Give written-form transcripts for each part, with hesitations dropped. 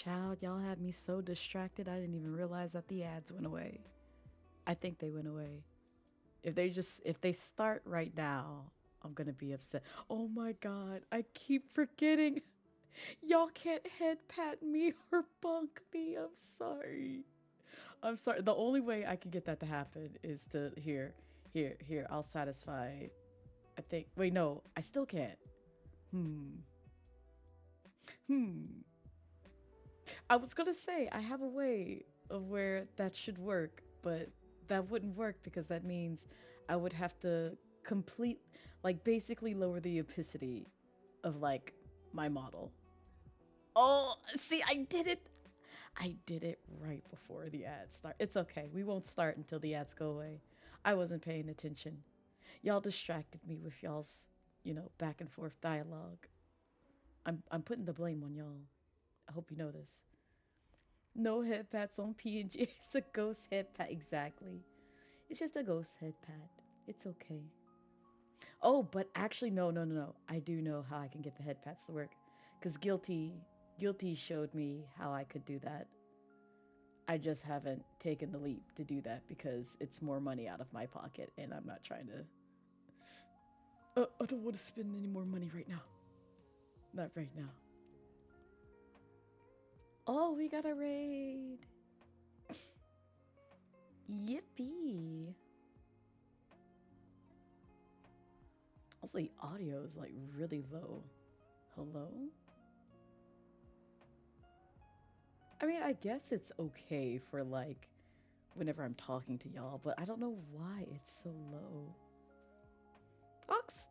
Child, y'all had me so distracted I didn't even realize that the ads went away. I think they went away. If they start right now, I'm gonna be upset. Oh my god, I keep forgetting. Y'all can't head pat me or bunk me. I'm sorry. I'm sorry. The only way I can get that to happen is to here. I'll satisfy. I think. Wait, no, I still can't. I was gonna say I have a way of where that should work, but that wouldn't work because that means I would have to basically lower the opacity of like my model. Oh, see, I did it. I did it right before the ads start. It's okay. We won't start until the ads go away. I wasn't paying attention. Y'all distracted me with y'all's, back and forth dialogue. I'm putting the blame on y'all. I hope you know this. No head pats on PNG. It's a ghost head pat. Exactly. It's just a ghost head pat. It's okay. Oh, but actually, no. I do know how I can get the head pats to work. Because Guilty showed me how I could do that. I just haven't taken the leap to do that because it's more money out of my pocket and I'm not trying to... I don't want to spend any more money right now. Not right now. Oh, we got a raid. Yippee. Also, the audio is like really low. Hello? I mean, I guess it's okay for like whenever I'm talking to y'all, but I don't know why it's so low.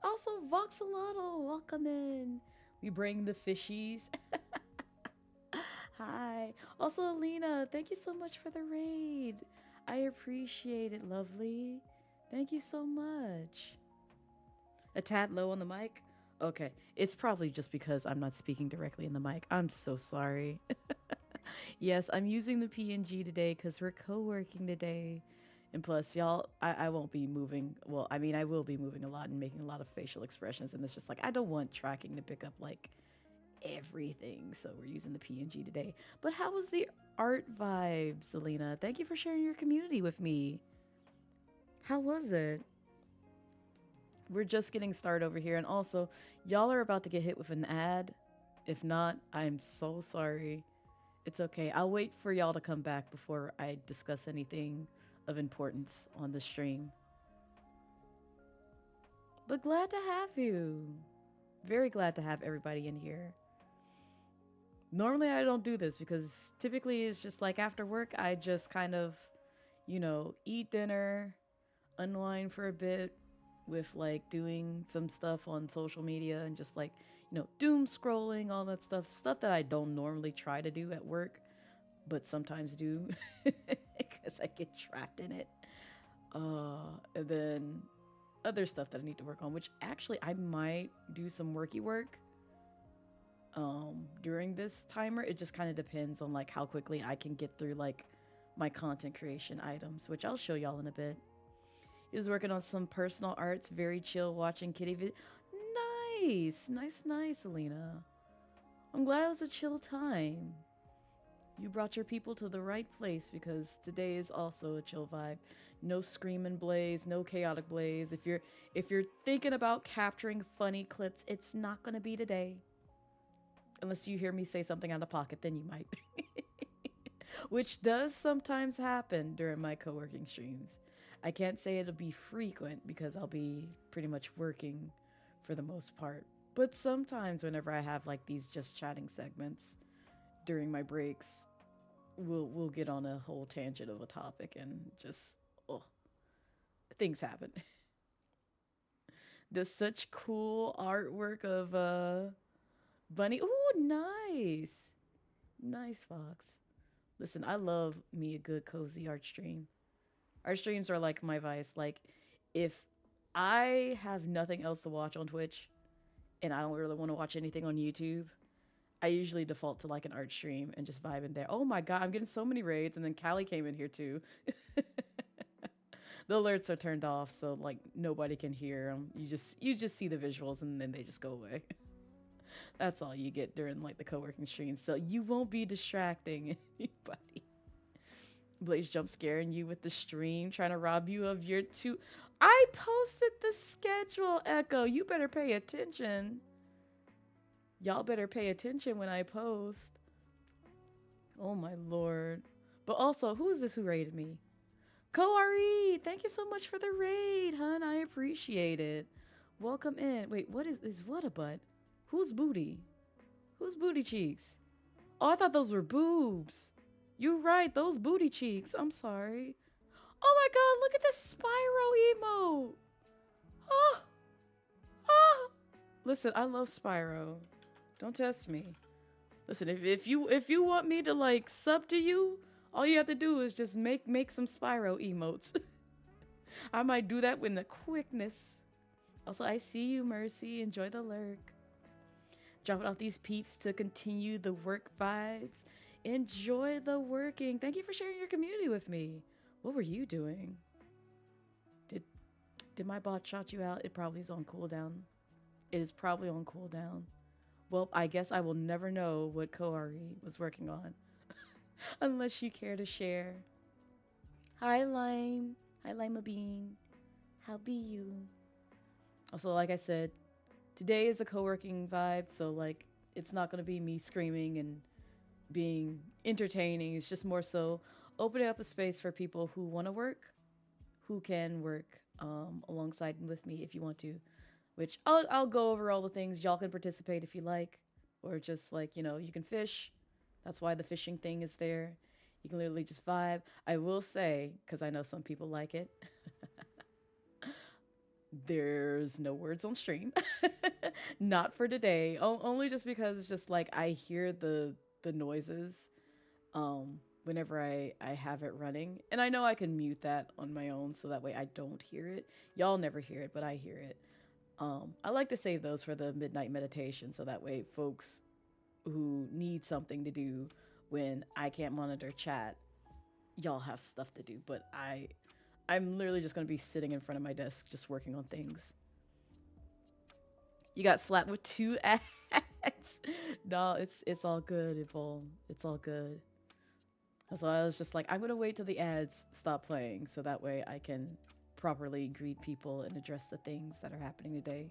Also, Voxolotl, welcome in. We bring the fishies. Hi. Also, Alina, thank you so much for the raid. I appreciate it, lovely. Thank you so much. A tad low on the mic? Okay, it's probably just because I'm not speaking directly in the mic. I'm so sorry. Yes, I'm using the PNG today because we're co-working today. And plus, y'all, I won't be moving. Well, I mean, I will be moving a lot and making a lot of facial expressions. And it's just like, I don't want tracking to pick up like everything. So we're using the PNG today. But how was the art vibe, Selena? Thank you for sharing your community with me. How was it? We're just getting started over here. And also, y'all are about to get hit with an ad. If not, I'm so sorry. It's okay. I'll wait for y'all to come back before I discuss anything of importance on the stream. But glad to have you. Very glad to have everybody in here. Normally I don't do this because typically it's just like after work I just kind of, eat dinner, unwind for a bit with like doing some stuff on social media and just like, doom scrolling, all that stuff that I don't normally try to do at work, but sometimes do because I get trapped in it. And then other stuff that I need to work on, which actually I might do some worky work during this timer. It just kind of depends on like how quickly I can get through like my content creation items, which I'll show y'all in a bit. He was working on some personal arts, very chill, watching kitty vid. Nice, Alina. I'm glad it was a chill time. You brought your people to the right place because today is also a chill vibe. No screaming Blaze, no chaotic Blaze. If you're thinking about capturing funny clips, it's not gonna be today. Unless you hear me say something out of pocket, then you might. Which does sometimes happen during my co-working streams. I can't say it'll be frequent because I'll be pretty much working for the most part. But sometimes whenever I have like these just chatting segments during my breaks, we'll get on a whole tangent of a topic and just things happen. There's such cool artwork of Bunny. Ooh, nice Fox. Listen, I love me a good cozy art stream. Art streams are like my vice. Like, if I have nothing else to watch on Twitch and I don't really want to watch anything on YouTube, I usually default to like an art stream and just vibe in there. Oh my god, I'm getting so many raids, and then Callie came in here too. The alerts are turned off, so like nobody can hear them. You just see the visuals and then they just go away. That's all you get during like the co-working stream, so you won't be distracting anybody. Blaze jump scaring you with the stream, trying to rob you of your two. I posted the schedule, Echo. You better pay attention. Y'all better pay attention when I post. Oh my lord. But also, who is this who raided me? Koari, thank you so much for the raid, hun. I appreciate it. Welcome in. Wait, what is what a butt? Who's booty? Who's booty cheeks? Oh, I thought those were boobs. You're right, those booty cheeks. I'm sorry. Oh my god, look at this Spyro emote. Oh, oh. Listen, I love Spyro. Don't test me. Listen, if you want me to like sub to you, all you have to do is just make some Spyro emotes. I might do that with the quickness. Also, I see you, Mercy. Enjoy the lurk. Dropping off these peeps to continue the work vibes. Enjoy the working. Thank you for sharing your community with me. What were you doing? Did my bot shout you out? It probably is on cooldown. It is probably on cooldown. Well, I guess I will never know what Koari was working on. Unless you care to share. Hi, Lime. Hi, Lima Bean. How be you? Also, like I said, today is a co-working vibe, so like it's not gonna be me screaming and being entertaining. It's just more so opening up a space for people who want to work, who can work alongside with me if you want to. Which I'll go over all the things. Y'all can participate if you like, or just like, you know, you can fish. That's why the fishing thing is there. You can literally just vibe. I will say, because I know some people like it, there's no words on stream. Not for today. Only just because it's just like I hear the noises whenever I have it running. And I know I can mute that on my own so that way I don't hear it. Y'all never hear it, but I hear it. I like to save those for the midnight meditation so that way folks who need something to do when I can't monitor chat, y'all have stuff to do. But I'm literally just going to be sitting in front of my desk just working on things. You got slapped with 2 ads. No, it's all good, Yvonne. It's all good. So I was just like, I'm going to wait till the ads stop playing so that way I can properly greet people and address the things that are happening today.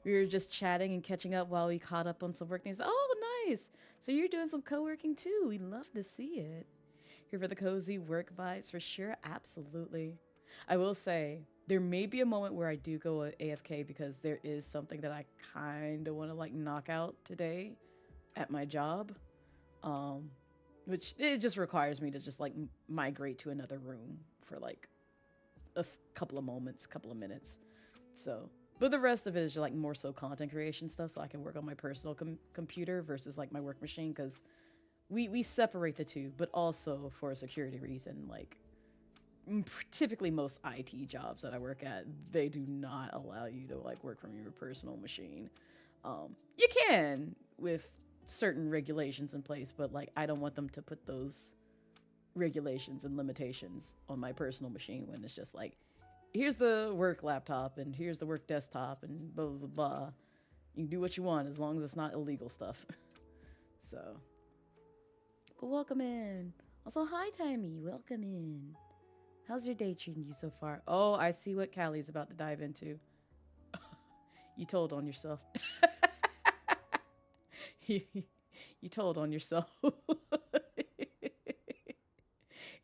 We were just chatting and catching up while we caught up on some work things. Oh, nice. So you're doing some co-working too. We love to see it. Here for the cozy work vibes for sure. Absolutely. I will say there may be a moment where I do go AFK because there is something that I kind of want to like knock out today at my job. Which it just requires me to just like migrate to another room for like a couple of moments, couple of minutes. So, but the rest of it is like more so content creation stuff so I can work on my personal computer versus like my work machine, because we separate the two, but also for a security reason. Like typically most IT jobs that I work at, they do not allow you to like work from your personal machine. You can with certain regulations in place, but like I don't want them to put those regulations and limitations on my personal machine when it's just like, here's the work laptop and here's the work desktop and blah blah blah. You can do what you want as long as it's not illegal stuff. So, but welcome in. Also, hi Timey, welcome in. How's your day treating you so far? Oh, I see what Callie's about to dive into. You told on yourself. You told on yourself.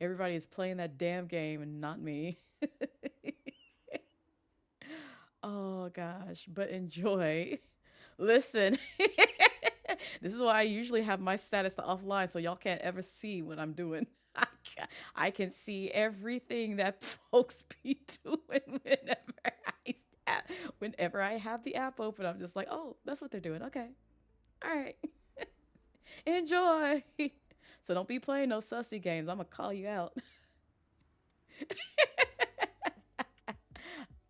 Everybody is playing that damn game and not me. Oh gosh, but enjoy. Listen, this is why I usually have my status to offline so y'all can't ever see what I'm doing. I can see everything that folks be doing whenever I have the app open. I'm just like, oh, that's what they're doing. Okay. All right. Enjoy. So don't be playing no sussy games. I'm gonna call you out.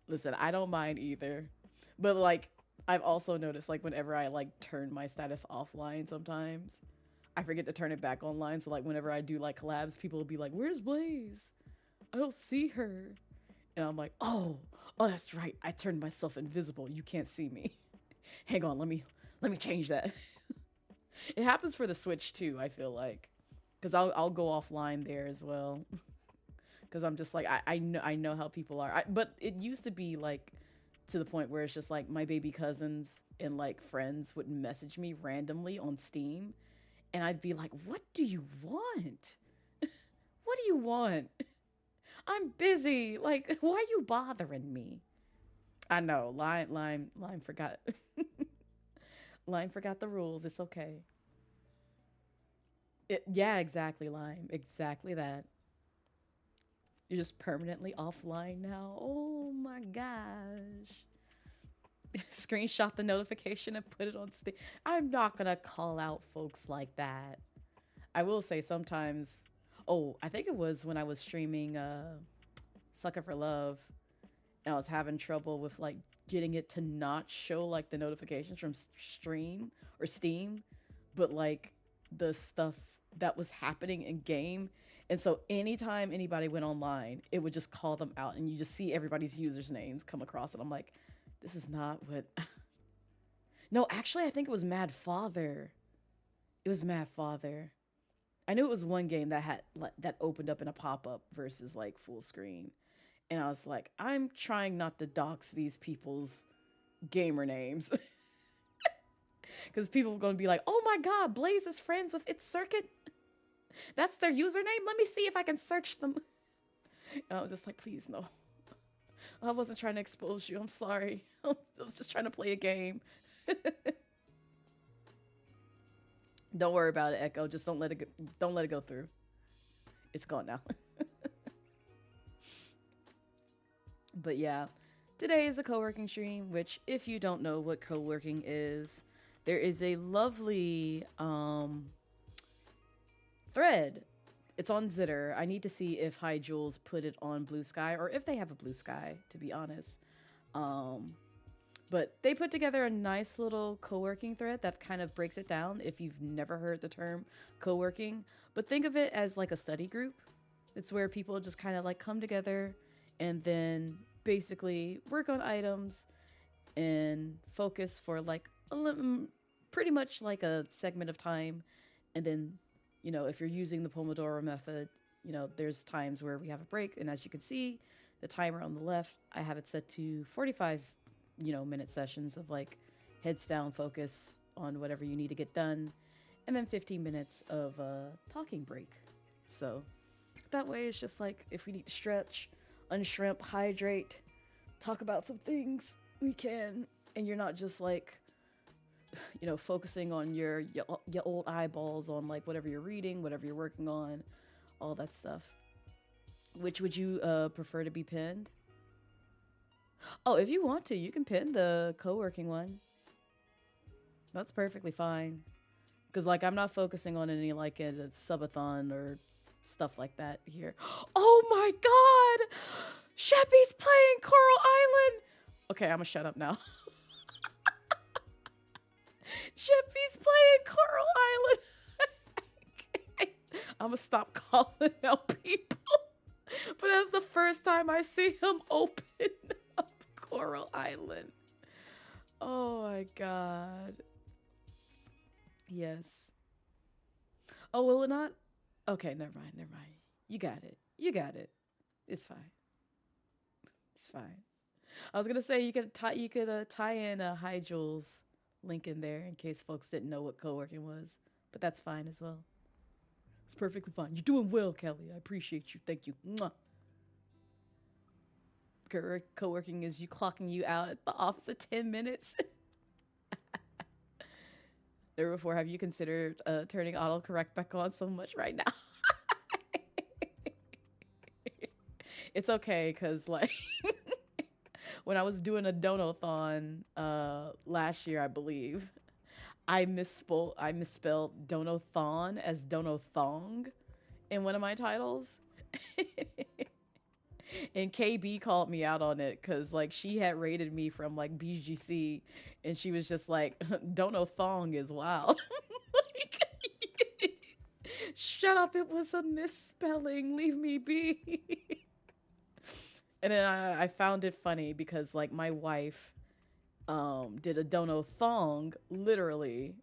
Listen, I don't mind either. But like I've also noticed like whenever I like turn my status offline sometimes, I forget to turn it back online. So like whenever I do like collabs, people will be like, "Where's Blaze? I don't see her." And I'm like, "Oh, that's right. I turned myself invisible. You can't see me. Hang on, let me Let me change that. It happens for the Switch too, I feel like. Because I'll go offline there as well. Because I'm just like, I know how people are. But it used to be like to the point where it's just like my baby cousins and like friends would message me randomly on Steam. And I'd be like, what do you want? What do you want? I'm busy. Like, why are you bothering me? I know. Lime forgot. Lime forgot the rules. It's okay. Yeah, exactly, Lime. Exactly that. You're just permanently offline now. Oh my gosh. Screenshot the notification and put it on Steam. I'm not gonna call out folks like that. I will say sometimes. Oh, I think it was when I was streaming Sucker for Love, and I was having trouble with like getting it to not show like the notifications from stream or Steam, but like the stuff that was happening in game. And so anytime anybody went online, it would just call them out, and you just see everybody's users' names come across. And I'm like, this is not what. No, actually, I think it was Mad Father. It was Mad Father. I knew it was one game that had that opened up in a pop-up versus like full screen. And I was like, I'm trying not to dox these people's gamer names. Because people are going to be like, oh my god, Blaze is friends with It's Circuit? That's their username? Let me see if I can search them. And I was just like, please, no. I wasn't trying to expose you. I'm sorry. I was just trying to play a game. Don't worry about it, Echo. Just don't let it go through. It's gone now. But yeah, today is a co-working stream, which if you don't know what co-working is, there is a lovely thread. It's on Zitter. I need to see if High Jules put it on Blue Sky, or if they have a Blue Sky, to be honest. But they put together a nice little co-working thread that kind of breaks it down if you've never heard the term co-working. But think of it as like a study group. It's where people just kind of like come together and then basically work on items and focus for like pretty much like a segment of time. And then, you know, if you're using the Pomodoro method, you know, there's times where we have a break. And as you can see, the timer on the left, I have it set to 45 minute sessions of like heads down focus on whatever you need to get done, and then 15 minutes of talking break. So that way it's just like if we need to stretch, unshrimp, hydrate, talk about some things, we can, and you're not just like, you know, focusing on your old eyeballs on like whatever you're reading, whatever you're working on, all that stuff. Which would you prefer to be pinned? Oh, if you want to, you can pin the co-working one. That's perfectly fine. Because, like, I'm not focusing on any, like, a subathon or stuff like that here. Oh, my God! Sheppy's playing Coral Island! Okay, I'm gonna shut up now. Sheppy's playing Coral Island! I'm gonna stop calling out people. But that's the first time I see him open Coral Island. Oh my god. Yes. Oh, will it not? Okay, never mind. You got it. It's fine. It's fine. I was gonna say you could tie in a High Jules link in there in case folks didn't know what co-working was, but that's fine as well. It's perfectly fine. You're doing well, Kelly. I appreciate you. Thank you. Mwah. Co-working is you clocking you out at the office at 10 minutes. Never before have you considered turning autocorrect back on so much right now. It's okay, because like when I was doing a donathon last year, I believe, I misspelled donathon as donathong in one of my titles. And KB called me out on it because like she had rated me from like BGC, and she was just like, donathong is wild. Like, shut up, it was a misspelling, leave me be. And then I found it funny because like my wife did a dono thong literally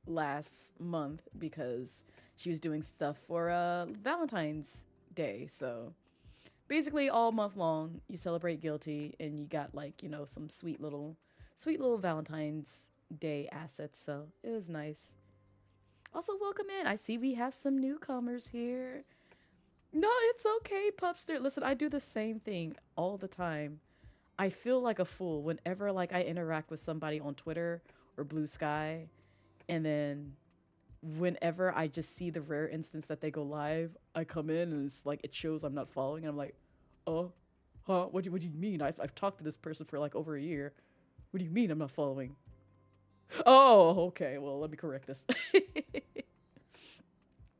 last month because she was doing stuff for Valentine's Day. So basically all month long you celebrate guilty and you got like, some sweet little Valentine's Day assets. So it was nice. Also, welcome in. I see we have some newcomers here. No, it's okay, Pupster. Listen, I do the same thing all the time. I feel like a fool whenever like I interact with somebody on Twitter or Blue Sky, and then whenever I just see the rare instance that they go live, I come in and it's like it shows I'm not following, and I'm like, oh, huh? What do you mean? I've talked to this person for like over a year. What do you mean I'm not following? Oh, okay. Well, let me correct this.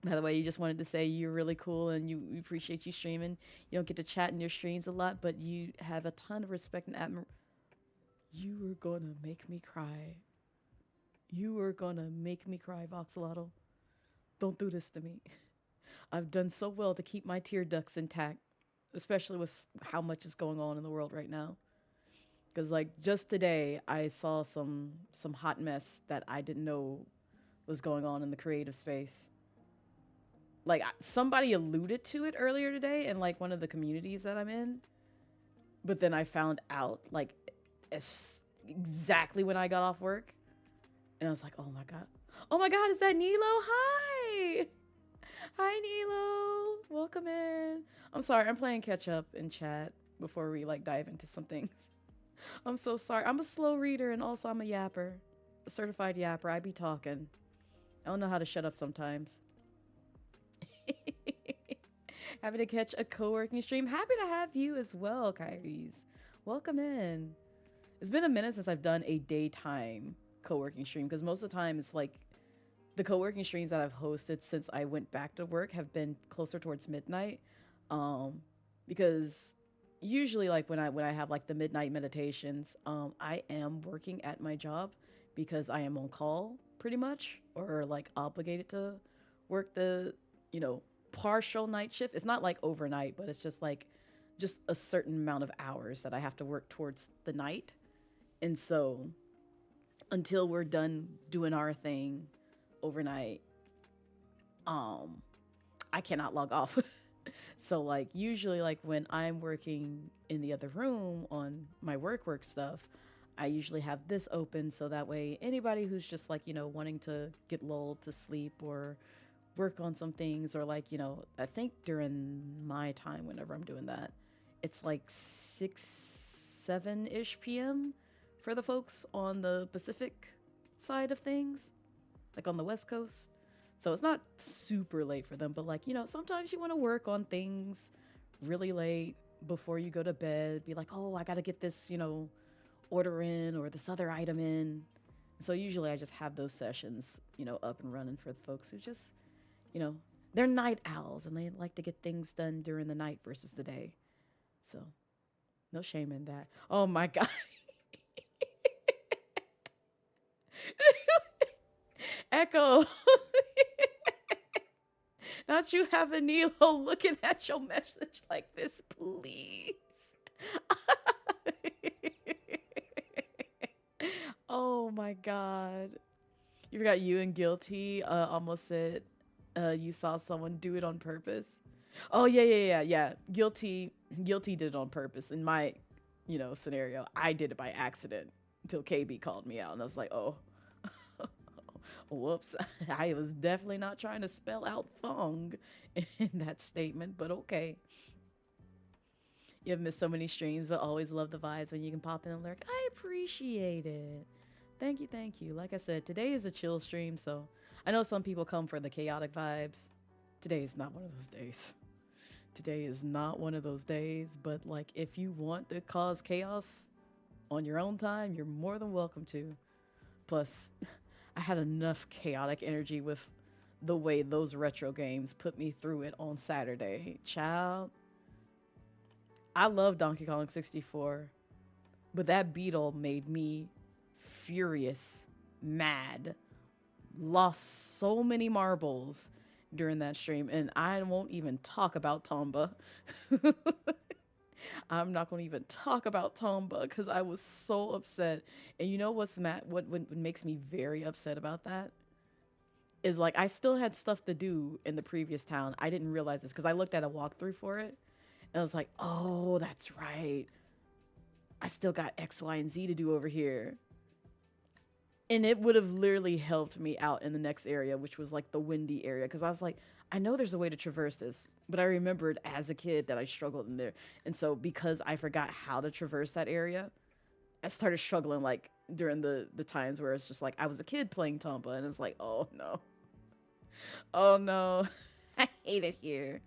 By the way, you just wanted to say you're really cool and we appreciate you streaming. You don't get to chat in your streams a lot, but you have a ton of respect and admiration. You were gonna make me cry. You were gonna make me cry, Voxelotl. Don't do this to me. I've done so well to keep my tear ducts intact, especially with how much is going on in the world right now. Because like just today, I saw some hot mess that I didn't know was going on in the creative space. Like somebody alluded to it earlier today in like one of the communities that I'm in, but then I found out like exactly when I got off work, and I was like, oh my god, is that Nilo? Hi, Nilo, welcome in. I'm sorry, I'm playing catch up in chat before we like dive into some things. I'm so sorry. I'm a slow reader and also I'm a yapper, a certified yapper. I be talking. I don't know how to shut up sometimes. Happy to catch a co-working stream. Happy to have you as well, Kyries. Welcome in. It's been a minute since I've done a daytime co-working stream because most of the time it's like the co-working streams that I've hosted since I went back to work have been closer towards midnight. Because usually like when I have like the midnight meditations, I am working at my job because I am on call pretty much, or like obligated to work the partial night shift. It's not like overnight, but it's just a certain amount of hours that I have to work towards the night. And so until we're done doing our thing overnight, I cannot log off. So like usually like when I'm working in the other room on my work stuff, I usually have this open so that way anybody who's just like, wanting to get lulled to sleep or work on some things, or like, I think during my time whenever I'm doing that, it's like 6-7-ish p.m. for the folks on the Pacific side of things, like on the West Coast. So it's not super late for them, but like, sometimes you want to work on things really late before you go to bed, be like, oh, I got to get this, order in or this other item in. So usually I just have those sessions, up and running for the folks who just, they're night owls and they like to get things done during the night versus the day. So no shame in that. Oh my God. Echo. Not you have a Nilo looking at your message like this, please. Oh my God. You forgot you and Guilty almost said you saw someone do it on purpose. Oh yeah. Guilty did it on purpose. In my, scenario, I did it by accident until KB called me out, and I was like, oh, whoops. I was definitely not trying to spell out thong in that statement, but okay. You've missed so many streams, but always love the vibes when you can pop in and lurk. I appreciate it. Thank you. Like I said, today is a chill stream, so I know some people come for the chaotic vibes. Today is not one of those days. Today is not one of those days, but like if you want to cause chaos on your own time, you're more than welcome to. Plus, I had enough chaotic energy with the way those retro games put me through it on Saturday. Child, I love Donkey Kong 64, but that beetle made me furious, mad, lost so many marbles during that stream, and I won't even talk about Tomba. I'm not going to even talk about Tomba because I was so upset. And you know what's what makes me very upset about that is like I still had stuff to do in the previous town. I didn't realize this because I looked at a walkthrough for it and I was like, oh, that's right. I still got X, Y, and Z to do over here. And it would have literally helped me out in the next area, which was like the windy area. Because I was like, I know there's a way to traverse this, but I remembered as a kid that I struggled in there. And so because I forgot how to traverse that area, I started struggling like during the times where it's just like I was a kid playing Tomba and it's like, oh no. Oh no. I hate it here.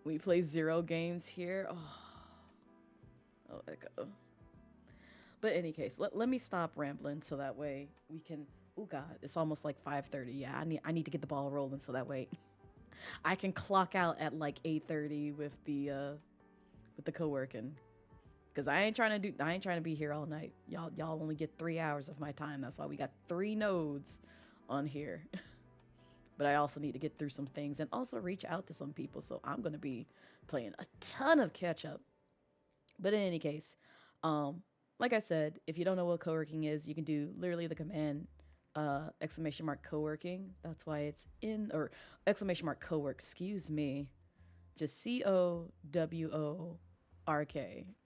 We play 0 games here. Oh, echo. But in any case, let me stop rambling so that way we can. Oh God, it's almost like 5:30. Yeah, I need to get the ball rolling so that way I can clock out at like 8:30 with the co-working. Cause I ain't trying to be here all night. Y'all only get 3 hours of my time. That's why we got 3 nodes on here. But I also need to get through some things and also reach out to some people. So I'm gonna be playing a ton of catch up. But in any case, like I said, if you don't know what co-working is, you can do literally the command !co-working. That's why it's in, or !co-work, excuse me. Just COWORK.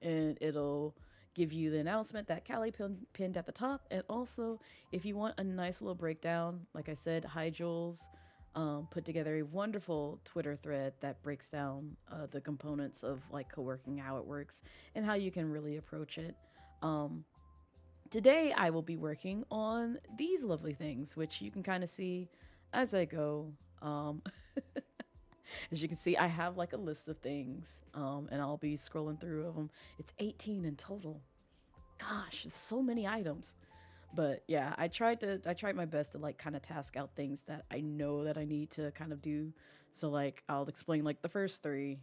And it'll give you the announcement that Callie pinned at the top. And also, if you want a nice little breakdown, like I said, Hi Jules put together a wonderful Twitter thread that breaks down the components of like co-working, how it works, and how you can really approach it. Today I will be working on these lovely things, which you can kind of see as I go. As you can see, I have like a list of things, and I'll be scrolling through of them. It's 18 in total. Gosh, it's so many items. But yeah, I tried my best to like kind of task out things that I know that I need to kind of do. So like I'll explain like the first 3.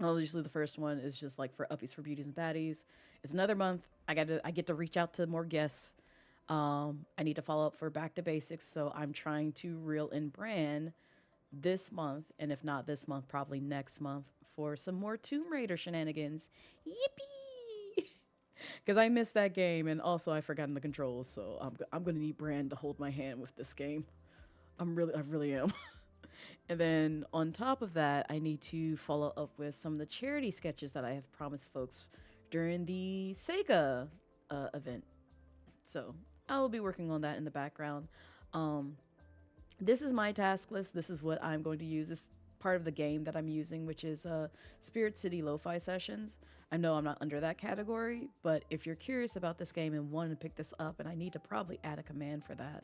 Obviously the first one is just like for uppies, for beauties and baddies. It's another month. I get to reach out to more guests. I need to follow up for back to basics, so I'm trying to reel in Bran this month, and if not this month, probably next month for some more Tomb Raider shenanigans. Yippee! Because I missed that game, and also I've forgotten the controls, so I'm gonna need Bran to hold my hand with this game. I really am. And then on top of that, I need to follow up with some of the charity sketches that I have promised folks during the Sega event. So I will be working on that in the background. This is my task list. This is what I'm going to use. This part of the game that I'm using, which is Spirit City Lo-Fi Sessions. I know I'm not under that category, but if you're curious about this game and want to pick this up, and I need to probably add a command for that,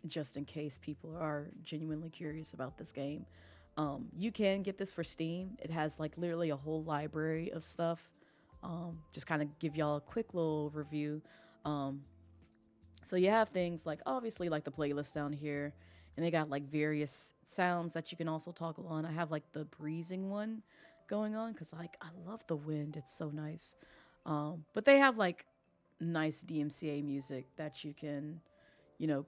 just in case people are genuinely curious about this game. You can get this for Steam. It has like literally a whole library of stuff. Just kind of give y'all a quick little overview. So you have things like obviously like the playlist down here, and they got like various sounds that you can also toggle on. I have like the breezing one going on because like I love the wind. It's so nice. But they have like nice DMCA music that you can,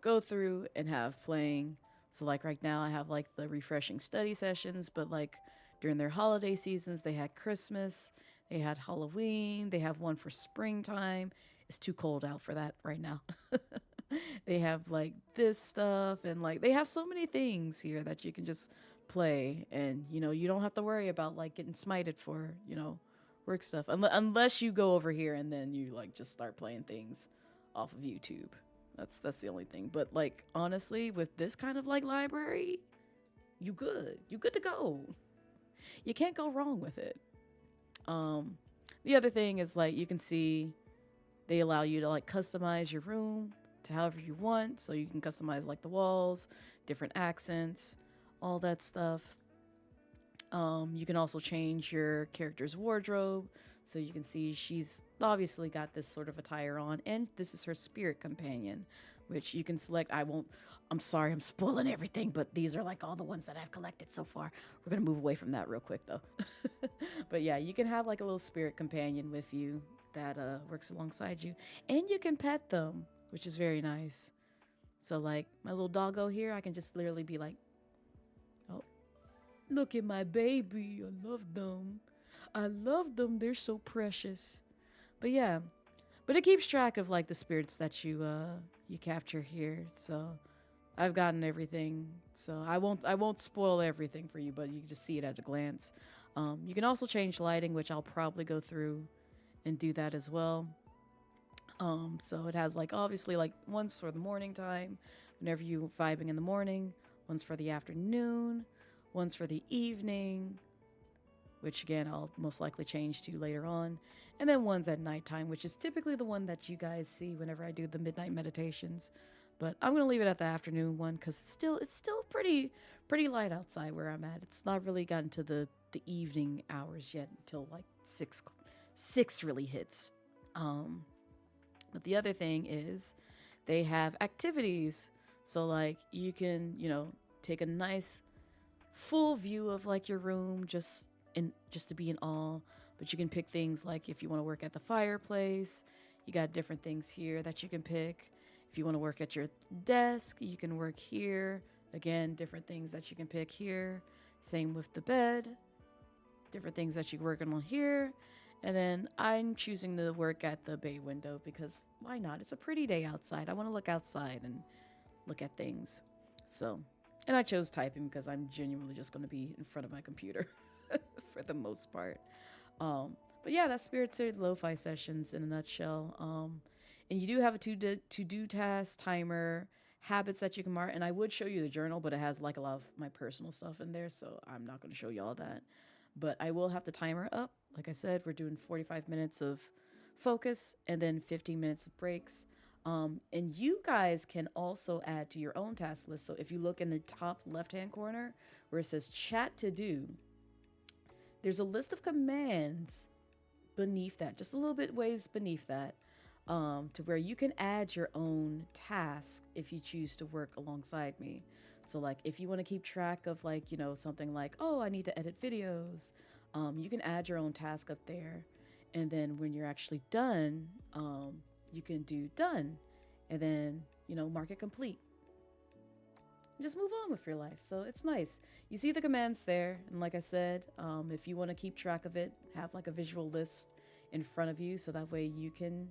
go through and have playing. So like right now I have like the refreshing study sessions, but like during their holiday seasons, they had Christmas, they had Halloween, they have one for springtime. It's too cold out for that right now. They have like this stuff, and like they have so many things here that you can just play, and you don't have to worry about like getting smited for, work stuff unless you go over here and then you like just start playing things off of YouTube. That's the only thing. But like honestly, with this kind of like library, you good to go. You can't go wrong with it. The other thing is like you can see they allow you to like customize your room to however you want, so you can customize like the walls, different accents, all that stuff. You can also change your character's wardrobe, so you can see she's obviously got this sort of attire on, and this is her spirit companion, which you can select. I'm sorry, I'm spoiling everything, but these are like all the ones that I've collected so far. We're gonna move away from that real quick though. But yeah, you can have like a little spirit companion with you that works alongside you, and you can pet them, which is very nice. So like my little doggo here, I can just literally be like, oh, Look at my baby. I love them. I love them. They're so precious. But yeah, but it keeps track of like the spirits that you capture here. So I've gotten everything. So I won't spoil everything for you, but you can just see it at a glance. You can also change lighting, which I'll probably go through and do that as well. So it has like obviously like one's for the morning time, whenever you vibing in the morning, one's for the afternoon, one's for the evening, which again I'll most likely change to later on, and then one's at nighttime, which is typically the one that you guys see whenever I do the midnight meditations. But I'm gonna leave it at the afternoon one because it's still pretty light outside where I'm at. It's not really gotten to the evening hours yet until like six really hits. But the other thing is they have activities. So like you can, take a nice full view of like your room just to be in awe. But you can pick things like if you want to work at the fireplace, you got different things here that you can pick. If you want to work at your desk, you can work here. Again, different things that you can pick here. Same with the bed. Different things that you're working on here. And then I'm choosing to work at the bay window because why not? It's a pretty day outside. I want to look outside and look at things. So, and I chose typing because I'm genuinely just going to be in front of my computer for the most part. But yeah, that's Spirit City Lo-Fi Sessions in a nutshell. And you do have a to-do task, timer, habits that you can mark. And I would show you the journal, but it has like a lot of my personal stuff in there, so I'm not going to show you all that. But I will have the timer up. Like I said, we're doing 45 minutes of focus and then 15 minutes of breaks. And you guys can also add to your own task list. So if you look in the top left-hand corner where it says chat to do, there's a list of commands beneath that, just a little bit ways beneath that, to where you can add your own task if you choose to work alongside me. So like if you want to keep track of like, something like, oh, I need to edit videos, you can add your own task up there. And then when you're actually done, you can do done and then, mark it complete. Just move on with your life. So it's nice. You see the commands there. And like I said, if you want to keep track of it, have like a visual list in front of you. So that way you can,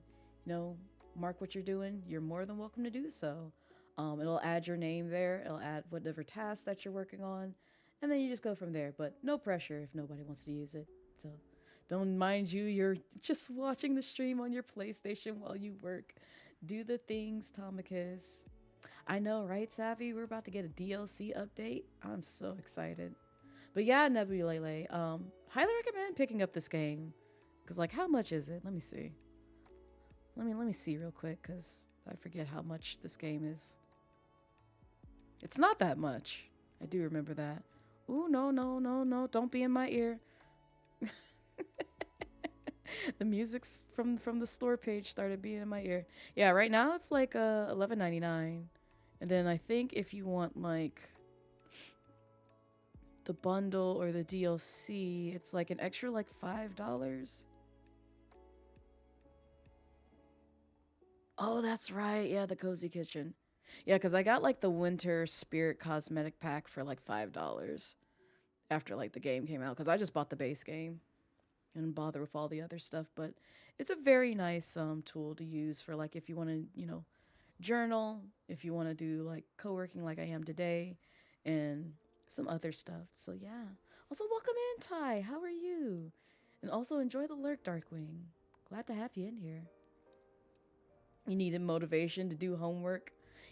mark what you're doing. You're more than welcome to do so. It'll add your name there. It'll add whatever task that you're working on. And then you just go from there. But no pressure if nobody wants to use it. So don't mind you. You're just watching the stream on your PlayStation while you work. Do the things, Tomicus. I know, right, Savvy? We're about to get a DLC update. I'm so excited. But yeah, Nebulele, highly recommend picking up this game. Because, like, how much is it? Let me see. Let me see real quick, because I forget how much this game is. It's not that much. I do remember that. Ooh, no. Don't be in my ear. The music's from the store page started being in my ear. Yeah, right now it's like $11.99. And then I think if you want like the bundle or the DLC, it's like an extra like $5. Oh, that's right. Yeah, the Cozy Kitchen. Yeah, because I got like the Winter Spirit Cosmetic Pack for like $5 after like the game came out. Because I just bought the base game and bother with all the other stuff. But it's a very nice tool to use for like if you want to, journal, if you want to do like co-working like I am today, and some other stuff. So yeah. Also, welcome in, Ty. How are you? And also enjoy the lurk, Darkwing. Glad to have you in here. You needed motivation to do homework?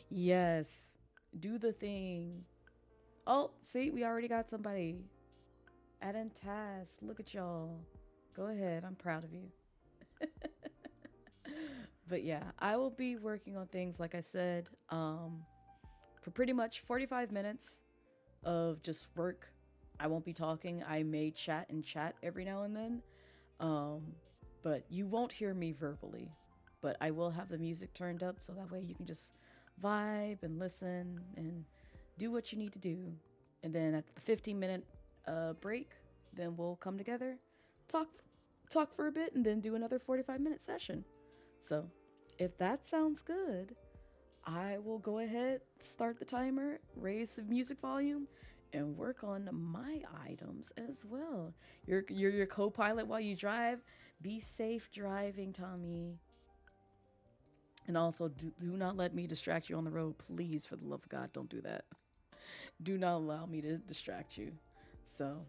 Yes. Do the thing. Oh, see, we already got somebody. Add in task. Look at y'all. Go ahead. I'm proud of you. But yeah, I will be working on things, like I said, for pretty much 45 minutes of just work. I won't be talking. I may chat every now and then. But you won't hear me verbally. But I will have the music turned up so that way you can just vibe and listen and do what you need to do. And then at the 15-minute break, then we'll come together, talk for a bit, and then do another 45-minute session. So if that sounds good, I will go ahead, start the timer, raise the music volume, and work on my items as well. You're your co-pilot while you drive. Be safe driving, Tommy. And also, do not let me distract you on the road. Please, for the love of God, don't do that. Do not allow me to distract you. So,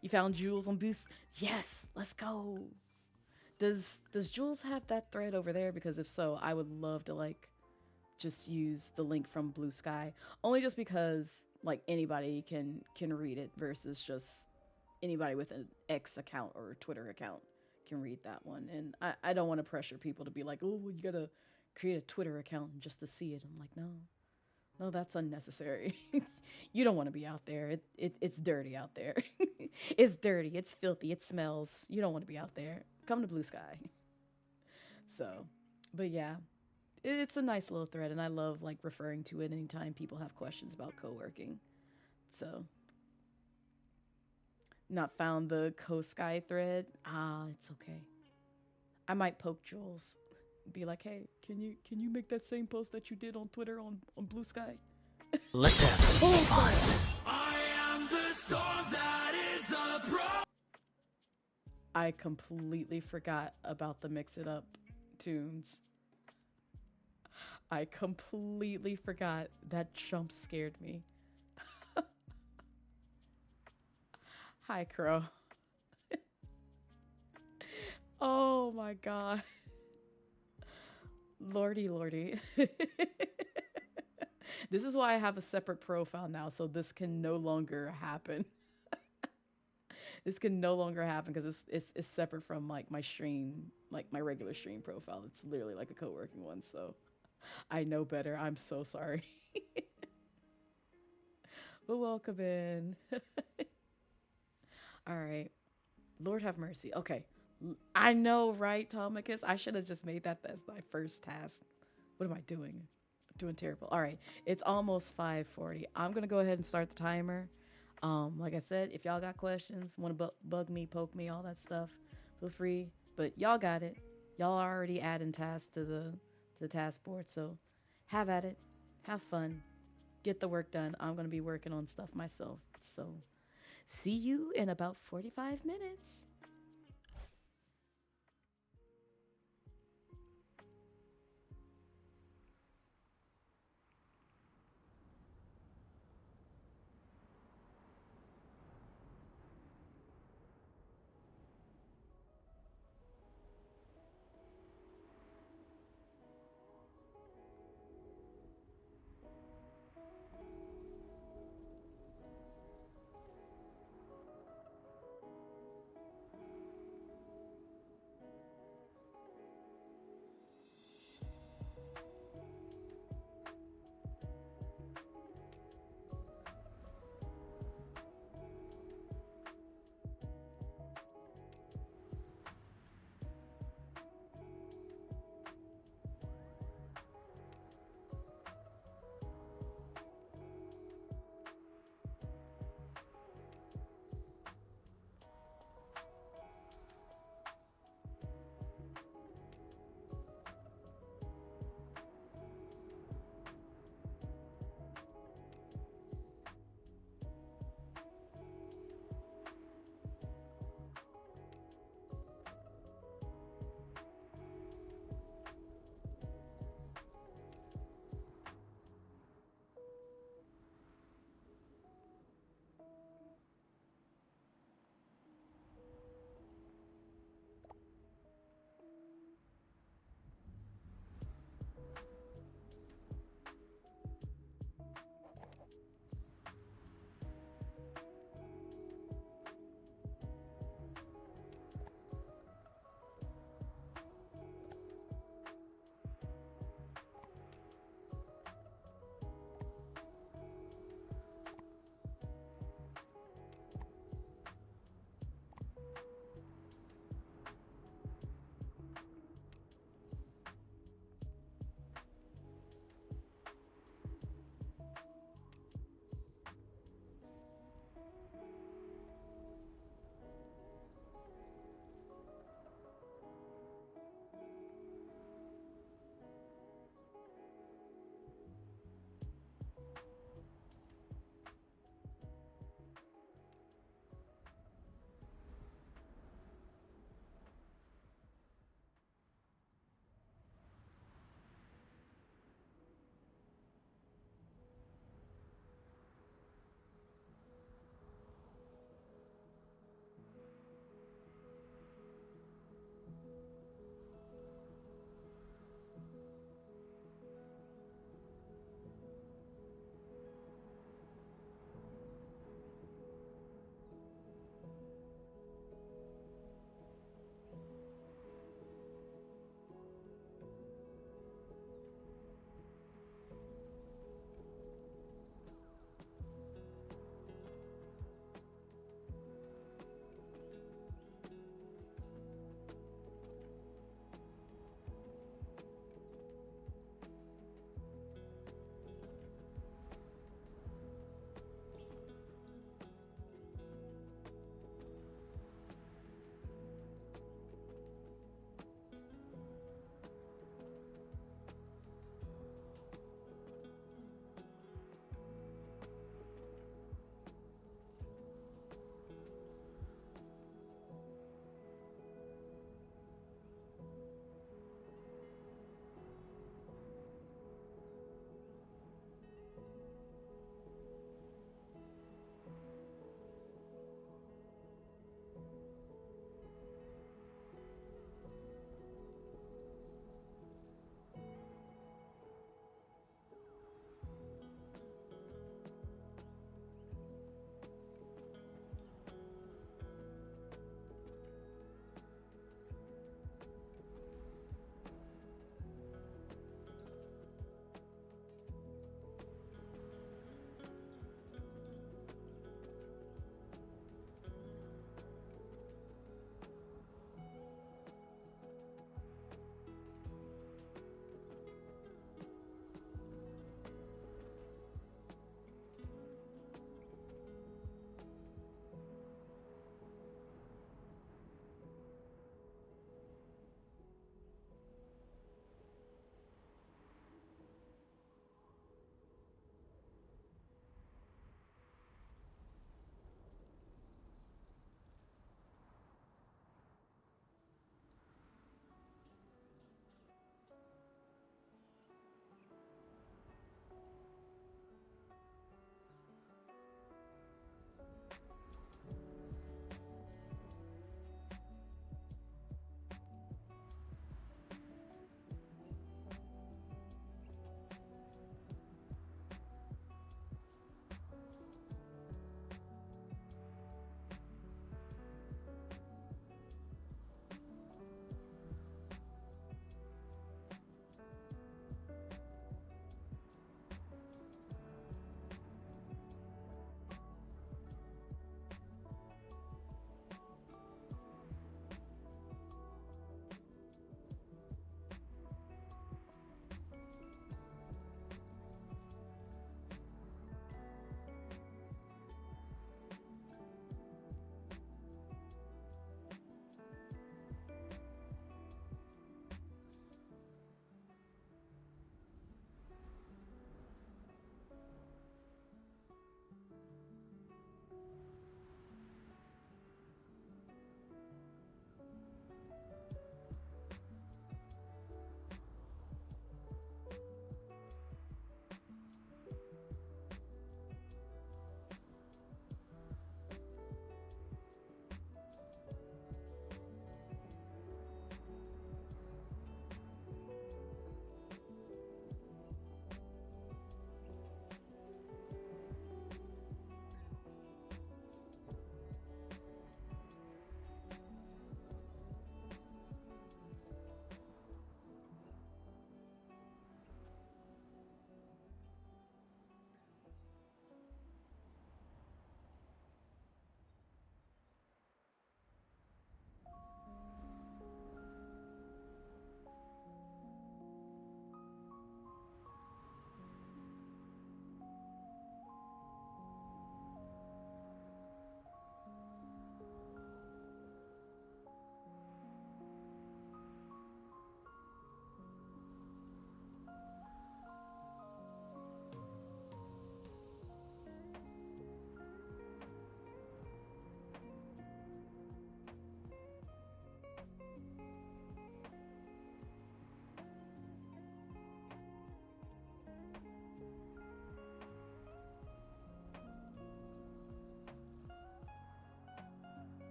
you found Jules on Boost? Yes, let's go. Does Jules have that thread over there? Because if so, I would love to like just use the link from Blue Sky. Only just because like anybody can read it versus just anybody with an X account or a Twitter account can read that one. And I don't want to pressure people to be like, oh, well, you gotta create a Twitter account just to see it. I'm like, no, that's unnecessary. You don't want to be out there. It's dirty out there. It's dirty. It's filthy. It smells. You don't want to be out there. Come to Blue Sky. So, but yeah, it's a nice little thread, and I love like referring to it anytime people have questions about co-working. So, not found the co-sky thread. It's okay. I might poke Jules. Be like, hey, can you make that same post that you did on Twitter on Blue Sky? Let's have some fun. I am the storm that is the pro. I completely forgot about the Mix It Up tunes. I completely forgot. That jump scared me. Hi, Crow. Oh my god. Lordy. This is why I have a separate profile now, so this can no longer happen. This can no longer happen because it's separate from like my stream, like my regular stream profile. It's literally like a co-working one, so I know better. I'm so sorry. But welcome in. All right. Lord have mercy. Okay. I know, right, Tomicus? I should have just made that as my first task. What am I doing? I'm doing terrible. All right. It's almost 5:40. I'm going to go ahead and start the timer. Like I said, if y'all got questions, want to bug me, poke me, all that stuff, feel free. But y'all got it. Y'all are already adding tasks to the task board, so have at it. Have fun. Get the work done. I'm going to be working on stuff myself. So see you in about 45 minutes.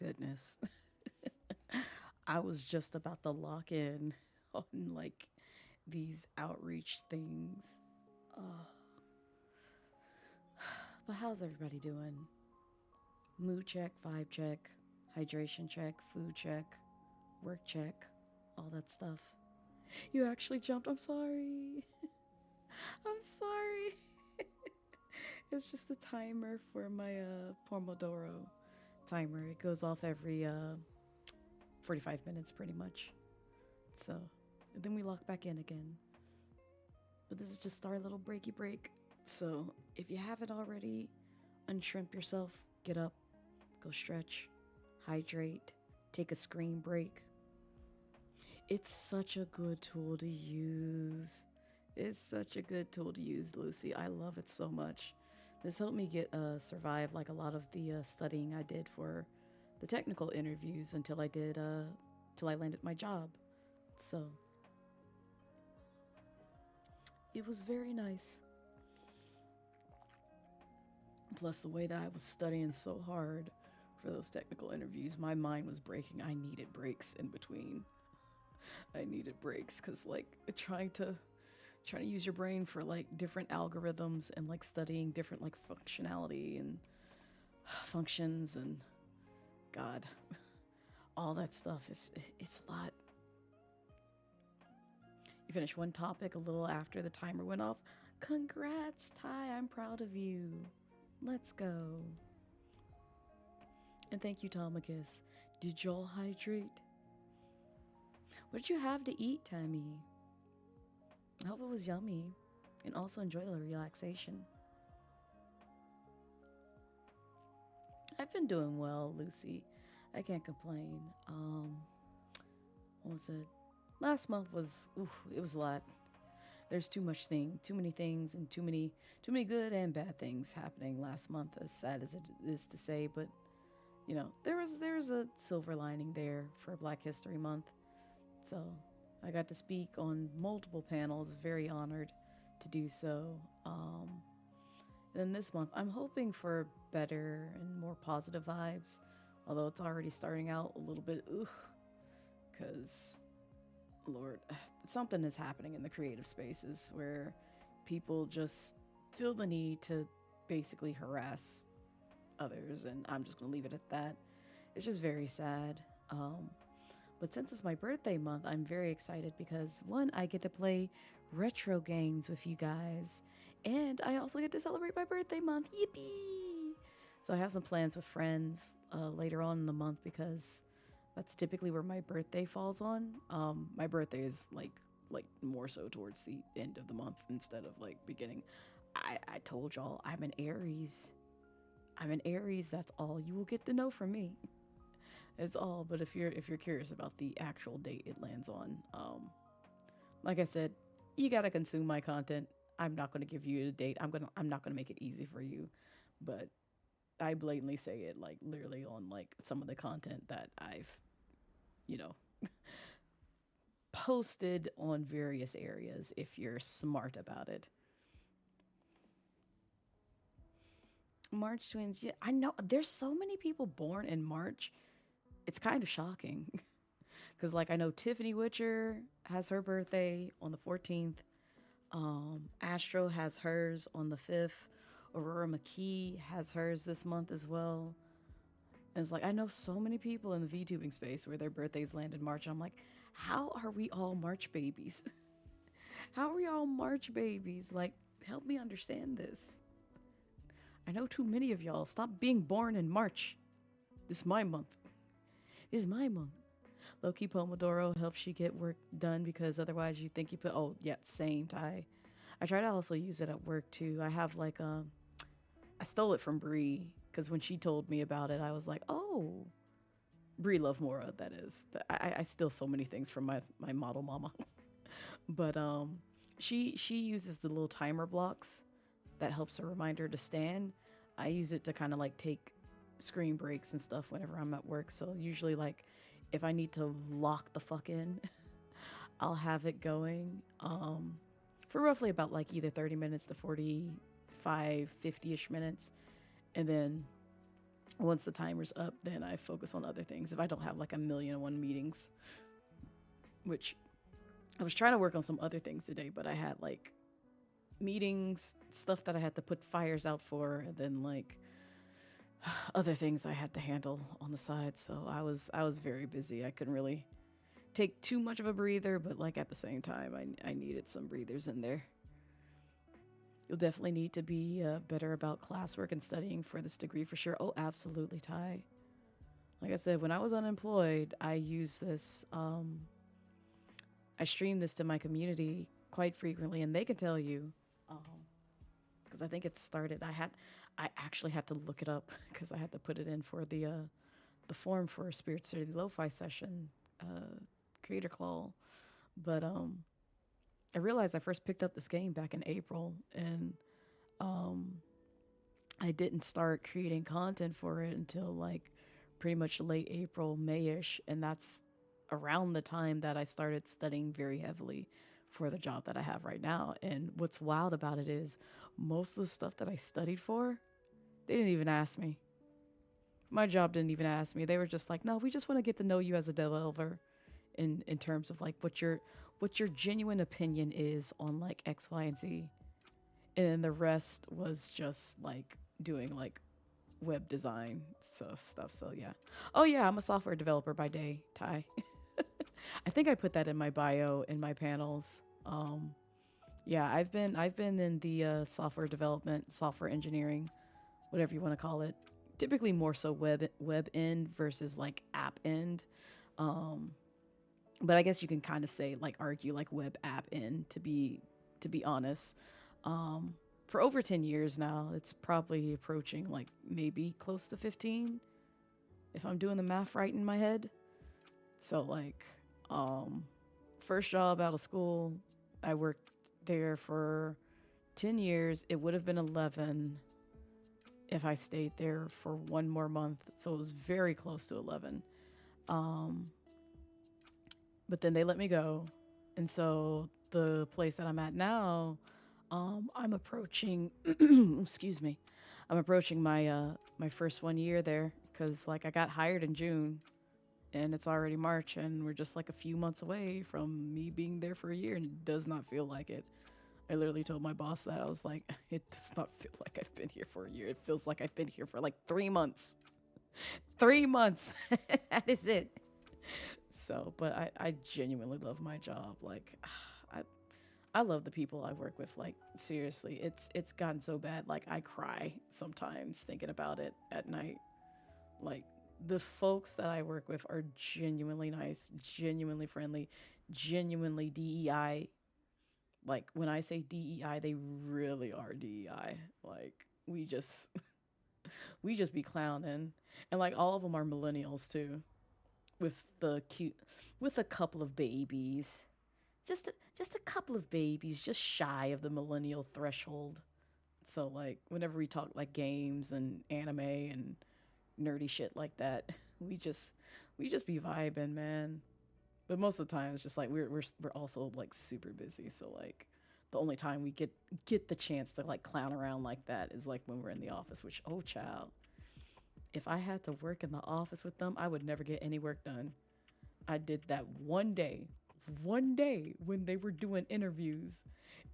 goodness. I was just about to lock in on like these outreach things. But how's everybody doing? Mood check, vibe check, hydration check, food check, work check, all that stuff. You actually jumped. I'm sorry. I'm sorry. It's just the timer for my Pomodoro timer. It goes off every 45 minutes pretty much. So, and then we lock back in again. But this is just our little breaky break. So, if you haven't already, unshrimp yourself, get up, go stretch, hydrate, take a screen break. It's such a good tool to use. It's such a good tool to use, Lucy. I love it so much. This helped me get survive like a lot of the studying I did for the technical interviews until I landed my job. So it was very nice. Plus the way that I was studying so hard for those technical interviews, my mind was breaking. I needed breaks in between. I needed breaks because like trying to use your brain for like different algorithms and like studying different like functionality and functions and God, all that stuff. It's a lot. You finished one topic a little after the timer went off. Congrats, Ty. I'm proud of you. Let's go. And thank you, Tomicus. Did y'all hydrate? What did you have to eat, Tammy? I hope it was yummy. And also enjoy the relaxation. I've been doing well, Lucy. I can't complain. What was it? Last month was, it was a lot. There's too many things, and too many good and bad things happening last month, as sad as it is to say, but you know, there's a silver lining there for Black History Month. So I got to speak on multiple panels, very honored to do so. And then this month, I'm hoping for better and more positive vibes, although it's already starting out a little bit, because, Lord, something is happening in the creative spaces where people just feel the need to basically harass others, and I'm just gonna leave it at that. It's just very sad. But since it's my birthday month, I'm very excited because one, I get to play retro games with you guys, and I also get to celebrate my birthday month. Yippee! So I have some plans with friends later on in the month because that's typically where my birthday falls on. My birthday is like more so towards the end of the month instead of like beginning. I told y'all I'm an Aries. That's all you will get to know from me. It's all. But if you're curious about the actual date it lands on, like I said, you gotta consume my content. I'm not gonna give you a date. I'm not gonna make it easy for you, but I blatantly say it like literally on like some of the content that I've, posted on various areas if you're smart about it. March twins, yeah, I know there's so many people born in March. It's kind of shocking. Because like I know Tiffany Witcher has her birthday on the 14th. Astro has hers on the 5th. Aurora McKee has hers this month as well. And it's like, I know so many people in the VTubing space where their birthdays land in March. And I'm like, how are we all March babies? How are we all March babies? Like, help me understand this. I know too many of y'all. Stop being born in March. This is my month. Low-key Pomodoro helps you get work done because otherwise you think you put, oh, yeah, same, Ty. I try to also use it at work too. I have like, I stole it from Bree because when she told me about it, I was like, oh, Bree Lovmura, that is. I steal so many things from my model mama. But she uses the little timer blocks that helps her remind her to stand. I use it to kind of like take screen breaks and stuff whenever I'm at work. So usually like if I need to lock the fuck in, I'll have it going for roughly about like either 30 minutes to 45, 50-ish minutes. And then Once the timer's up, then I focus on other things. If I don't have like 1,000,001 meetings, which I was trying to work on some other things today, but I had like meetings, stuff that I had to put fires out for, and then like other things I had to handle on the side. So I was very busy. I couldn't really take too much of a breather, but like at the same time, I needed some breathers in there. You'll definitely need to be better about classwork and studying for this degree for sure. Oh, absolutely, Ty. Like I said, when I was unemployed, I used this. I streamed this to my community quite frequently, and they can tell you, because I think it started. I actually had to look it up because I had to put it in for the form for a Spirit City Lo-Fi session, creator call, but I realized I first picked up this game back in April, and I didn't start creating content for it until like pretty much late April, Mayish, and that's around the time that I started studying very heavily for the job that I have right now. And what's wild about it is most of the stuff that I studied for, they didn't even ask me. My job didn't even ask me. They were just like, no, we just want to get to know you as a developer in terms of like what your genuine opinion is on like X, Y, and Z. And then the rest was just like doing like web design stuff. So yeah. Oh yeah, I'm a software developer by day, Ty. I think I put that in my bio in my panels. Yeah, I've been in the software development, software engineering, whatever you want to call it. Typically more so web end versus like app end. But I guess you can kind of say like argue like web app end to be honest. For over 10 years now, it's probably approaching like maybe close to 15 if I'm doing the math right in my head. So like first job out of school, I worked there for 10 years. It would have been 11 if I stayed there for one more month. So it was very close to 11. But then they let me go. And so the place that I'm at now, I'm approaching, excuse me, I'm approaching my my first 1 year there because like I got hired in June and it's already March and we're just like a few months away from me being there for a year, and it does not feel like it. I literally told my boss that. I was like, it does not feel like I've been here for a year. It feels like I've been here for like 3 months. 3 months. That is it. So, but I genuinely love my job. Like, I love the people I work with. Like, seriously, it's gotten so bad. Like, I cry sometimes thinking about it at night. Like, the folks that I work with are genuinely nice, genuinely friendly, genuinely DEI. Like, when I say DEI, they really are DEI. Like, we just be clowning. And like, all of them are millennials too, with a couple of babies. Just a couple of babies, just shy of the millennial threshold. So like, whenever we talk like games and anime and nerdy shit like that, we just be vibing, man. But most of the time, it's just like we're also like super busy. So like, the only time we get the chance to like clown around like that is like when we're in the office. Which, oh child, if I had to work in the office with them, I would never get any work done. I did that one day when they were doing interviews,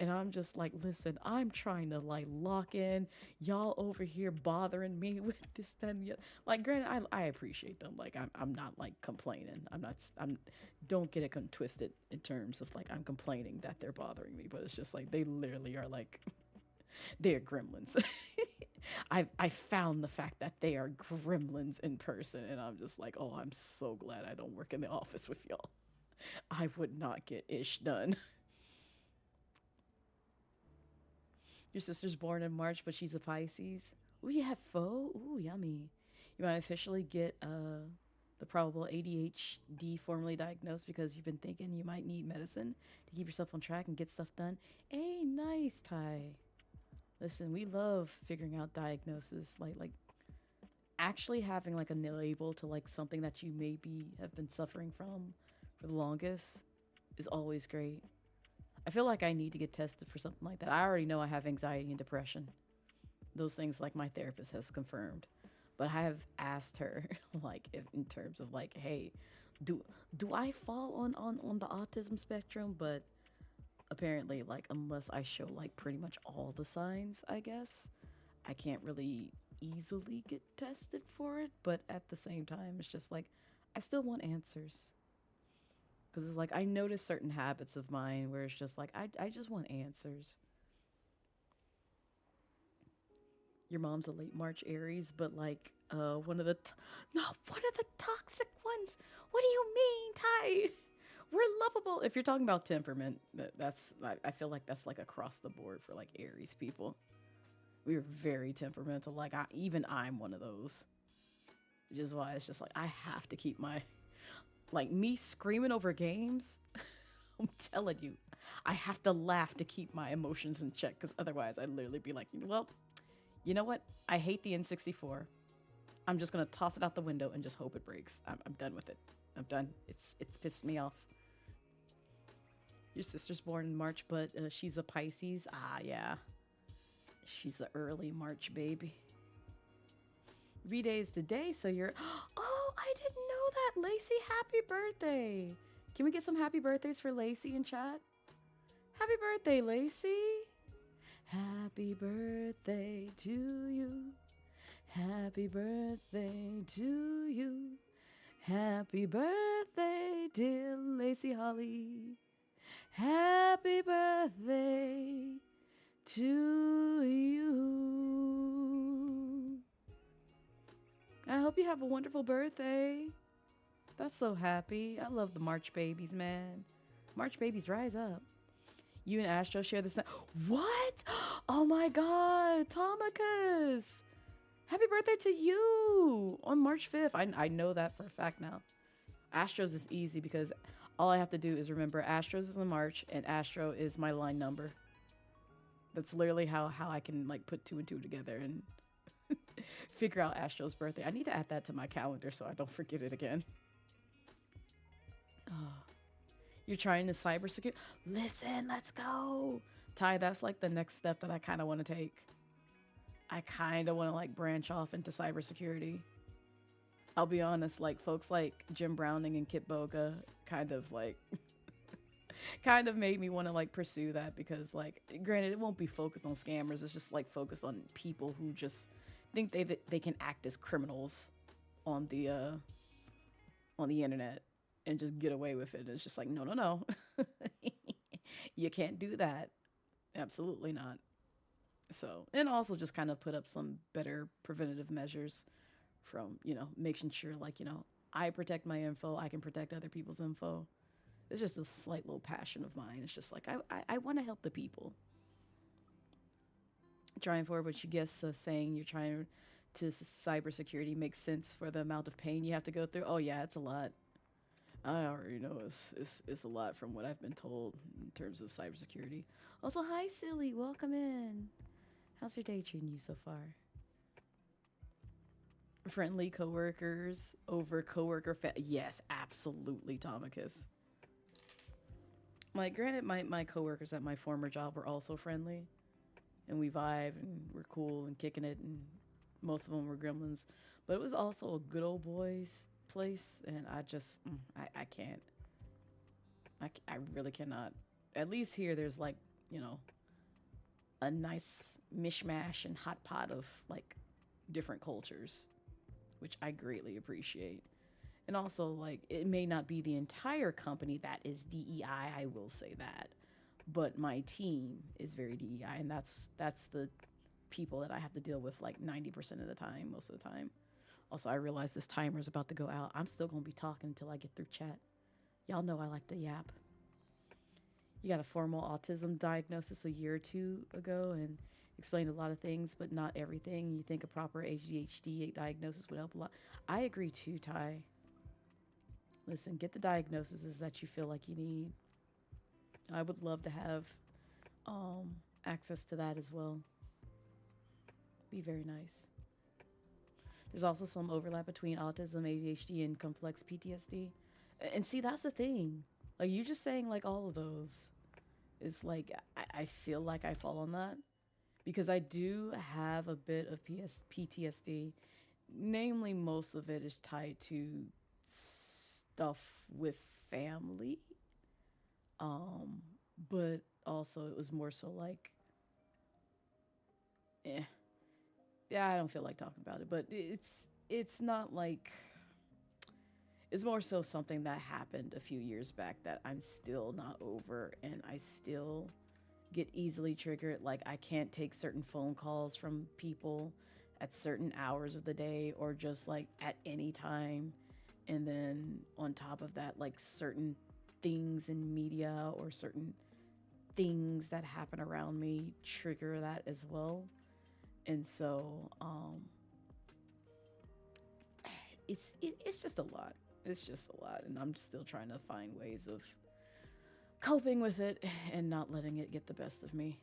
and I'm just like, listen, I'm trying to like lock in, y'all over here bothering me with this, that, and the other. Like, granted, I appreciate them. Like, I'm not like complaining. Don't get it twisted in terms of like I'm complaining that they're bothering me, but it's just like they literally are like they're gremlins. I found the fact that they are gremlins in person, and I'm just like, oh, I'm so glad I don't work in the office with y'all. I would not get ish done. Your sister's born in March, but she's a Pisces. Ooh, you have pho? Ooh, yummy. You might officially get the probable ADHD formally diagnosed because you've been thinking you might need medicine to keep yourself on track and get stuff done. Hey, nice, Ty. Listen, we love figuring out diagnosis, like actually having like a label to like something that you maybe have been suffering from for the longest is always great. I feel like I need to get tested for something like that. I already know I have anxiety and depression. Those things like my therapist has confirmed. But I have asked her, like, if in terms of like, hey, do do I fall on the autism spectrum? But apparently, like, unless I show like pretty much all the signs, I guess I can't really easily get tested for it. But at the same time, it's just like I still want answers. Because it's like I notice certain habits of mine where it's just like I just want answers. Your mom's a late March Aries, but like one of the no, one of the toxic ones. What do you mean, Ty? We're lovable. If you're talking about temperament, that's I feel like that's like across the board for like Aries people. We're very temperamental. Like even I'm one of those. Which is why it's just like I have to keep my like me screaming over games. I'm telling you, I have to laugh to keep my emotions in check because otherwise I'd literally be like, well, you know what? I hate the N64. I'm just gonna toss it out the window and just hope it breaks. I'm done with it. I'm done. It's pissed me off. Your sister's born in March, but she's a Pisces. Ah, yeah. She's an early March baby. V-Day is today, so you're... Oh, I didn't know that. Lacey, happy birthday. Can we get some happy birthdays for Lacey in chat? Happy birthday, Lacey. Happy birthday to you. Happy birthday to you. Happy birthday, dear Lacey Holly. Happy birthday to you. I hope you have a wonderful birthday. That's so happy. I love the March babies, man. March babies, rise up. You and Astro share the same. What? Oh my God, Tomicus. Happy birthday to you on March 5th. I know that for a fact now. Astros is easy because all I have to do is remember Astros is in March and Astro is my line number. That's literally how I can like put 2 and 2 together and figure out Astro's birthday. I need to add that to my calendar so I don't forget it again. Oh, you're trying to cybersecure? Listen, let's go. Ty, that's like the next step that I kind of want to take. I kind of want to like branch off into cybersecurity. I'll be honest, like folks like Jim Browning and Kit Boga kind of like kind of made me want to like pursue that because like granted it won't be focused on scammers, it's just like focused on people who just think they can act as criminals on the internet and just get away with it. It's just like no. You can't do that. Absolutely not. So, and also just kind of put up some better preventative measures from, making sure like, I protect my info, I can protect other people's info. It's just a slight little passion of mine. It's just like, I want to help the people. Trying for what you guess saying you're trying to cybersecurity makes sense for the amount of pain you have to go through. Oh yeah, it's a lot. I already know it's a lot from what I've been told in terms of cybersecurity. Also, hi Silly, welcome in. How's your day treating you so far? Friendly coworkers over coworker yes, absolutely, Tomicus. Like, granted, my coworkers at my former job were also friendly, and we vibe and we're cool and kicking it, and most of them were gremlins, but it was also a good old boys place, and I just I can't. I really cannot. At least here, there's like a nice mishmash and hot pot of like different cultures, which I greatly appreciate. And also, like, it may not be the entire company that is DEI, I will say that, but my team is very DEI, and that's the people that I have to deal with like 90% of the time, most of the time. Also, I realize this timer is about to go out. I'm still gonna be talking until I get through chat. Y'all know I like to yap. You got a formal autism diagnosis a year or 2 ago and explained a lot of things, but not everything. You think a proper ADHD diagnosis would help a lot. I agree too, Ty. Listen, get the diagnoses that you feel like you need. I would love to have access to that as well. Be very nice. There's also some overlap between autism, ADHD, and complex PTSD. And see, that's the thing. Like, you just saying, like, all of those is, like, I feel like I fall on that. Because I do have a bit of PTSD. namely, most of it is tied to stuff with family. Um, but also it was more so like, eh, yeah, I don't feel like talking about it. But it's not like it's more so something that happened a few years back that I'm still not over, and I still get easily triggered. Like, I can't take certain phone calls from people at certain hours of the day or just like at any time. And then on top of that, like certain things in media or certain things that happen around me trigger that as well. And so it's just a lot. It's just a lot, and I'm still trying to find ways of coping with it and not letting it get the best of me.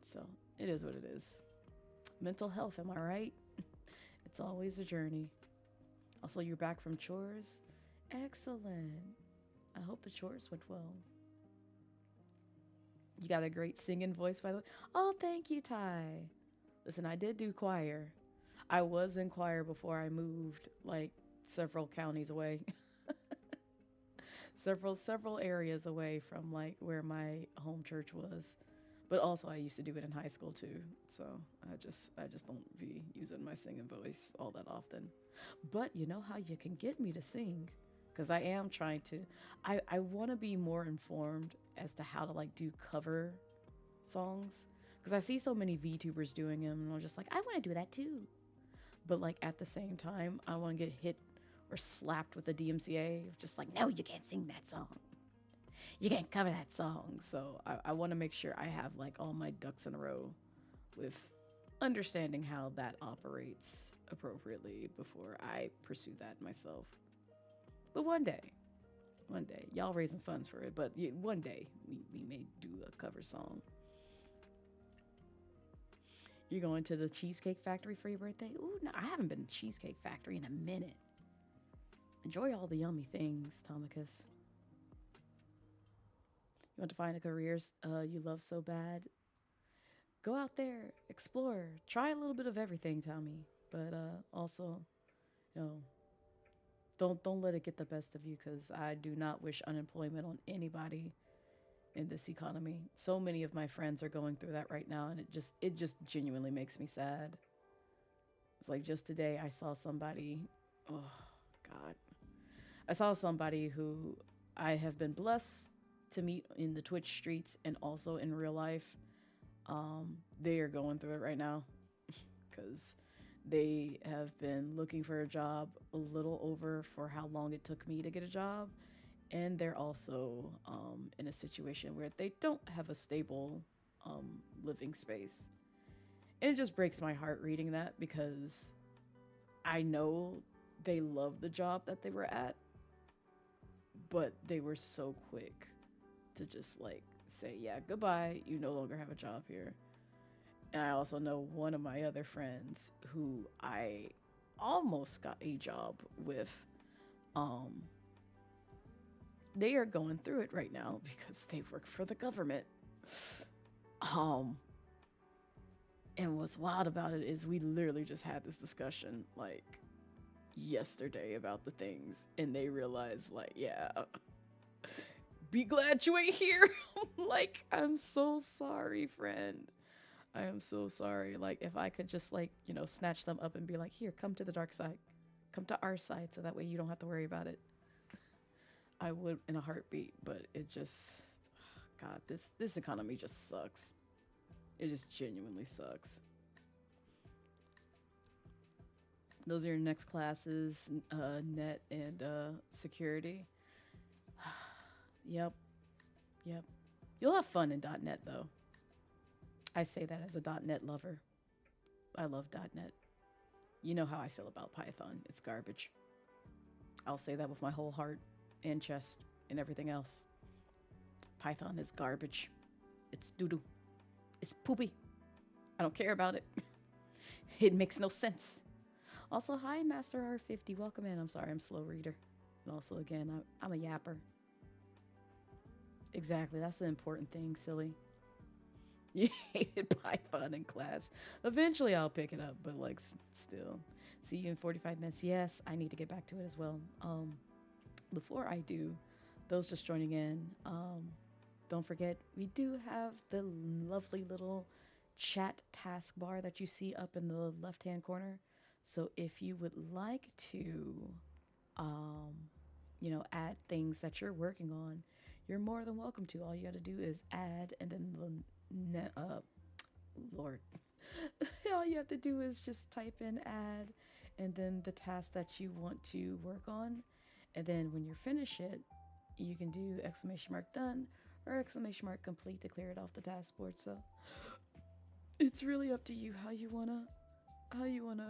So it is what it is. Mental health, am I right? It's always a journey. Also, you're back from chores? Excellent. I hope the chores went well. You got a great singing voice, by the way. Oh, thank you, Ty. Listen, I did do choir. I was in choir before I moved, like, several counties away. several areas away from, like, where my home church was. But also, I used to do it in high school, too. So, I just don't be using my singing voice all that often. But you know how you can get me to sing? Because I am trying to... I want to be more informed as to how to, like, do cover songs. Because I see so many VTubers doing them, and I'm just like, I want to do that, too. But, like, at the same time, I don't want to get hit or slapped with the DMCA. Just like, no, you can't sing that song. You can't cover that song. So I want to make sure I have like all my ducks in a row with understanding how that operates appropriately before I pursue that myself. But one day, y'all raising funds for it, but one day we may do a cover song. You're going to the Cheesecake Factory for your birthday? Ooh, no, I haven't been to Cheesecake Factory in a minute. Enjoy all the yummy things, Tomicus. You want to find a career you love so bad? Go out there, explore, try a little bit of everything, Tommy. But also, you know, don't let it get the best of you, because I do not wish unemployment on anybody in this economy. So many of my friends are going through that right now, and it just genuinely makes me sad. It's like just today I saw somebody, oh God. I saw somebody who I have been blessed to meet in the Twitch streets and also in real life. They are going through it right now because they have been looking for a job a little over for how long it took me to get a job. And they're also in a situation where they don't have a stable living space. And it just breaks my heart reading that, because I know they love the job that they were at, but they were so quick to just like say, yeah, goodbye, you no longer have a job here. And I also know one of my other friends who I almost got a job with. They are going through it right now because they work for the government. And what's wild about it is we literally just had this discussion like yesterday about the things, and they realized like, yeah, be glad you ain't here. Like, I'm so sorry, friend. I am so sorry. Like, if I could just like, you know, snatch them up and be like, here, come to the dark side, come to our side, so that way you don't have to worry about it, I would in a heartbeat. But it just, God, this economy just sucks. It just genuinely sucks. Those are your next classes, net and security. Yep. You'll have fun in .NET though. I say that as a .NET lover. I love .NET. You know how I feel about Python. It's garbage. I'll say that with my whole heart and chest and everything else. Python is garbage. It's doo-doo. It's poopy. I don't care about it. It makes no sense. Also, hi, Master R50. Welcome in. I'm sorry, I'm a slow reader. And also, again, I'm a yapper. Exactly, that's the important thing, silly. You hated Python in class. Eventually, I'll pick it up, but, like, still. See you in 45 minutes. Yes, I need to get back to it as well. Before I do, those just joining in, don't forget we do have the lovely little chat taskbar that you see up in the left hand corner. So if you would like to, add things that you're working on, you're more than welcome to. All you got to do is add, and then Lord, all you have to do is just type in add, and then the task that you want to work on, and then when you finish it, you can do exclamation mark done or exclamation mark complete to clear it off the task board. So it's really up to you how you wanna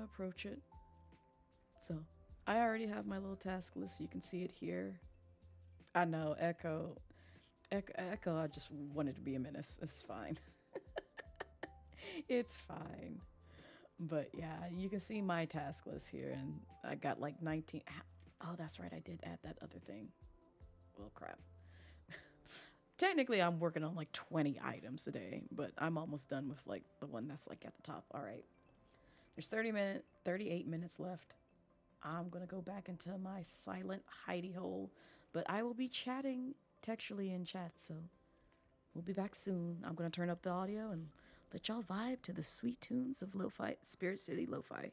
approach it. So I already have my little task list. You can see it here. I know, Echo. I just wanted to be a menace. It's fine. It's fine. But yeah, you can see my task list here, and I got like 19. Oh, that's right. I did add that other thing. Well, crap. Technically, I'm working on like 20 items a day, but I'm almost done with like the one that's like at the top. All right. There's 38 minutes left. I'm going to go back into my silent hidey hole, but I will be chatting textually in chat, so we'll be back soon. I'm going to turn up the audio and let y'all vibe to the sweet tunes of lo-fi, Spirit City lo-fi.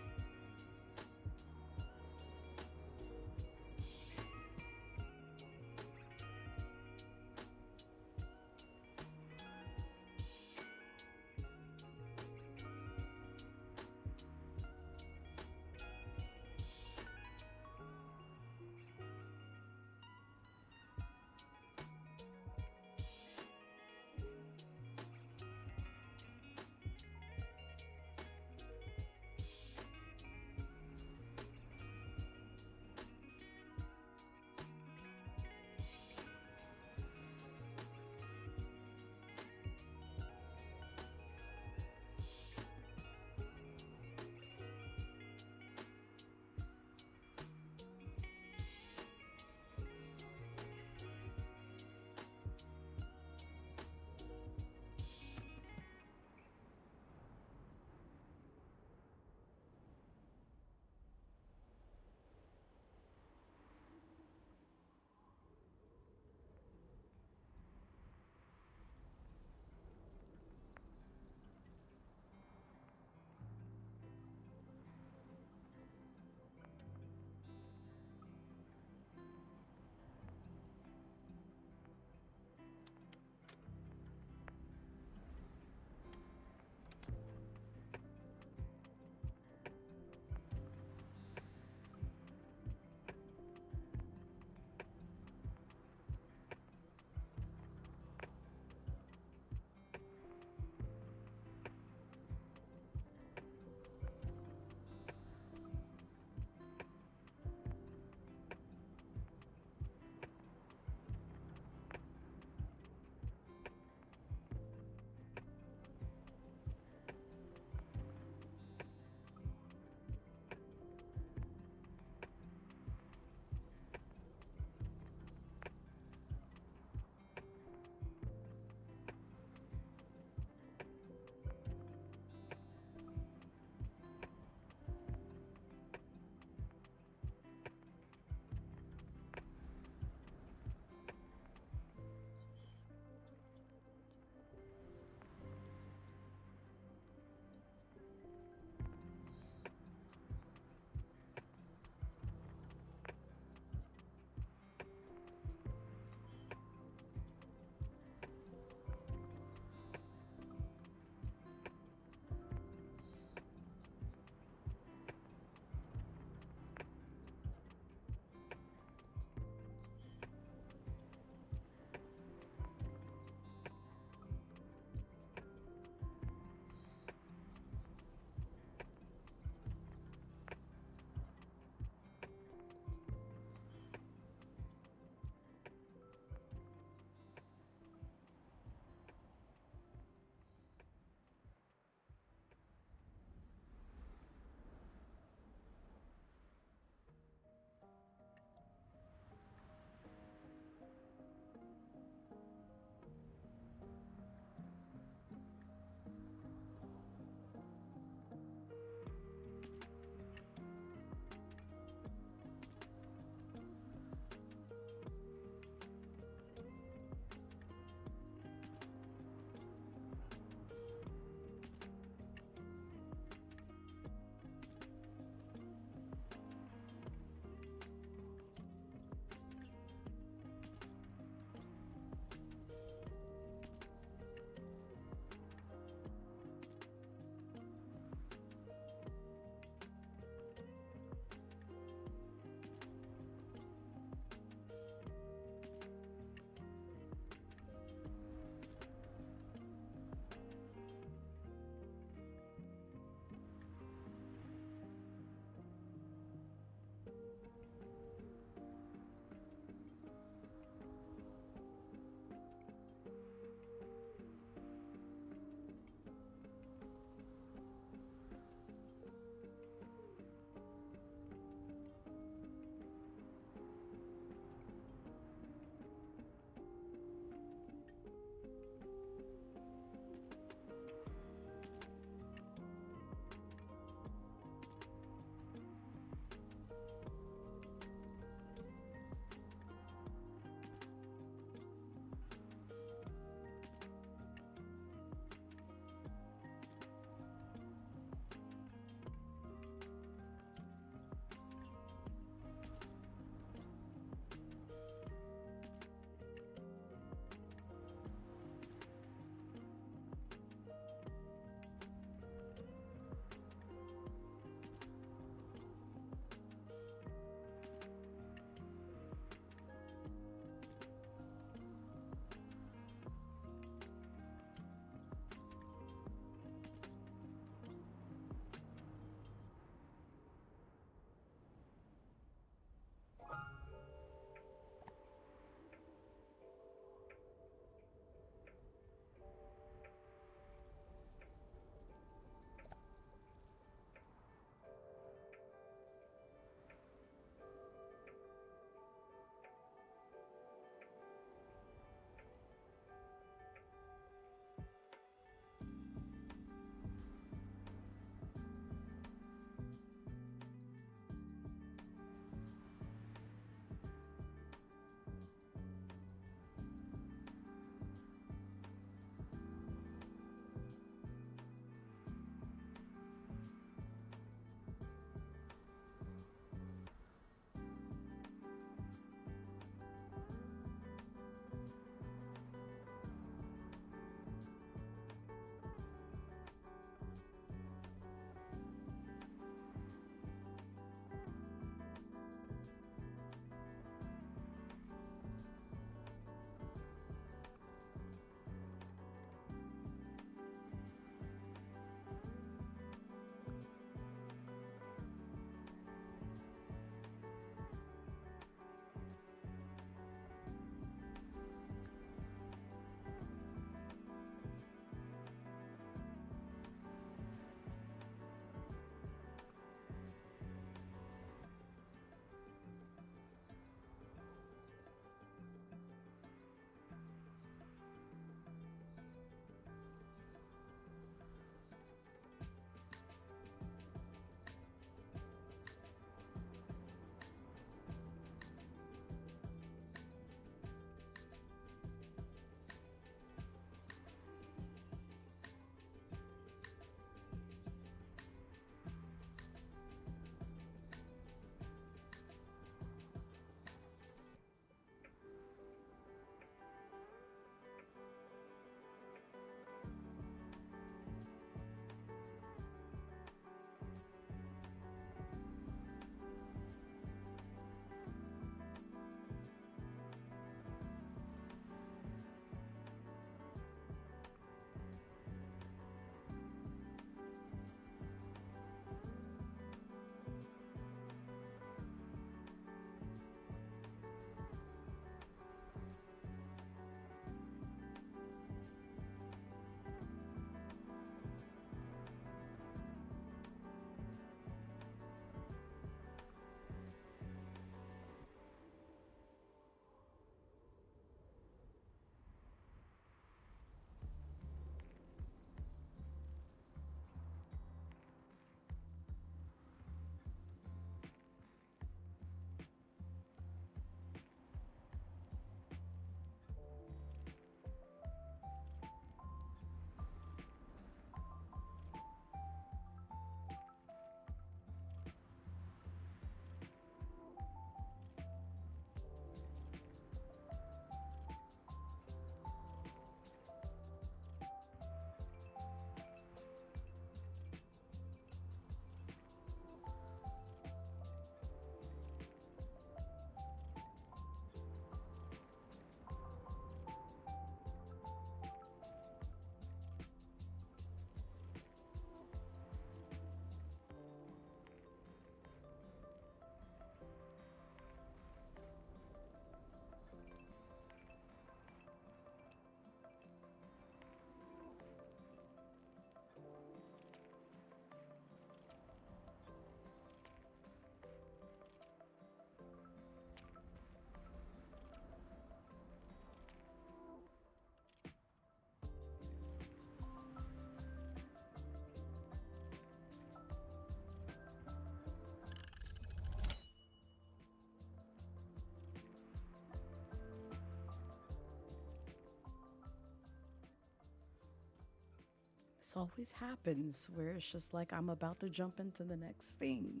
this always happens where it's just like I'm about to jump into the next thing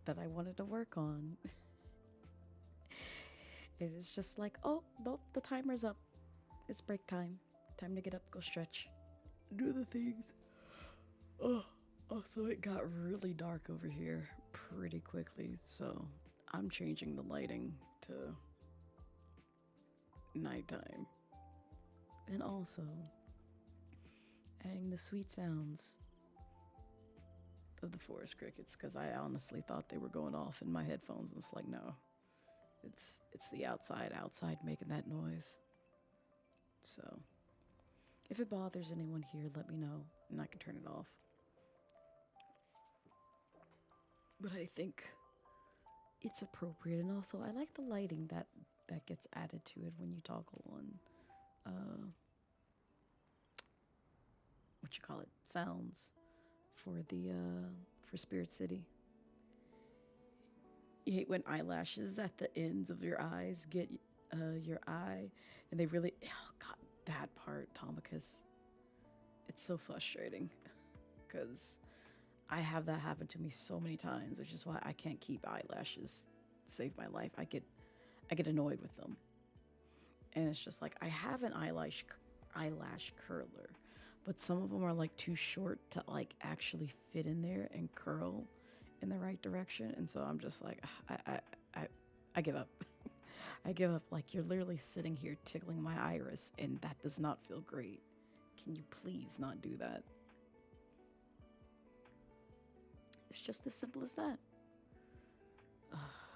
that I wanted to work on. It is just like, oh, nope, the timer's up. It's break time. Time to get up, go stretch, do the things. Oh, also, it got really dark over here pretty quickly, so I'm changing the lighting to nighttime. And also, adding the sweet sounds of the forest crickets, because I honestly thought they were going off in my headphones, and it's like, no. It's the outside making that noise. So, if it bothers anyone here, let me know, and I can turn it off. But I think it's appropriate, and also I like the lighting that gets added to it when you toggle on, what you call it, sounds for for Spirit City. You hate when eyelashes at the ends of your eyes get your eye, and they really, oh god, that part, Tomicus. It's so frustrating, because I have that happen to me so many times, which is why I can't keep eyelashes to save my life. I get annoyed with them, and it's just like I have an eyelash curler, but some of them are like too short to like actually fit in there and curl in the right direction, and so I'm just like, I give up. I give up. Like, you're literally sitting here tickling my iris, and that does not feel great. Can you please not do that? It's just as simple as that.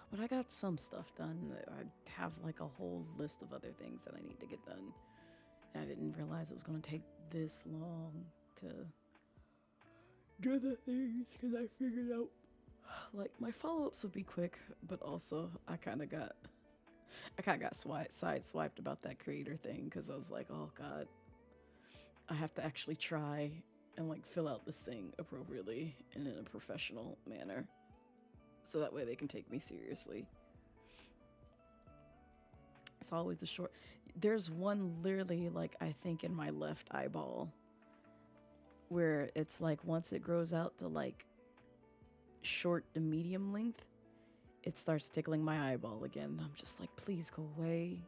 But I got some stuff done. I have like a whole list of other things that I need to get done. And I didn't realize it was going to take this long to do the things, because I figured out like my follow-ups would be quick, but also I kind of got sideswiped about that creator thing, because I was like, oh god, I have to actually try and like fill out this thing appropriately and in a professional manner, so that way they can take me seriously. It's always the short. There's one literally, like, I think in my left eyeball, where it's like once it grows out to like short to medium length, it starts tickling my eyeball again. I'm just like, please go away.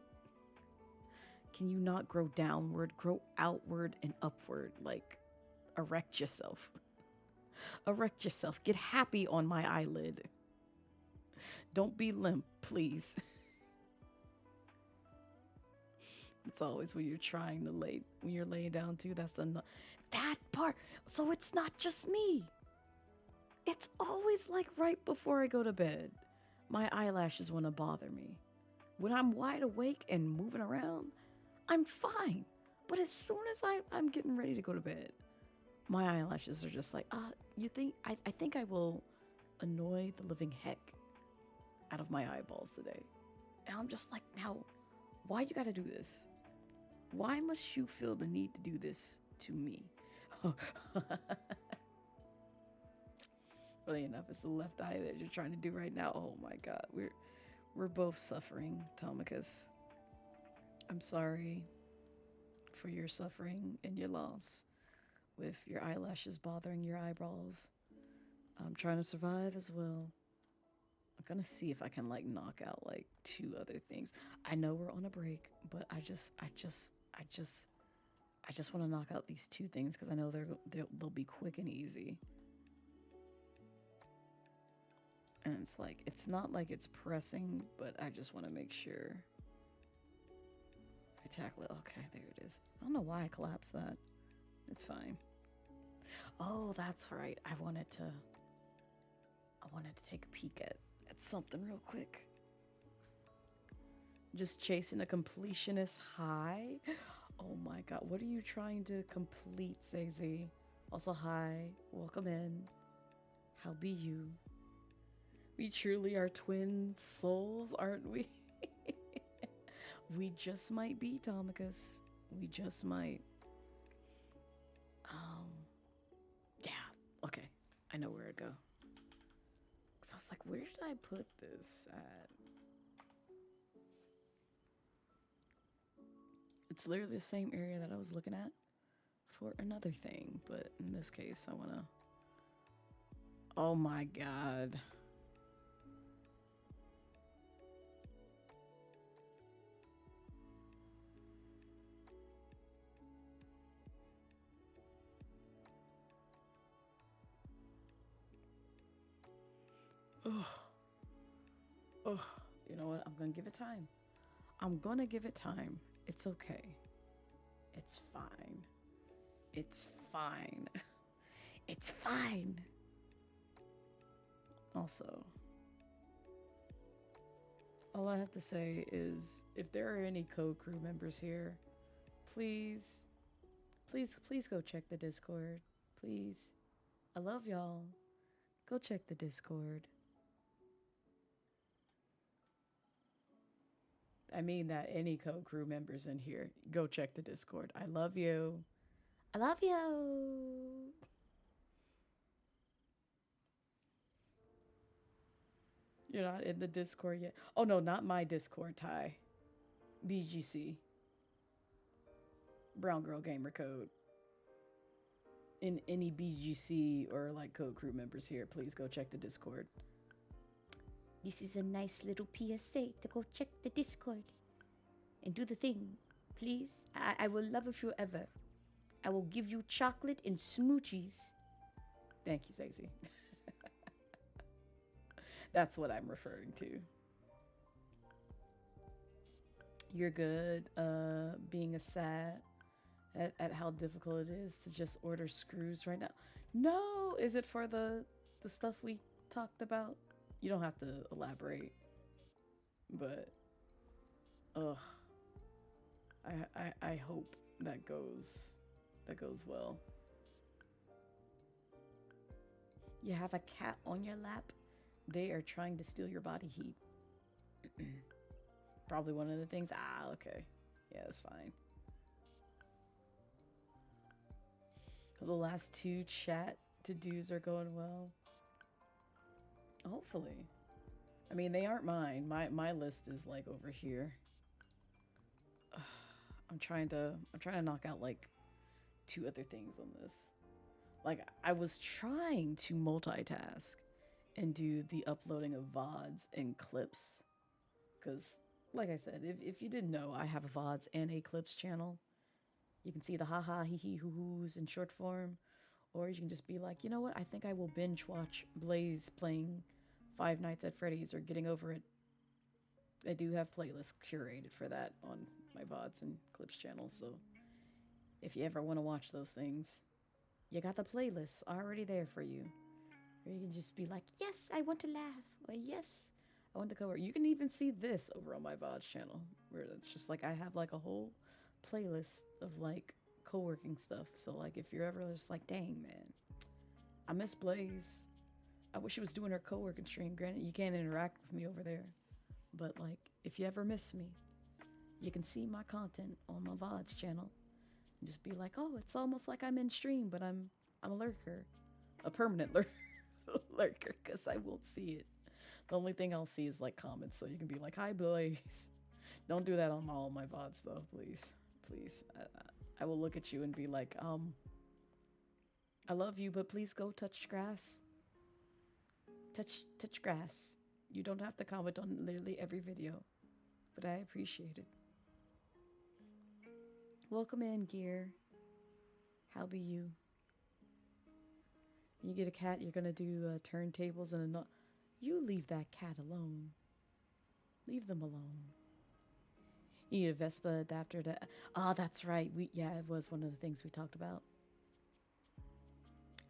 Can you not grow downward? Grow outward and upward. Like, erect yourself. Erect yourself. Get happy on my eyelid. Don't be limp, please. It's always when you're laying down too. That's that part. So it's not just me. It's always like right before I go to bed. My eyelashes want to bother me. When I'm wide awake and moving around, I'm fine. But as soon as I'm getting ready to go to bed, my eyelashes are just like, you think, I think I will annoy the living heck out of my eyeballs today. And I'm just like, now, why you gotta do this? Why must you feel the need to do this to me? Funny enough, it's the left eye that you're trying to do right now. Oh my god, we're both suffering, Tomicus. I'm sorry for your suffering and your loss with your eyelashes bothering your eyebrows. I'm trying to survive as well. I'm gonna see if I can like knock out like 2 other things. I know we're on a break, but I just want to knock out these 2 things, because I know they'll be quick and easy. And it's like, it's not like it's pressing, but I just want to make sure I tackle it. Okay, there it is. I don't know why I collapsed that. It's fine. Oh, that's right. I wanted to take a peek at something real quick. Just chasing a completionist high. Oh my god, what are you trying to complete, Zazie? Also, hi, welcome in. How be you? We truly are twin souls, aren't we? We just might be, Tomicus. We just might. Yeah, okay. I know where to go. Cause I was like, where did I put this at? It's literally the same area that I was looking at for another thing, but in this case, I want to. Oh my god. Oh, oh, you know what? I'm gonna give it time. I'm gonna give it time. It's okay. It's fine. It's fine. It's fine. Also, all I have to say is if there are any co-crew members here, please go check the Discord. Please. I love y'all. Go check the Discord. I mean that any co-crew members in here, go check the Discord. I love you. I love you. You're not in the Discord yet. Oh no, not my Discord, Ty. BGC. Brown Girl Gamer Code. In any BGC or like co-crew members here, please go check the Discord. This is a nice little PSA to go check the Discord and do the thing, please. I will love if you ever. I will give you chocolate and smoochies. Thank you, Stacey. That's what I'm referring to. You're good being a sad at how difficult it is to just order screws right now. No, is it for the stuff we talked about? You don't have to elaborate, but ugh, I hope that goes well. You have a cat on your lap. They are trying to steal your body heat. Probably one of the things. Ah, okay, yeah, that's fine. The last two chat to-dos are going well. Hopefully. I mean, they aren't mine. My list is like over here. I'm trying to knock out like 2 other things on this. Like I was trying to multitask and do the uploading of VODs and clips. Cause like I said, if you didn't know, I have a VODs and a clips channel. You can see the haha hee hee hoo hoos in short form. Or you can just be like, you know what? I think I will binge watch Blaze playing Five Nights at Freddy's or Getting Over It. I do have playlists curated for that on my VODs and clips channel. So if you ever want to watch those things, you got the playlists already there for you. Or you can just be like, yes, I want to laugh. Or yes, I want to cover. You can even see this over on my VODs channel, where it's just like I have like a whole playlist of like co-working stuff. So like if you're ever just like, dang man, I miss Blaze. I wish she was doing her co-working stream. Granted, you can't interact with me over there, but like if you ever miss me, you can see my content on my VODs channel and just be like, oh, it's almost like I'm in stream, but I'm a lurker, a permanent lurker, because I won't see it. The only thing I'll see is like comments, so you can be like, hi Blaze. Don't do that on all my VODs though, please. I will look at you and be like, I love you, but please go touch grass. Touch grass. You don't have to comment on literally every video, but I appreciate it. Welcome in, Gear. How be you? When you get a cat, you're gonna do turntables and a You leave that cat alone. Leave them alone. You need a Vespa adapter to... Oh, that's right. Yeah, it was one of the things we talked about.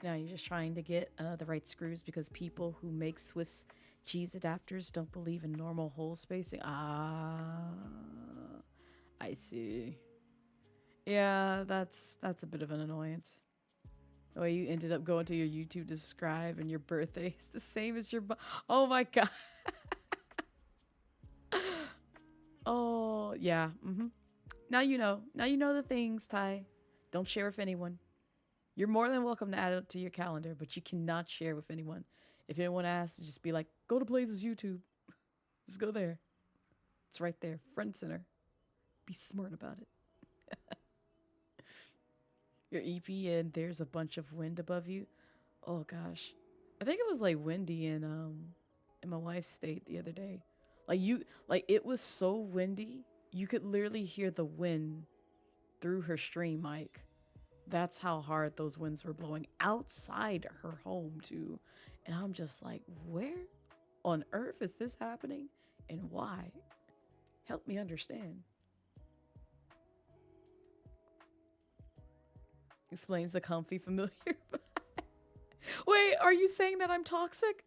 Now you're just trying to get the right screws because people who make Swiss cheese adapters don't believe in normal hole spacing. Ah, I see. Yeah, that's a bit of an annoyance. The way you ended up going to your YouTube to subscribe and your birthday is the same as your... Oh my god. Oh, yeah. Now you know. Now you know the things, Ty. Don't share with anyone. You're more than welcome to add it to your calendar, but you cannot share with anyone. If anyone asks, just be like, go to Blaze's YouTube. Just go there. It's right there, front and center. Be smart about it. your EP and there's a bunch of wind above you. Oh gosh. I think it was like windy in my wife's state the other day. Like it was so windy, you could literally hear the wind through her stream mic. That's how hard those winds were blowing outside her home too. And I'm just like, where on earth is this happening and why? Help me understand. Explains the comfy familiar. Wait, are you saying that I'm toxic?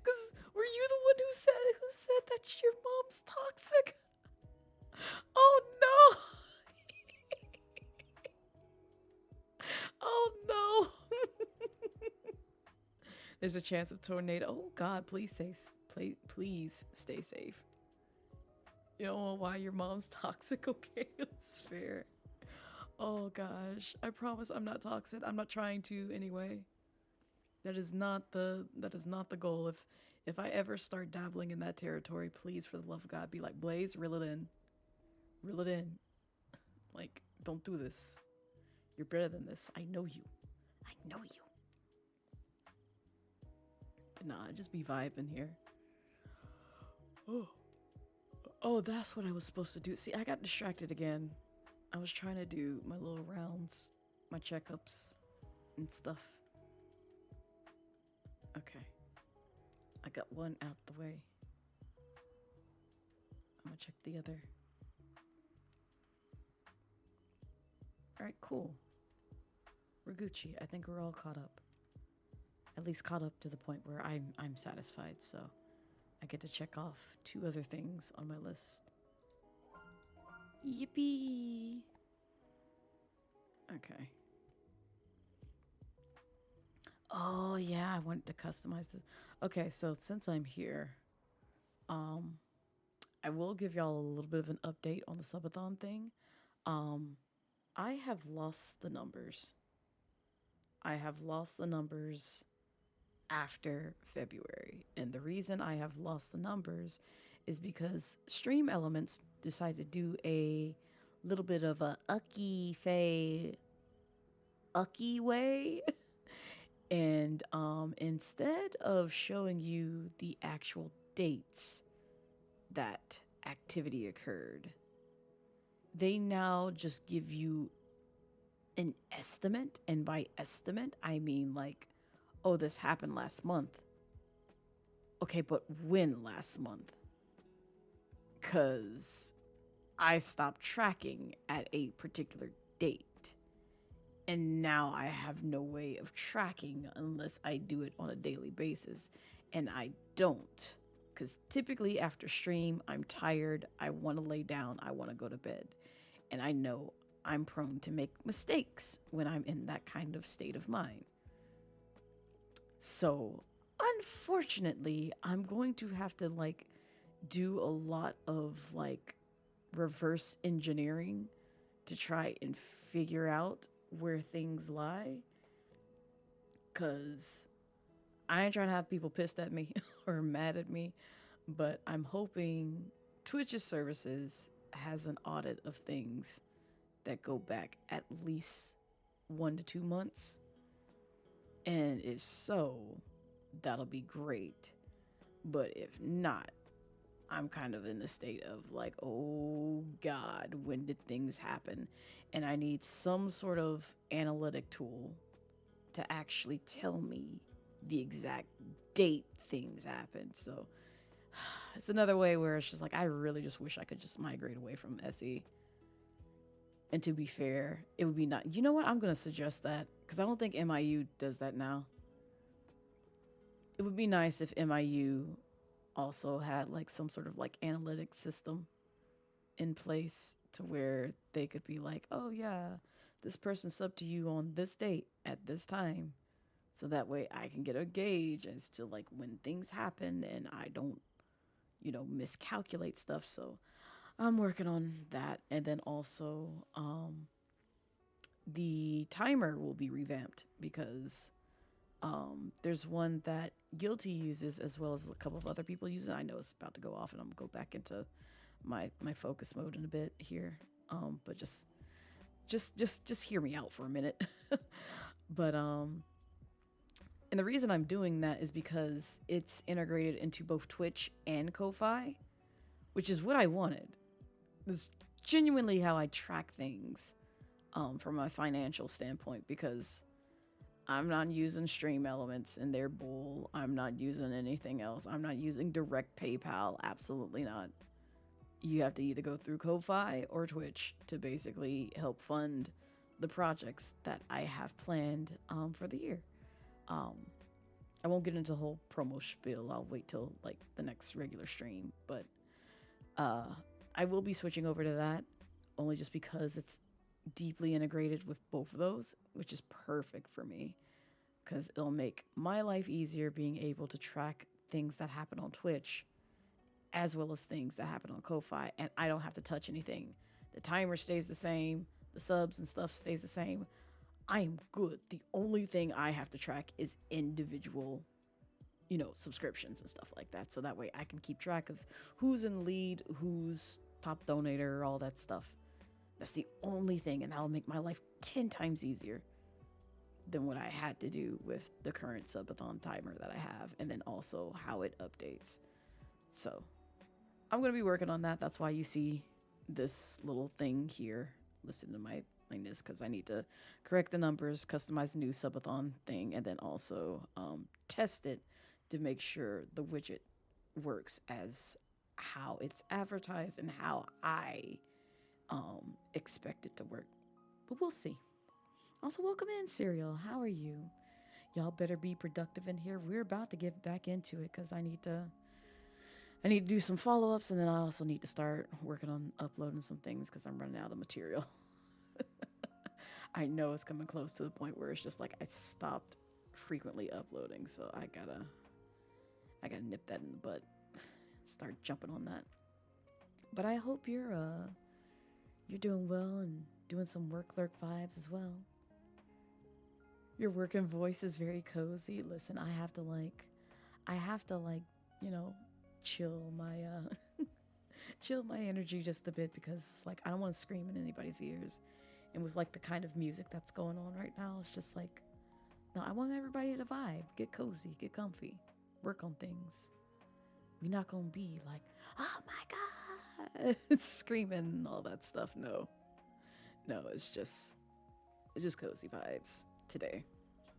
Cause were you the one who said that your mom's toxic? Oh no. Oh no. There's a chance of tornado. Oh God, please stay safe. You don't know why your mom's toxic, okay? It's fair. Oh gosh. I promise I'm not toxic. I'm not trying to anyway. That is not the goal. If I ever start dabbling in that territory, please for the love of God be like, Blaze, reel it in. Reel it in. Like, don't do this. You're better than this. I know you. I know you. But nah, just be vibing here. Oh, that's what I was supposed to do. See, I got distracted again. I was trying to do my little rounds, my checkups and stuff. Okay. I got one out the way. I'm gonna check the other. Alright, cool. We're Gucci. I think we're all caught up. At least caught up to the point where I'm satisfied, so I get to check off 2 other things on my list. Yippee! Okay. Oh yeah, I wanted to customize this. Okay, so since I'm here, I will give y'all a little bit of an update on the subathon thing. I have lost the numbers. I have lost the numbers after February. And the reason I have lost the numbers is because Stream Elements decided to do a little bit of a ucky way. And instead of showing you the actual dates that activity occurred, they now just give you an estimate. And by estimate, I mean like, oh, this happened last month. Okay, but when last month? Because I stopped tracking at a particular date. And now I have no way of tracking unless I do it on a daily basis. And I don't. Because typically after stream, I'm tired. I want to lay down. I want to go to bed. And I know I'm prone to make mistakes when I'm in that kind of state of mind. So, unfortunately, I'm going to have to like do a lot of like reverse engineering to try and figure out where things lie. Cause I ain't trying to have people pissed at me or mad at me, but I'm hoping Twitch's services has an audit of things that go back at least 1 to 2 months. And if so, that'll be great. But if not, I'm kind of in the state of like, oh God, when did things happen? And I need some sort of analytic tool to actually tell me the exact date things happened. So it's another way where it's just like, I really just wish I could just migrate away from SE. And to be fair, it would be not, you know what? I'm going to suggest that because I don't think MIU does that now. It would be nice if MIU also had like some sort of like analytic system in place to where they could be like, oh yeah, this person subbed to you on this date at this time. So that way I can get a gauge as to like when things happen and I don't, miscalculate stuff. So I'm working on that. And then also the timer will be revamped because there's one that Guilty uses as well as a couple of other people use it. I know it's about to go off and I'm going to go back into my focus mode in a bit here. But just just hear me out for a minute. But and the reason I'm doing that is because it's integrated into both Twitch and Ko-Fi, which is what I wanted. This is genuinely how I track things from a financial standpoint, because I'm not using Stream Elements in their bull. I'm not using anything else. I'm not using direct PayPal. Absolutely not. You have to either go through Ko-Fi or Twitch to basically help fund the projects that I have planned for the year. I won't get into the whole promo spiel. I'll wait till like the next regular stream, but I will be switching over to that only just because it's deeply integrated with both of those, which is perfect for me because it'll make my life easier being able to track things that happen on Twitch as well as things that happen on Ko-Fi, and I don't have to touch anything. The timer stays the same, the subs and stuff stays the same. I am good. The only thing I have to track is individual, subscriptions and stuff like that. So that way I can keep track of who's in the lead, who's top donator, all that stuff. That's the only thing, and that'll make my life 10 times easier than what I had to do with the current subathon timer that I have, and then also how it updates. So I'm going to be working on that. That's why you see this little thing here listed in my NIS, because I need to correct the numbers, customize the new subathon thing, and then also test it to make sure the widget works as how it's advertised and how I expect it to work. But we'll see. Also, welcome in, Serial. How are you? Y'all better be productive in here. We're about to get back into it because I need to do some follow-ups, and then I also need to start working on uploading some things because I'm running out of material. I know it's coming close to the point where it's just like I stopped frequently uploading, so I gotta nip that in the bud. Start jumping on that. But I hope you're doing well and doing some work lurk vibes as well. Your working voice is very cozy. Listen, I have to chill my energy just a bit, because like I don't want to scream in anybody's ears. And with like the kind of music that's going on right now, it's just like, no, I want everybody to vibe, get cozy, get comfy, work on things. We're not gonna be like, oh my God, screaming and all that stuff. No, it's just cozy vibes today,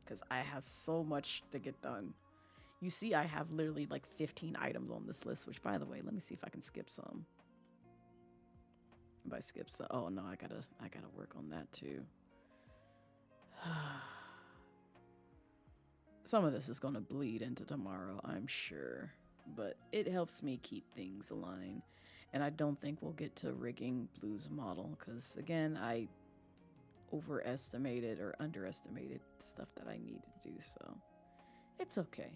because I have so much to get done. You see, I have literally like 15 items on this list, which, by the way, let me see if I can skip some. If I skip some, oh no, I gotta work on that too. Some of this is gonna bleed into tomorrow, I'm sure, but it helps me keep things aligned. And I don't think we'll get to rigging Blue's model, because again, I overestimated or underestimated the stuff that I need to do, so it's okay.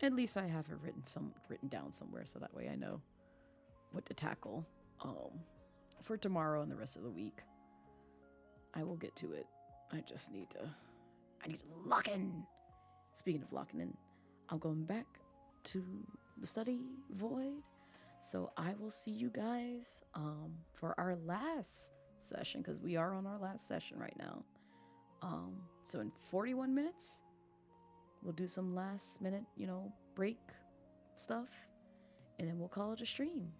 At least I have it written down somewhere, so that way I know what to tackle for tomorrow and the rest of the week. I will get to it. I need to lock in. Speaking of locking in, I'm going back to the study void, so I will see you guys for our last session, because we are on our last session right now. So in 41 minutes we'll do some last minute break stuff, and then we'll call it a stream.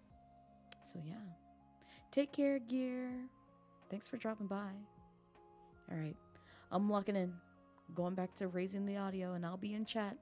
So yeah, take care, Gear. Thanks for dropping by. All right, I'm locking in, going back to raising the audio, and I'll be in chat.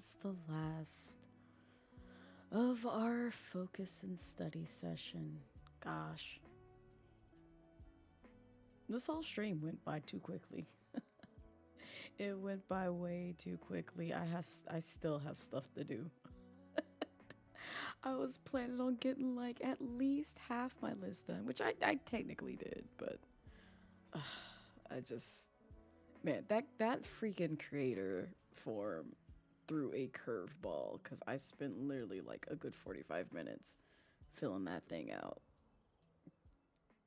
is the last of our focus and study session. Gosh. This whole stream went by too quickly. It went by way too quickly. I still have stuff to do. I was planning on getting like at least half my list done, which I technically did, but I just, man, that freaking creator form threw a curveball because I spent literally like a good 45 minutes filling that thing out.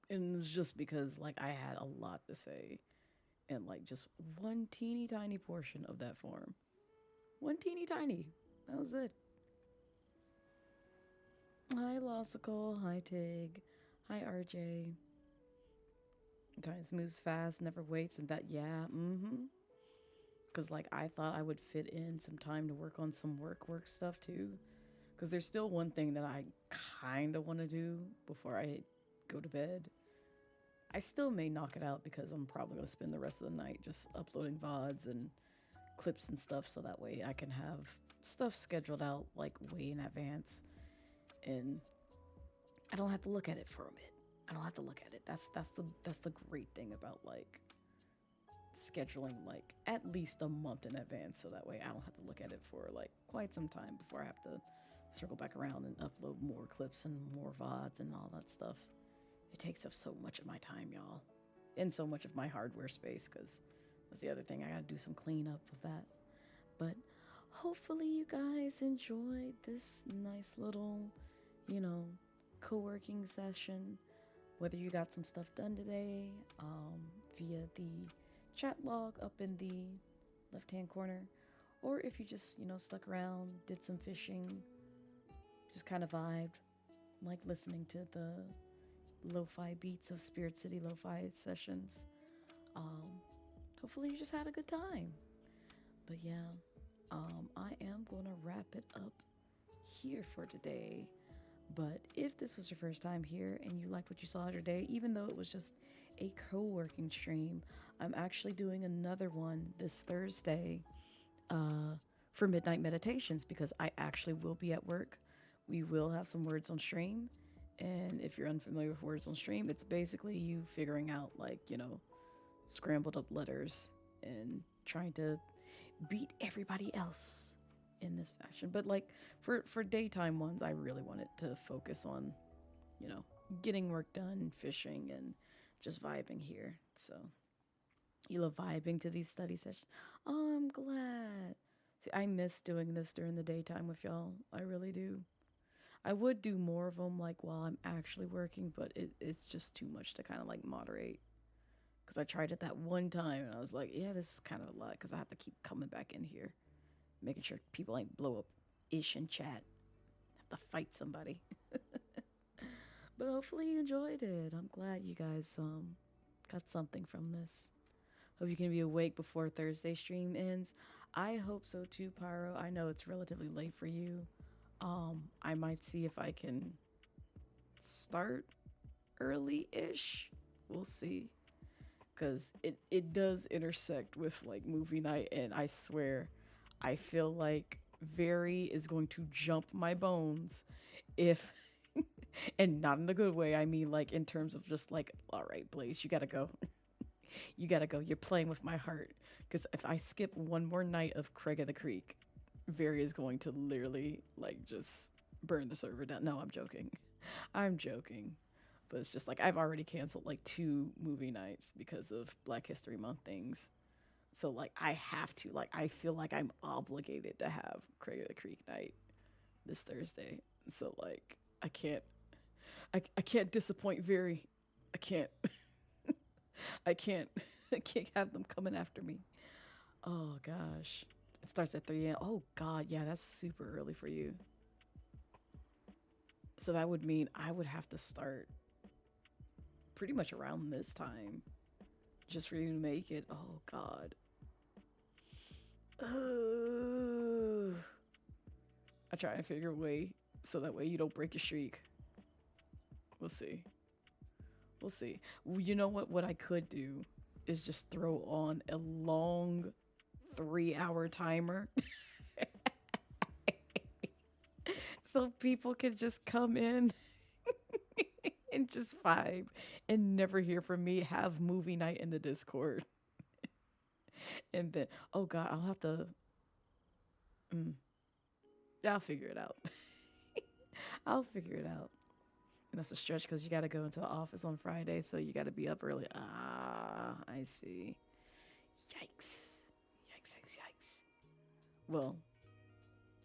And it's just because like I had a lot to say and like just one teeny tiny portion of that form. One teeny tiny. That was it. Hi Lossical, hi Tig, hi RJ. Times moves fast, never waits, and that, yeah, Because like I thought I would fit in some time to work on some work stuff too. Because there's still one thing that I kind of want to do before I go to bed. I still may knock it out because I'm probably going to spend the rest of the night just uploading VODs and clips and stuff so that way I can have stuff scheduled out like way in advance. And I don't have to look at it for a bit. I don't have to look at it. That's the great thing about like scheduling like at least a month in advance so that way I don't have to look at it for like quite some time before I have to circle back around and upload more clips and more VODs and all that stuff. It takes up so much of my time, y'all, and so much of my hardware space because that's the other thing. I gotta do some cleanup of that. But hopefully you guys enjoyed this nice little, co-working session. Whether you got some stuff done today via the chat log up in the left-hand corner, or if you just, stuck around, did some fishing, just kind of vibed, like listening to the lo-fi beats of Spirit City lo-fi sessions. Hopefully you just had a good time. But yeah, I am going to wrap it up here for today. But if this was your first time here and you liked what you saw today, even though it was just a co-working stream, I'm actually doing another one this Thursday for Midnight Meditations because I actually will be at work. We will have some words on stream. And if you're unfamiliar with words on stream, it's basically you figuring out like, scrambled up letters and trying to beat everybody else in this fashion. But like for daytime ones, I really wanted to focus on, getting work done, fishing, and just vibing here. So you love vibing to these study sessions. Oh, I'm glad. See, I miss doing this during the daytime with y'all. I really do. I would do more of them like while I'm actually working, but it's just too much to kind of like moderate. Because I tried it that one time and I was like, yeah, this is kind of a lot because I have to keep coming back in here, making sure people ain't blow up ish in chat. Have to fight somebody. But hopefully you enjoyed it. I'm glad you guys got something from this. Hope you can be awake before Thursday stream ends. I hope so too, Pyro. I know it's relatively late for you. I might see if I can start early-ish. We'll see. Because it does intersect with like movie night, and I swear I feel like Very is going to jump my bones if and not in a good way. I mean like in terms of just like, all right, Blaze, you gotta go. You gotta go. You're playing with my heart. Because if I skip one more night of Craig of the Creek, Very is going to literally like just burn the server down. No, I'm joking. I'm joking. But it's just like I've already canceled like 2 movie nights because of Black History Month things. So like I have to, like I feel like I'm obligated to have Craig of the Creek night this Thursday. So like I can't disappoint Very. I can't I can't have them coming after me. Oh gosh. It starts at 3 a.m. Oh god, yeah, that's super early for you. So that would mean I would have to start pretty much around this time just for you to make it. Oh god. I try to figure a way so that way you don't break your streak. We'll see. We'll see. You know what I could do is just throw on a long 3-hour timer so people can just come in and just vibe and never hear from me. Have movie night in the Discord, and then oh god, I'll have to. Mm, I'll figure it out. I'll figure it out. And that's a stretch because you got to go into the office on Friday, so you got to be up early. Ah, I see. Yikes. Yikes, yikes, yikes. Well,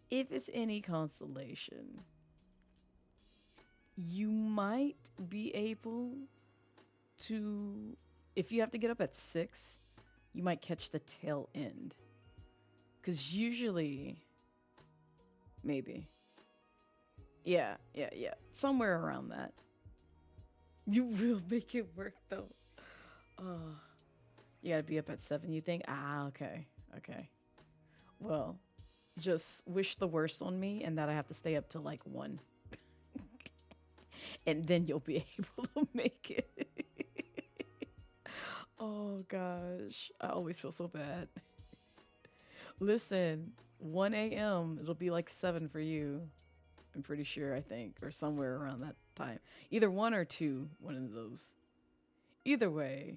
if it's any consolation, you might be able to, if you have to get up at 6, you might catch the tail end. Because usually, maybe. Yeah. Somewhere around that. You will make it work, though. Oh, you gotta be up at 7, you think? Ah, okay. Well, just wish the worst on me and that I have to stay up till like 1. And then you'll be able to make it. Oh, gosh. I always feel so bad. Listen, 1 a.m., it'll be like 7 for you. I'm pretty sure, I think, or somewhere around that time. Either 1 or 2, one of those. Either way.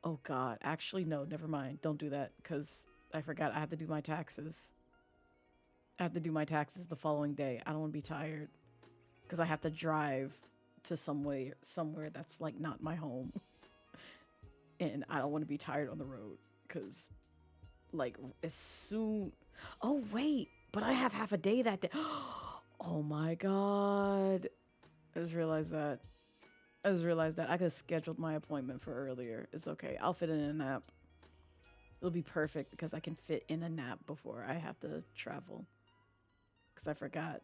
Oh, God. Actually, no, never mind. Don't do that, because I forgot I have to do my taxes. I have to do my taxes the following day. I don't want to be tired, because I have to drive to somewhere that's, like, not my home. And I don't want to be tired on the road, because, like, as soon... Oh, wait, but I have half a day that day. Oh my god. I just realized that. I could have scheduled my appointment for earlier. It's okay. I'll fit in a nap. It'll be perfect because I can fit in a nap before I have to travel. Because I forgot.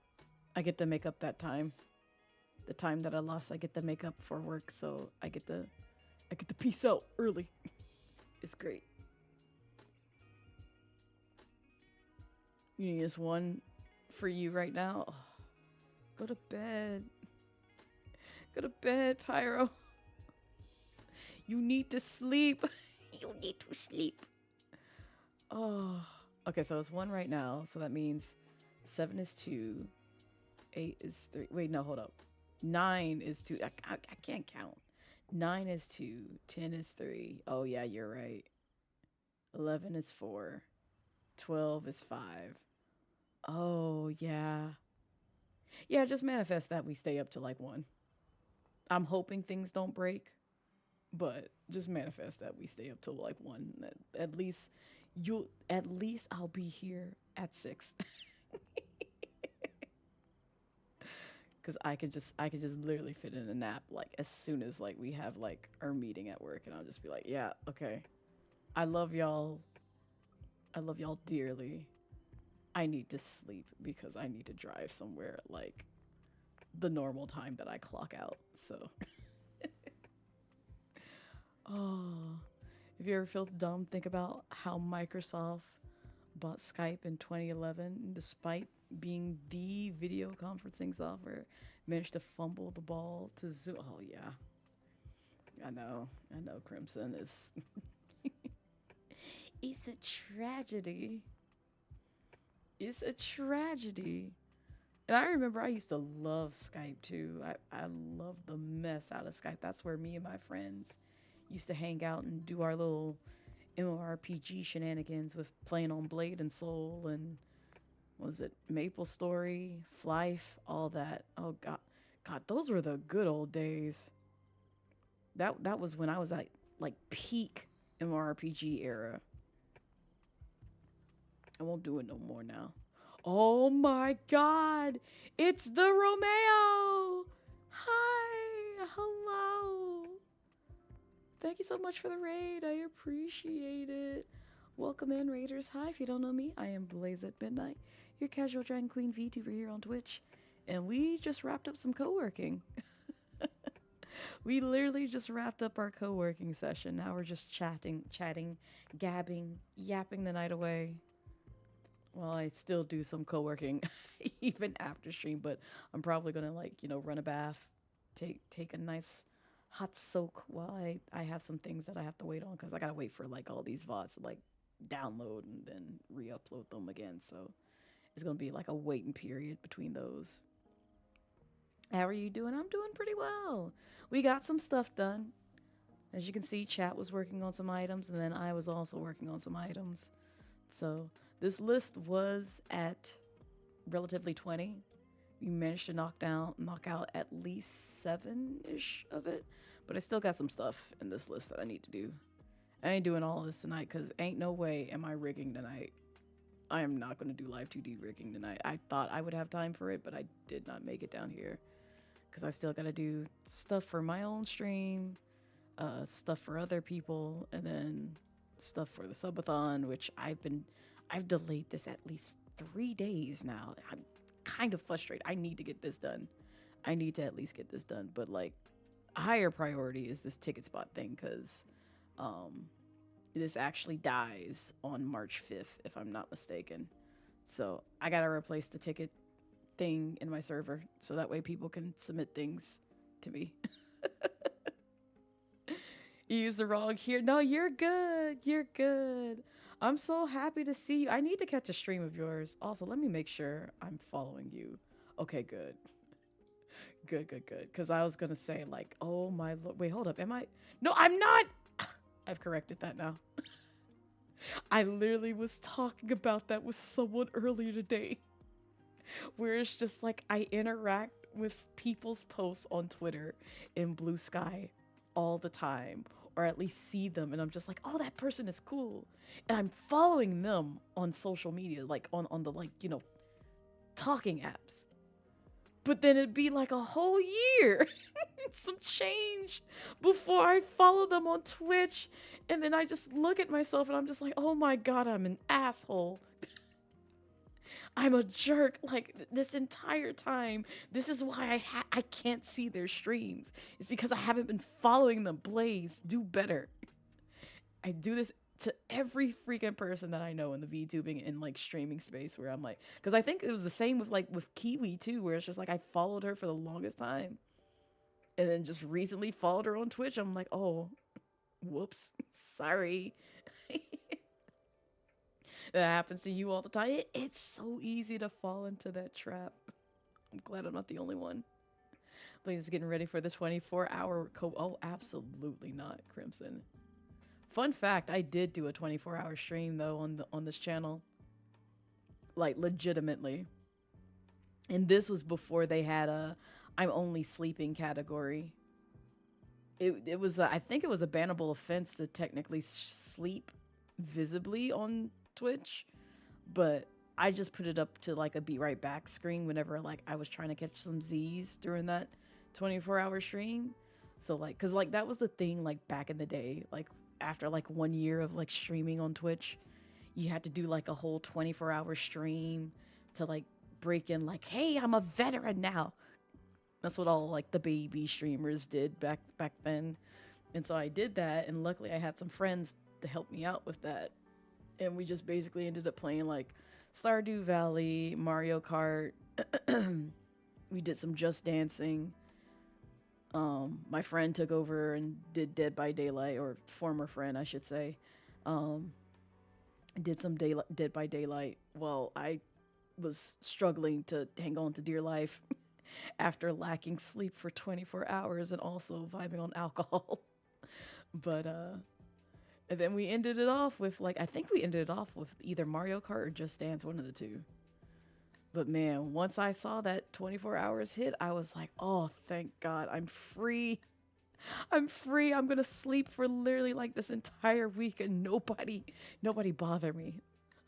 I get to make up that time. The time that I lost, I get to make up for work, so I get to peace out early. It's great. You need just one for you right now. Oh, go to bed. Go to bed, Pyro. You need to sleep. You need to sleep. Oh. Okay, so it's 1 right now. So that means 7 is 2. 8 is 3. Wait, no, hold up. 9 is 2. I can't count. 9 is 2. 10 is 3. Oh, yeah, you're right. 11 is 4. 12 is 5. Oh, yeah. Yeah, just manifest that we stay up to like 1. I'm hoping things don't break, but just manifest that we stay up till like 1. At least I'll be here at 6. Cause I could just literally fit in a nap like as soon as like we have like our meeting at work, and I'll just be like, yeah, okay. I love y'all dearly. I need to sleep because I need to drive somewhere like the normal time that I clock out. So, oh, if you ever feel dumb, think about how Microsoft bought Skype in 2011, despite being the video conferencing software, managed to fumble the ball to Zoom. Oh yeah, I know, Crimson is. It's a tragedy. It's a tragedy. And I remember I used to love Skype too. I love the mess out of Skype. That's where me and my friends used to hang out and do our little MMORPG shenanigans with playing on Blade and Soul and what was it, Maple Story, Flife, all that. Oh god, those were the good old days. That was when I was at like peak MMORPG era. I won't do it no more now. Oh my god! It's the Romeo! Hi! Hello! Thank you so much for the raid. I appreciate it. Welcome in, raiders. Hi, if you don't know me, I am Blazette Midnight, your casual Dragon Queen VTuber here on Twitch. And we just wrapped up some co-working. We literally just wrapped up our co-working session. Now we're just chatting, gabbing, yapping the night away. Well, I still do some co-working even after stream, but I'm probably gonna run a bath, take a nice hot soak while I have some things that I have to wait on because I gotta wait for like all these VODs to like download and then re-upload them again. So It's gonna be like a waiting period between those. How are you doing? I'm doing pretty well. We got some stuff done. As you can see, chat was working on some items, and then I was also working on some items. So this list was at relatively 20. We managed to knock out at least 7-ish of it, but I still got some stuff in this list that I need to do. I ain't doing all of this tonight because ain't no way am I rigging tonight. I am not going to do live 2D rigging tonight. I thought I would have time for it, but I did not make it down here because I still got to do stuff for my own stream, stuff for other people, and then stuff for the subathon, which I've delayed this at least 3 days now. I'm kind of frustrated. I need to get this done. I need to at least get this done, but like a higher priority is this ticket spot thing because this actually dies on March 5th if I'm not mistaken. So I gotta replace the ticket thing in my server so that way people can submit things to me. You used the wrong here. No, you're good. You're good. I'm so happy to see you. I need to catch a stream of yours. Also, let me make sure I'm following you. Okay, good. Good. Because I was going to say, like, oh my Lord. Wait, hold up. Am I? No, I'm not. I've corrected that now. I literally was talking about that with someone earlier today. Where it's just like I interact with people's posts on Twitter in Blue Sky all the time, or at least see them, and I'm just like, oh, that person is cool, and I'm following them on social media, like on the, like, you know, talking apps. But then it'd be like a whole year some change before I follow them on Twitch, and then I just look at myself and I'm just like, oh my god, I'm an asshole. I'm a jerk, like, this entire time. This is why I can't see their streams. It's because I haven't been following them. Blaze, do better. I do this to every freaking person that I know in the VTubing and, like, streaming space where I'm like, because I think it was the same with, like, with Kiwi, too, where it's just, like, I followed her for the longest time. And then just recently followed her on Twitch. I'm like, oh, whoops, sorry. That happens to you all the time. It's so easy to fall into that trap. I'm glad I'm not the only one. Blaze is getting ready for the 24-hour oh, absolutely not, Crimson. Fun fact, I did do a 24-hour stream though on this channel. Like, legitimately. And this was before they had a I'm only sleeping category. It was I think it was a bannable offense to technically sleep visibly on Twitch, but I just put it up to like a be right back screen whenever like I was trying to catch some Z's during that 24-hour stream. So like, cause like that was the thing like back in the day, like after like 1 year of like streaming on Twitch, you had to do like a whole 24-hour stream to like break in like, hey, I'm a veteran now. That's what all like the baby streamers did back then. And so I did that, and luckily I had some friends to help me out with that. And we just basically ended up playing like Stardew Valley, Mario Kart. We did some Just Dancing. My friend took over and did Dead by Daylight, or former friend, I should say. Did some Dead by Daylight while I was struggling to hang on to dear life after lacking sleep for 24 hours and also vibing on alcohol. But, and then we ended it off with, like, I think we ended it off with either Mario Kart or Just Dance, one of the two. But man, once I saw that 24 hours hit, I was like, oh, thank God, I'm free. I'm free. I'm gonna sleep for literally like this entire week and nobody bother me.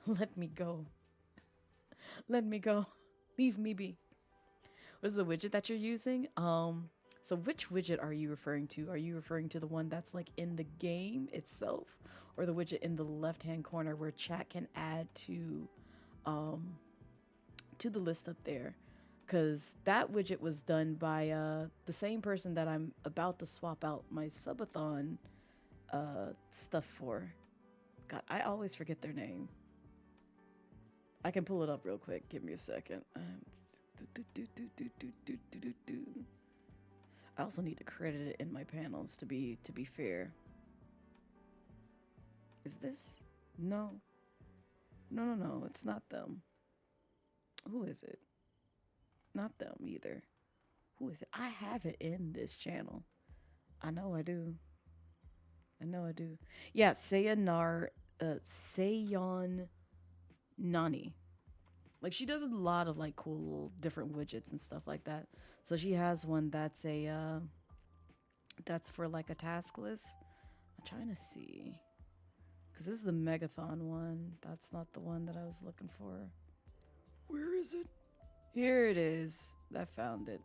Let me go. Let me go. Leave me be. What's the widget that you're using? So which widget are you referring to? Are you referring to the one that's like in the game itself, or the widget in the left-hand corner where chat can add to the list up there? Because that widget was done by the same person that I'm about to swap out my subathon stuff for. God, I always forget their name. I can pull it up real quick. Give me a second. I also need to credit it in my panels to be fair. Is this? No. No, it's not them. Who is it? Not them either. Who is it? I have it in this channel. I know I do. I know I do. Yeah, Seyon Nani. Like she does a lot of like cool little different widgets and stuff like that. So she has one that's that's for like a task list. I'm trying to see. Cause this is the Megathon one. That's not the one that I was looking for. Where is it? Here it is. I found it.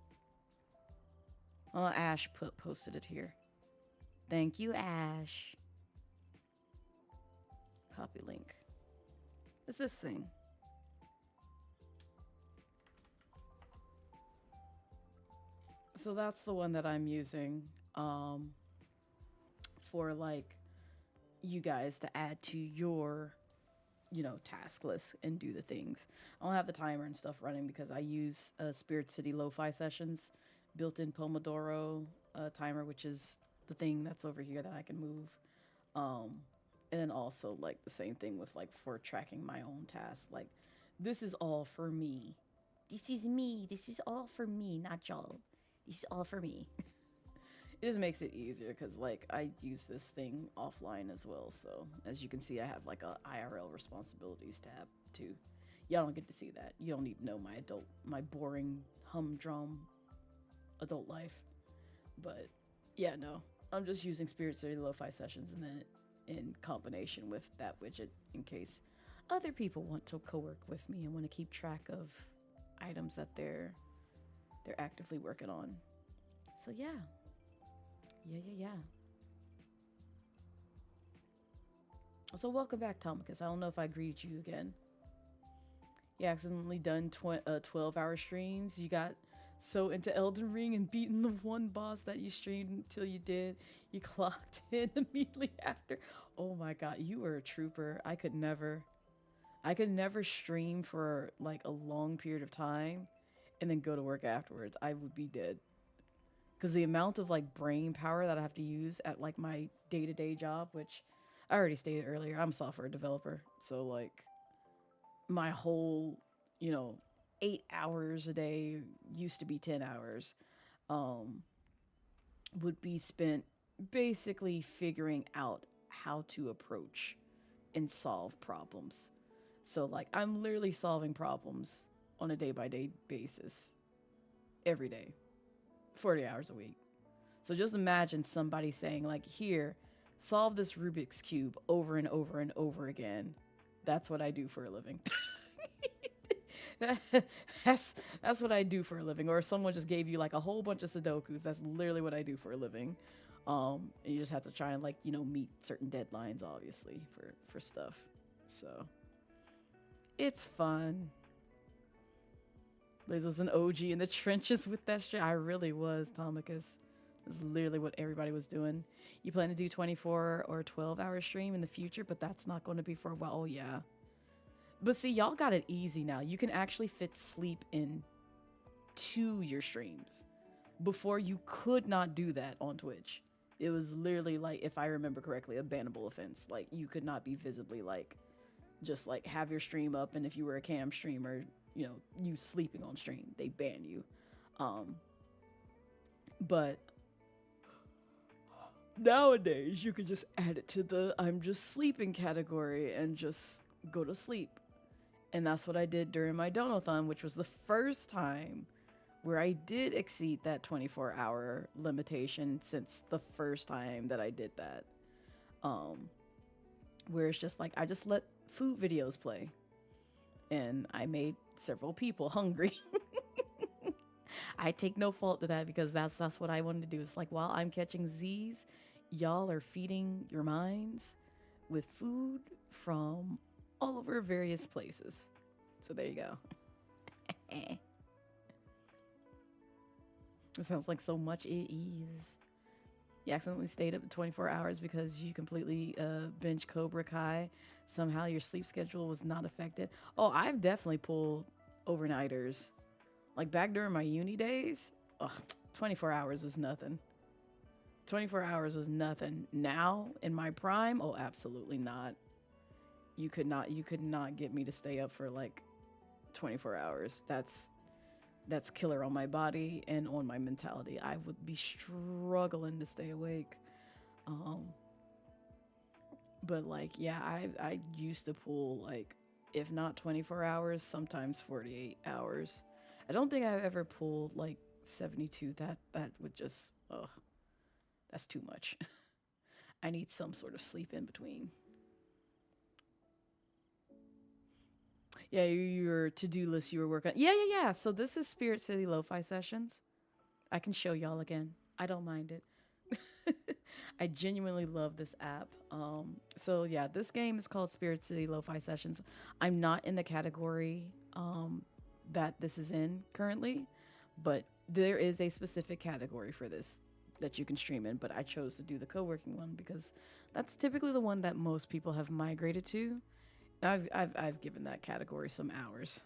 Oh, Ash posted it here. Thank you, Ash. Copy link. It's this thing. So that's the one that I'm using for like you guys to add to your, you know, task list and do the things. I don't have the timer and stuff running because I use Spirit City Lo-Fi Sessions built-in Pomodoro timer, which is the thing that's over here that I can move. And then also like the same thing with like for tracking my own tasks. Like this is all for me. This is me. This is all for me, not y'all. This is all for me. It just makes it easier because like I use this thing offline as well. So as you can see, I have like a IRL responsibilities tab too. Y'all don't get to see that. You don't need to know my boring humdrum adult life. But yeah, no, I'm just using Spirit City Lo-Fi Sessions and then in combination with that widget in case other people want to co-work with me and want to keep track of items that they're actively working on. So yeah. So welcome back, Tomicus. I don't know if I greeted you again. You accidentally done 12-hour streams. You got so into Elden Ring and beaten the one boss that you streamed until you did. You clocked in immediately after. Oh my god, you were a trooper. I could never stream for like a long period of time and then go to work afterwards. I would be dead. Because the amount of like brain power that I have to use at like my day-to-day job, which I already stated earlier, I'm a software developer. So like my whole, 8 hours a day, used to be 10 hours, would be spent basically figuring out how to approach and solve problems. So like I'm literally solving problems on a day-by-day basis every day, 40 hours a week. So just imagine somebody saying like, here, solve this Rubik's Cube over and over and over again. That's what I do for a living. That's what I do for a living. Or if someone just gave you like a whole bunch of Sudokus, that's literally what I do for a living. And you just have to try and like, meet certain deadlines, obviously, for stuff. So it's fun. Blaze was an OG in the trenches with that shit. I really was, Tomicus. That's literally what everybody was doing. You plan to do 24 or 12-hour stream in the future, but that's not going to be for a while. Oh, yeah. But see, y'all got it easy now. You can actually fit sleep in to your streams. Before, you could not do that on Twitch. It was literally, like, if I remember correctly, a bannable offense. Like, you could not be visibly, like, just, like, have your stream up, and if you were a cam streamer, you sleeping on stream, they ban you. But nowadays, you can just add it to the I'm just sleeping category and just go to sleep. And that's what I did during my Donathon, which was the first time where I did exceed that 24-hour limitation since the first time that I did that. Where it's just like, I just let food videos play. And I made several people hungry. I take no fault to that because that's what I wanted to do. It's like, while I'm catching Z's, y'all are feeding your minds with food from all over various places. So there you go. It sounds like so much it is. You accidentally stayed up 24 hours because you completely binge Cobra Kai. Somehow your sleep schedule was not affected. Oh, I've definitely pulled overnighters. Like back during my uni days, 24 hours was nothing. 24 hours was nothing. Now, in my prime, oh, absolutely not. You could not get me to stay up for like 24 hours. That's killer on my body and on my mentality. I would be struggling to stay awake. But like, yeah, I used to pull like, if not 24 hours, sometimes 48 hours. I don't think I've ever pulled like 72. That would just, ugh, that's too much. I need some sort of sleep in between. Yeah, your to-do list you were working. Yeah. So this is Spirit City Lo-Fi Sessions. I can show y'all again. I don't mind it. I genuinely love this app. So yeah, this game is called Spirit City Lo-Fi Sessions. I'm not in the category that this is in currently, but there is a specific category for this that you can stream in. But I chose to do the co-working one because that's typically the one that most people have migrated to. I've given that category some hours.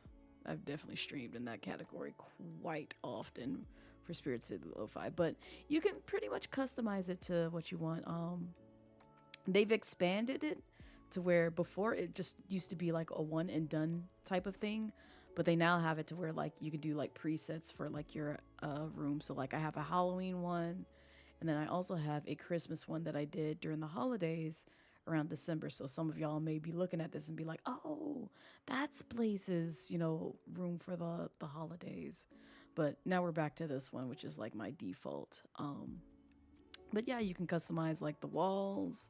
I've definitely streamed in that category quite often for Spirit City Lo-Fi, but you can pretty much customize it to what you want. They've expanded it to where before it just used to be like a one and done type of thing, but they now have it to where like you can do like presets for like your room. So like I have a Halloween one, and then I also have a Christmas one that I did during the holidays around December. So some of y'all may be looking at this and be like, oh, that's Blaze's, room for the holidays. But now we're back to this one, which is like my default. But yeah, you can customize like the walls.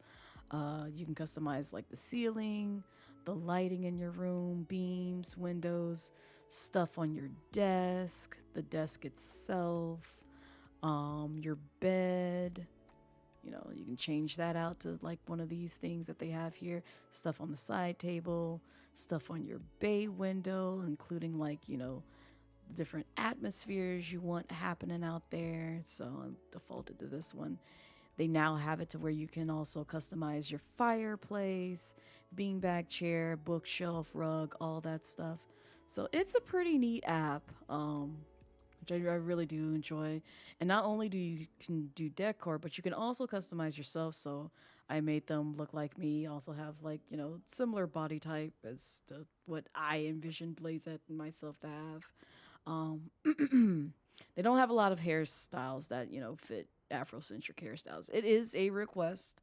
You can customize like the ceiling, the lighting in your room, beams, windows, stuff on your desk, the desk itself, your bed. You can change that out to like one of these things that they have here. Stuff on the side table, stuff on your bay window, including like, the different atmospheres you want happening out there. So I'm defaulted to this one. They now have it to where you can also customize your fireplace, beanbag chair, bookshelf, rug, all that stuff. So it's a pretty neat app. Which I really do enjoy. And not only do you can do decor, but you can also customize yourself. So I made them look like me, also have like, similar body type as to what I envisioned Blazette and myself to have. They don't have a lot of hairstyles that, fit Afrocentric hairstyles. It is a request.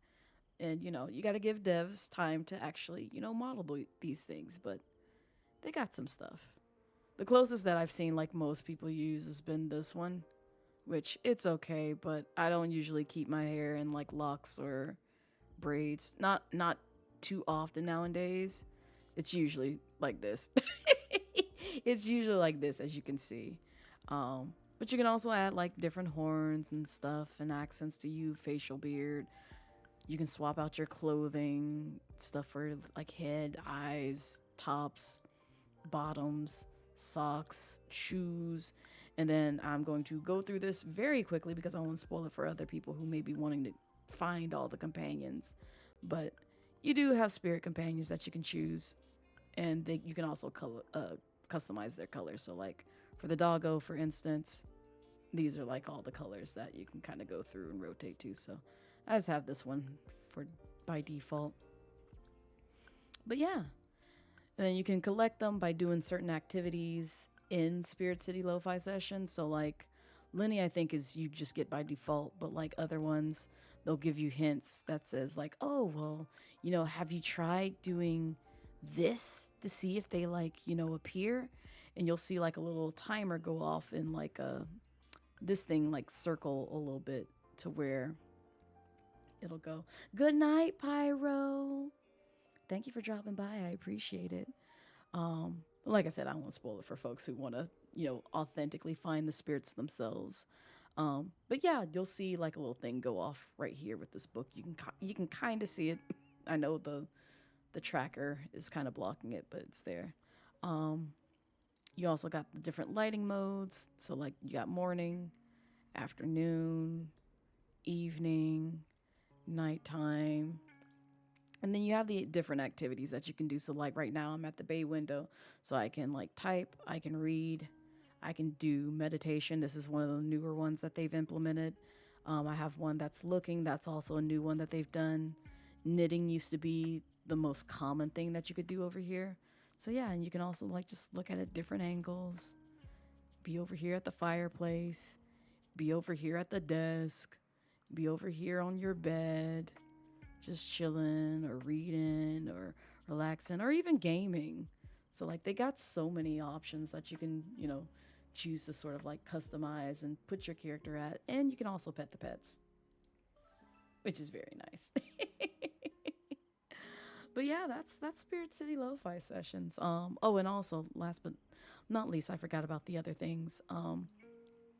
And, you got to give devs time to actually, model these things. But they got some stuff. The closest that I've seen, like most people use, has been this one, which it's okay, but I don't usually keep my hair in like locks or braids. Not too often nowadays. It's usually like this. It's usually like this, as you can see. But you can also add like different horns and stuff and accents to you, facial beard. You can swap out your clothing, stuff for like head, eyes, tops, bottoms, socks, shoes, and then I'm going to go through this very quickly because I won't spoil it for other people who may be wanting to find all the companions. But you do have spirit companions that you can choose, and you can also customize their colors. So like for the doggo, for instance, these are like all the colors that you can kind of go through and rotate to. So I just have this one for by default. But yeah. And then you can collect them by doing certain activities in Spirit City Lo-Fi Sessions. So like Lenny, I think is you just get by default, but like other ones, they'll give you hints that says like, oh, well, have you tried doing this to see if they like, appear? And you'll see like a little timer go off in like this thing like circle a little bit to where it'll go, good night, Pyro. Thank you for dropping by. I appreciate it. Like I said, I won't spoil it for folks who want to, authentically find the spirits themselves. But yeah, you'll see like a little thing go off right here with this book. You can kind of see it. I know the tracker is kind of blocking it, but it's there. You also got the different lighting modes. So like you got morning, afternoon, evening, nighttime. And then you have the different activities that you can do. So like right now I'm at the bay window, so I can like type, I can read, I can do meditation. This is one of the newer ones that they've implemented. I have one that's looking. That's also a new one that they've done. Knitting used to be the most common thing that you could do over here. So yeah, and you can also like just look at it different angles. Be over here at the fireplace, be over here at the desk, be over here on your bed, just chilling or reading or relaxing or even gaming. So like they got so many options that you can, choose to sort of like customize and put your character at, and you can also pet the pets, which is very nice. But yeah, that's Spirit City Lo-Fi Sessions. Oh, and also last but not least, I forgot about the other things.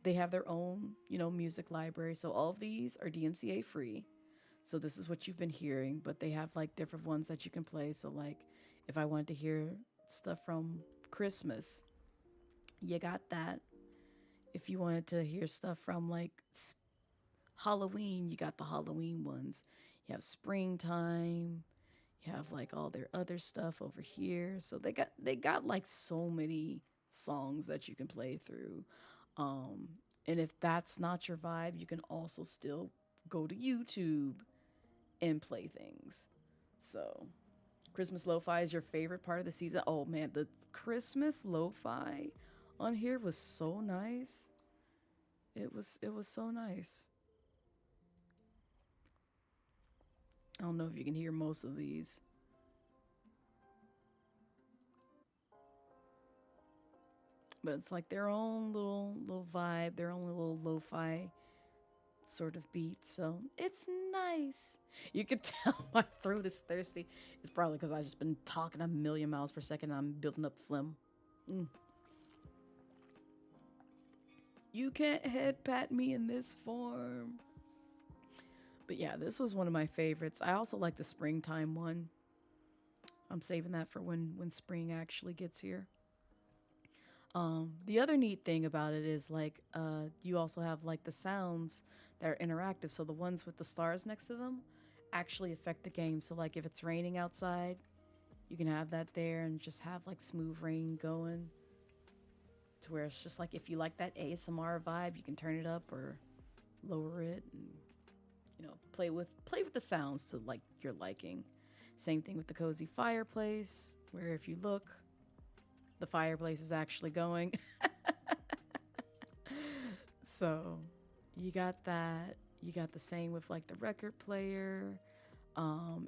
They have their own, music library. So all of these are DMCA free. So this is what you've been hearing, but they have like different ones that you can play. So like if I wanted to hear stuff from Christmas, you got that. If you wanted to hear stuff from like Halloween, you got the Halloween ones. You have springtime. You have like all their other stuff over here. So they got like so many songs that you can play through. And if that's not your vibe, you can also still go to YouTube and play things. So Christmas lo-fi is your favorite part of the season. Oh man, the Christmas lo-fi on here was so nice. It was so nice. I don't know if you can hear most of these. But it's like their own little vibe, their own little lo-fi sort of beat. So it's nice. You could tell my throat is thirsty. It's probably because I've just been talking a million miles per second and I'm building up phlegm. You can't head pat me in this form. But yeah, this was one of my favorites. I also like the springtime one. I'm saving that for when spring actually gets here. The other neat thing about it is like you also have like the sounds that are interactive. So the ones with the stars next to them actually affect the game. So like if it's raining outside, you can have that there and just have like smooth rain going. To where it's just like if you like that ASMR vibe, you can turn it up or lower it and play with the sounds to like your liking. Same thing with the cozy fireplace, where if you look, the fireplace is actually going. So you got that. You got the same with like the record player.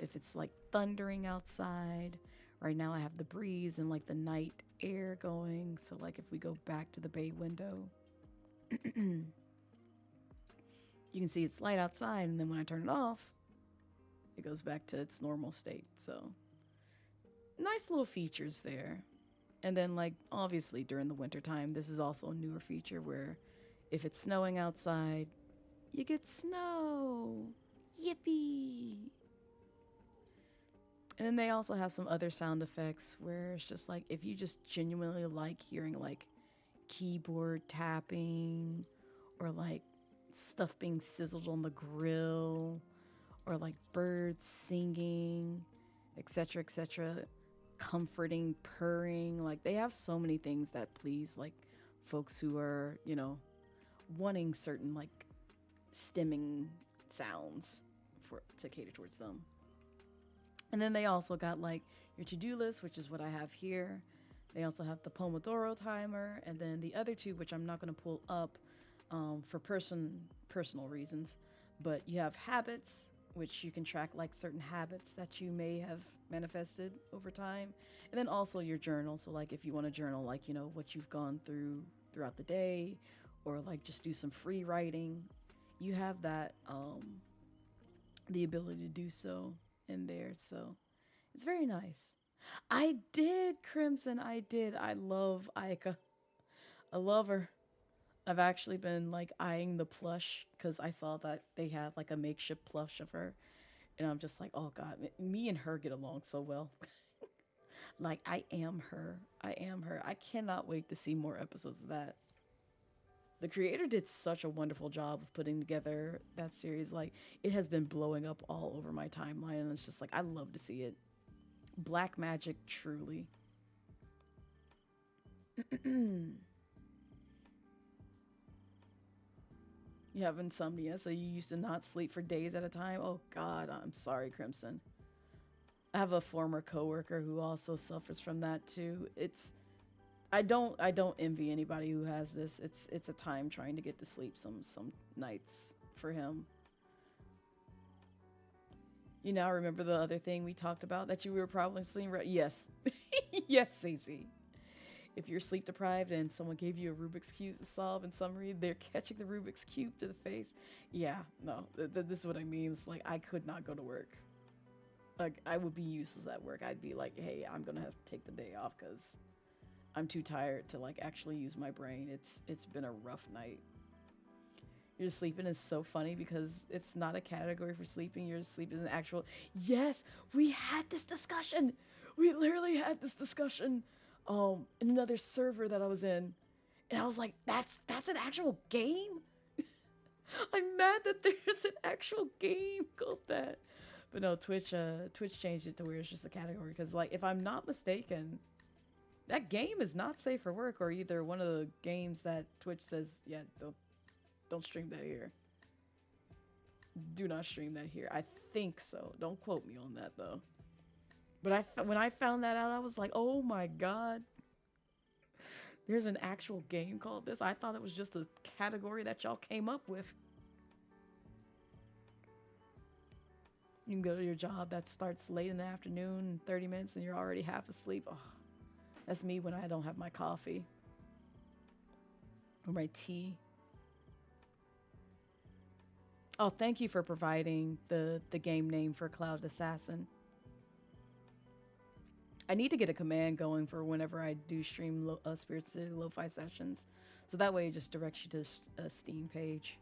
If it's like thundering outside, right now I have the breeze and like the night air going. So like if we go back to the bay window, you can see it's light outside, and then when I turn it off, it goes back to its normal state. So nice little features there. And then like obviously during the winter time, this is also a newer feature where if it's snowing outside, you get snow. Yippee. And then they also have some other sound effects where it's just like if you just genuinely like hearing like keyboard tapping or like stuff being sizzled on the grill or like birds singing, etc., etc., comforting purring, like they have so many things that please like folks who are wanting certain like stimming sounds to cater towards them. And then they also got like your to-do list, which is what I have here. They also have the Pomodoro timer, and then the other two, which I'm not going to pull up for personal reasons, but you have habits, which you can track like certain habits that you may have manifested over time, and then also your journal. So like if you want to journal like what you've gone through throughout the day, or like just do some free writing, you have that the ability to do so in there. So it's very nice. I did, Crimson. I did. I love Aika. I love her. I've actually been like eyeing the plush because I saw that they had like a makeshift plush of her, and I'm just like, oh god, me and her get along so well. Like I am her. I am her. I cannot wait to see more episodes of that. The creator did such a wonderful job of putting together that series. Like it has been blowing up all over my timeline, and it's just like I love to see it. Black magic, truly. You have insomnia, so you used to not sleep for days at a time? Oh god, I'm sorry, Crimson. I have a former coworker who also suffers from that too. I don't envy anybody who has this. It's a time trying to get to sleep some nights for him. You now remember the other thing we talked about that you were probably sleeping right? Yes. Yes, Cece. If you're sleep deprived and someone gave you a Rubik's Cube to solve in summary, they're catching the Rubik's Cube to the face. Yeah, no, this is what I mean. It's like I could not go to work. Like I would be useless at work. I'd be like, hey, I'm gonna have to take the day off because I'm too tired to like actually use my brain. It's been a rough night. Your sleeping is so funny because it's not a category for sleeping. Your sleep is an actual. Yes, we had this discussion. We literally had this discussion in another server that I was in. And I was like, that's an actual game? I'm mad that there's an actual game called that. But no, Twitch changed it to where it's just a category because like if I'm not mistaken, that game is not safe for work or either one of the games that Twitch says, yeah, don't stream that here. Do not stream that here. I think so. Don't quote me on that though. But when I found that out, I was like, oh my god. There's an actual game called this. I thought it was just a category that y'all came up with. You can go to your job that starts late in the afternoon, 30 minutes, and you're already half asleep. Oh, that's me when I don't have my coffee. Or my tea. Oh, thank you for providing the game name for Cloud Assassin. I need to get a command going for whenever I do stream Spirit City Lo-Fi sessions. So that way it just directs you to a Steam page.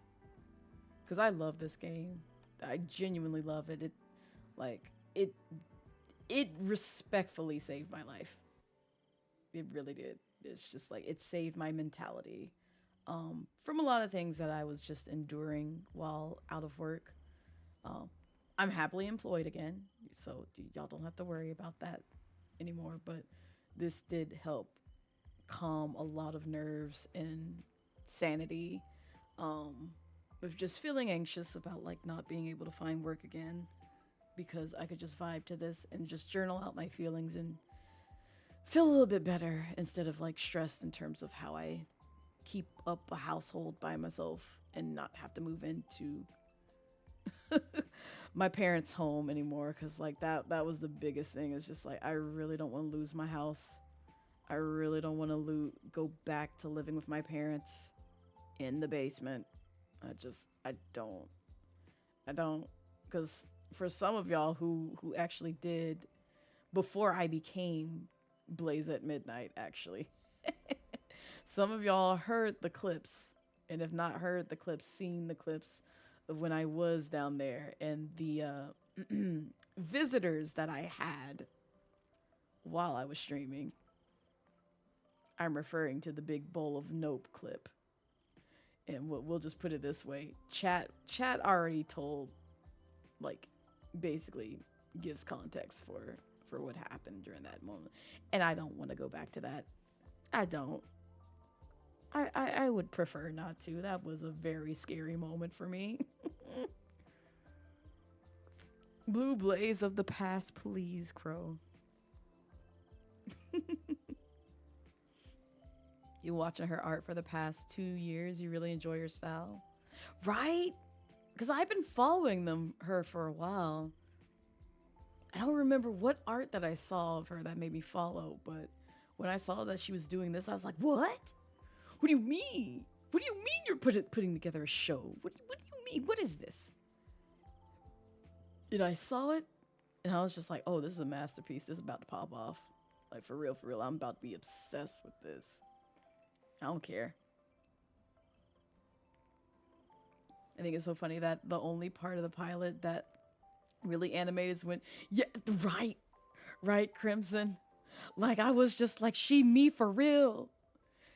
Because I love this game. I genuinely love it. It respectfully saved my life. It really did. It's just like, it saved my mentality. From a lot of things that I was just enduring while out of work. I'm happily employed again. So y'all don't have to worry about that anymore, but this did help calm a lot of nerves and sanity with just feeling anxious about like not being able to find work again because I could just vibe to this and just journal out my feelings and feel a little bit better instead of like stressed in terms of how I keep up a household by myself and not have to move into my parents' home anymore because like that was the biggest thing. It's just like I really don't want to lose my house. I really don't want to go back to living with my parents in the basement. I don't because for some of y'all who actually did before I became Blazette Midnight, actually some of y'all heard the clips, and if not heard the clips, seen the clips of when I was down there and the visitors that I had while I was streaming. I'm referring to the big bowl of nope clip. And we'll just put it this way. Chat already told, like, basically gives context for what happened during that moment. And I don't want to go back to that. I don't. I would prefer not to. That was a very scary moment for me. Blue blaze of the past, please, Crow. You watching her art for the past 2 years. You really enjoy her style, right? Because I've been following her for a while. I don't remember what art that I saw of her that made me follow, but when I saw that she was doing this, I was like, what? What do you mean? What do you mean you're putting together a show? What do you mean? What is this? And I saw it, and I was just like, oh, this is a masterpiece. This is about to pop off. Like, for real, I'm about to be obsessed with this. I don't care. I think it's so funny that the only part of the pilot that really animated is when, yeah, right, Crimson. Like, I was just like, she me for real.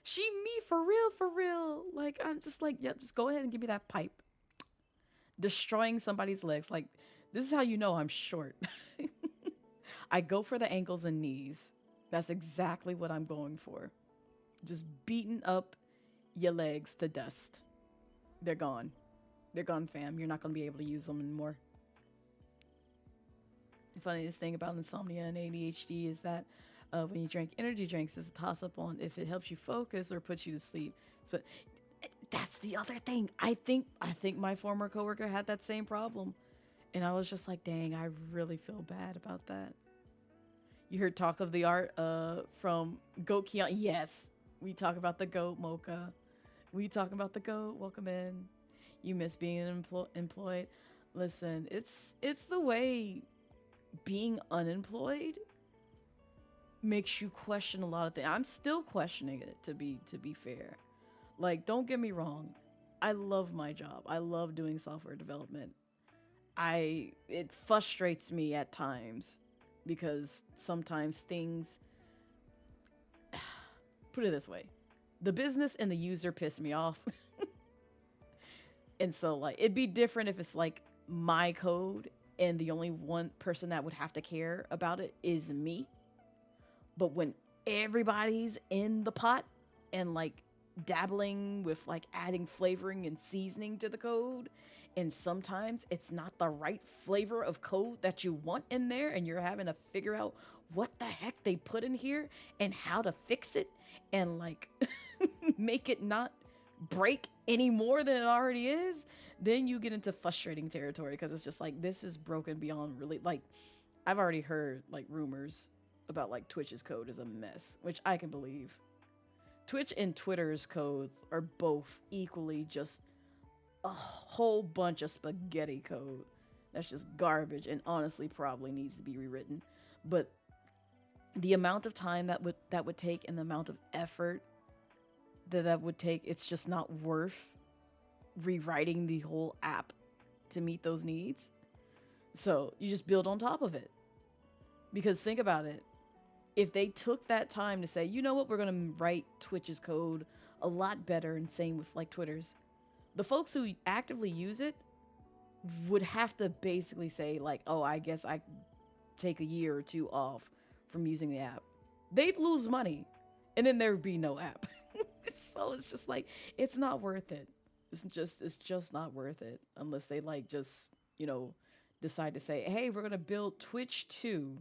She me for real. Like, I'm just like, yep, just go ahead and give me that pipe. Destroying somebody's legs. Like, this is how you know I'm short. I go for the ankles and knees. That's exactly what I'm going for. Just beating up your legs to dust. They're gone. They're gone, fam. You're not going to be able to use them anymore. The funniest thing about insomnia and ADHD is that when you drink energy drinks, it's a toss up on if it helps you focus or puts you to sleep. So that's the other thing. I think my former coworker had that same problem, and I was just like, dang, I really feel bad about that. You heard talk of the art from Goat Keon. Yes, we talk about the goat Mocha. We talk about the goat. Welcome in. You miss being employed. Listen, it's the way being unemployed makes you question a lot of things. I'm still questioning it, to be fair. Like, don't get me wrong. I love my job. I love doing software development. It frustrates me at times because sometimes things, put it this way, the business and the user piss me off. And so, like, it'd be different if it's like my code and the only one person that would have to care about it is me. But when everybody's in the pot and like dabbling with like adding flavoring and seasoning to the code, and sometimes it's not the right flavor of code that you want in there, and you're having to figure out what the heck they put in here and how to fix it and like make it not break any more than it already is, then you get into frustrating territory because it's just like, this is broken beyond really. Like, I've already heard like rumors about like Twitch's code is a mess, which I can believe. Twitch and Twitter's codes are both equally just a whole bunch of spaghetti code that's just garbage and honestly probably needs to be rewritten. But the amount of time that would take and the amount of effort that would take, it's just not worth rewriting the whole app to meet those needs. So you just build on top of it. Because think about it. If they took that time to say, you know what, we're going to write Twitch's code a lot better, and same with like Twitter's, the folks who actively use it would have to basically say like, oh, I guess I take a year or two off from using the app. They'd lose money and then there'd be no app. So it's just like, it's not worth it. It's just not worth it unless they like just, you know, decide to say, hey, we're going to build Twitch 2.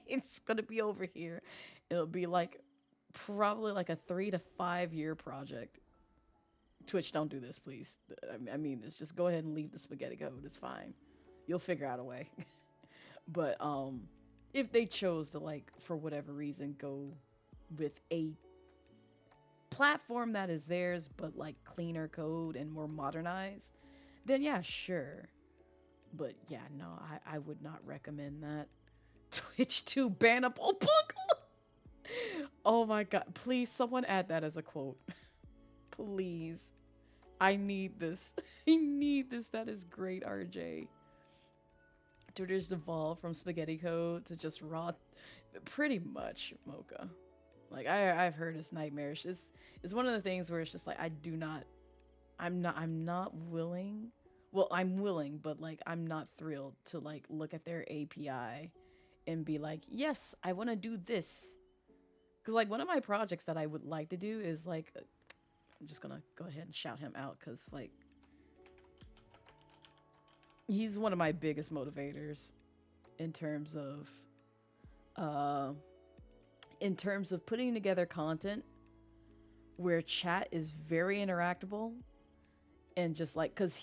It's going to be over here. It'll be like probably like a 3 to 5 year project. Twitch, don't do this, please. I mean, it's just go ahead and leave the spaghetti code. It's fine. You'll figure out a way. But if they chose to, like, for whatever reason, go with a platform that is theirs, but like cleaner code and more modernized, then yeah, sure. But yeah, no, I would not recommend that. Twitch 2 ban up all punk. Oh my god, please someone add that as a quote. Please. I need this. I need this. That is great, RJ. Twitter's devolved from spaghetti code to just raw, pretty much, Mocha. Like, I've heard it's nightmarish. It's one of the things where it's just like, I'm not willing. Well, I'm willing, but like, I'm not thrilled to like look at their API and be like, yes, I want to do this. Because like, one of my projects that I would like to do is like, I'm just gonna go ahead and shout him out because like, he's one of my biggest motivators in terms of putting together content where chat is very interactable and just like, cause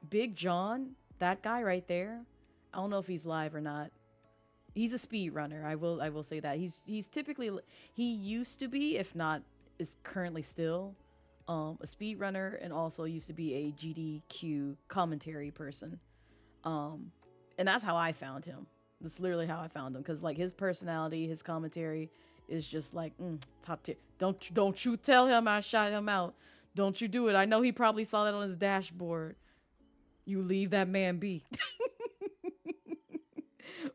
Big John, that guy right there, I don't know if he's live or not. He's a speed runner. I will say that he's typically, he used to be, if not is currently still, a speed runner, and also used to be a GDQ commentary person. And that's how I found him. That's literally how I found him, because like his personality, his commentary is just like top tier. Don't you tell him I shot him out. Don't you do it. I know he probably saw that on his dashboard. You leave that man be.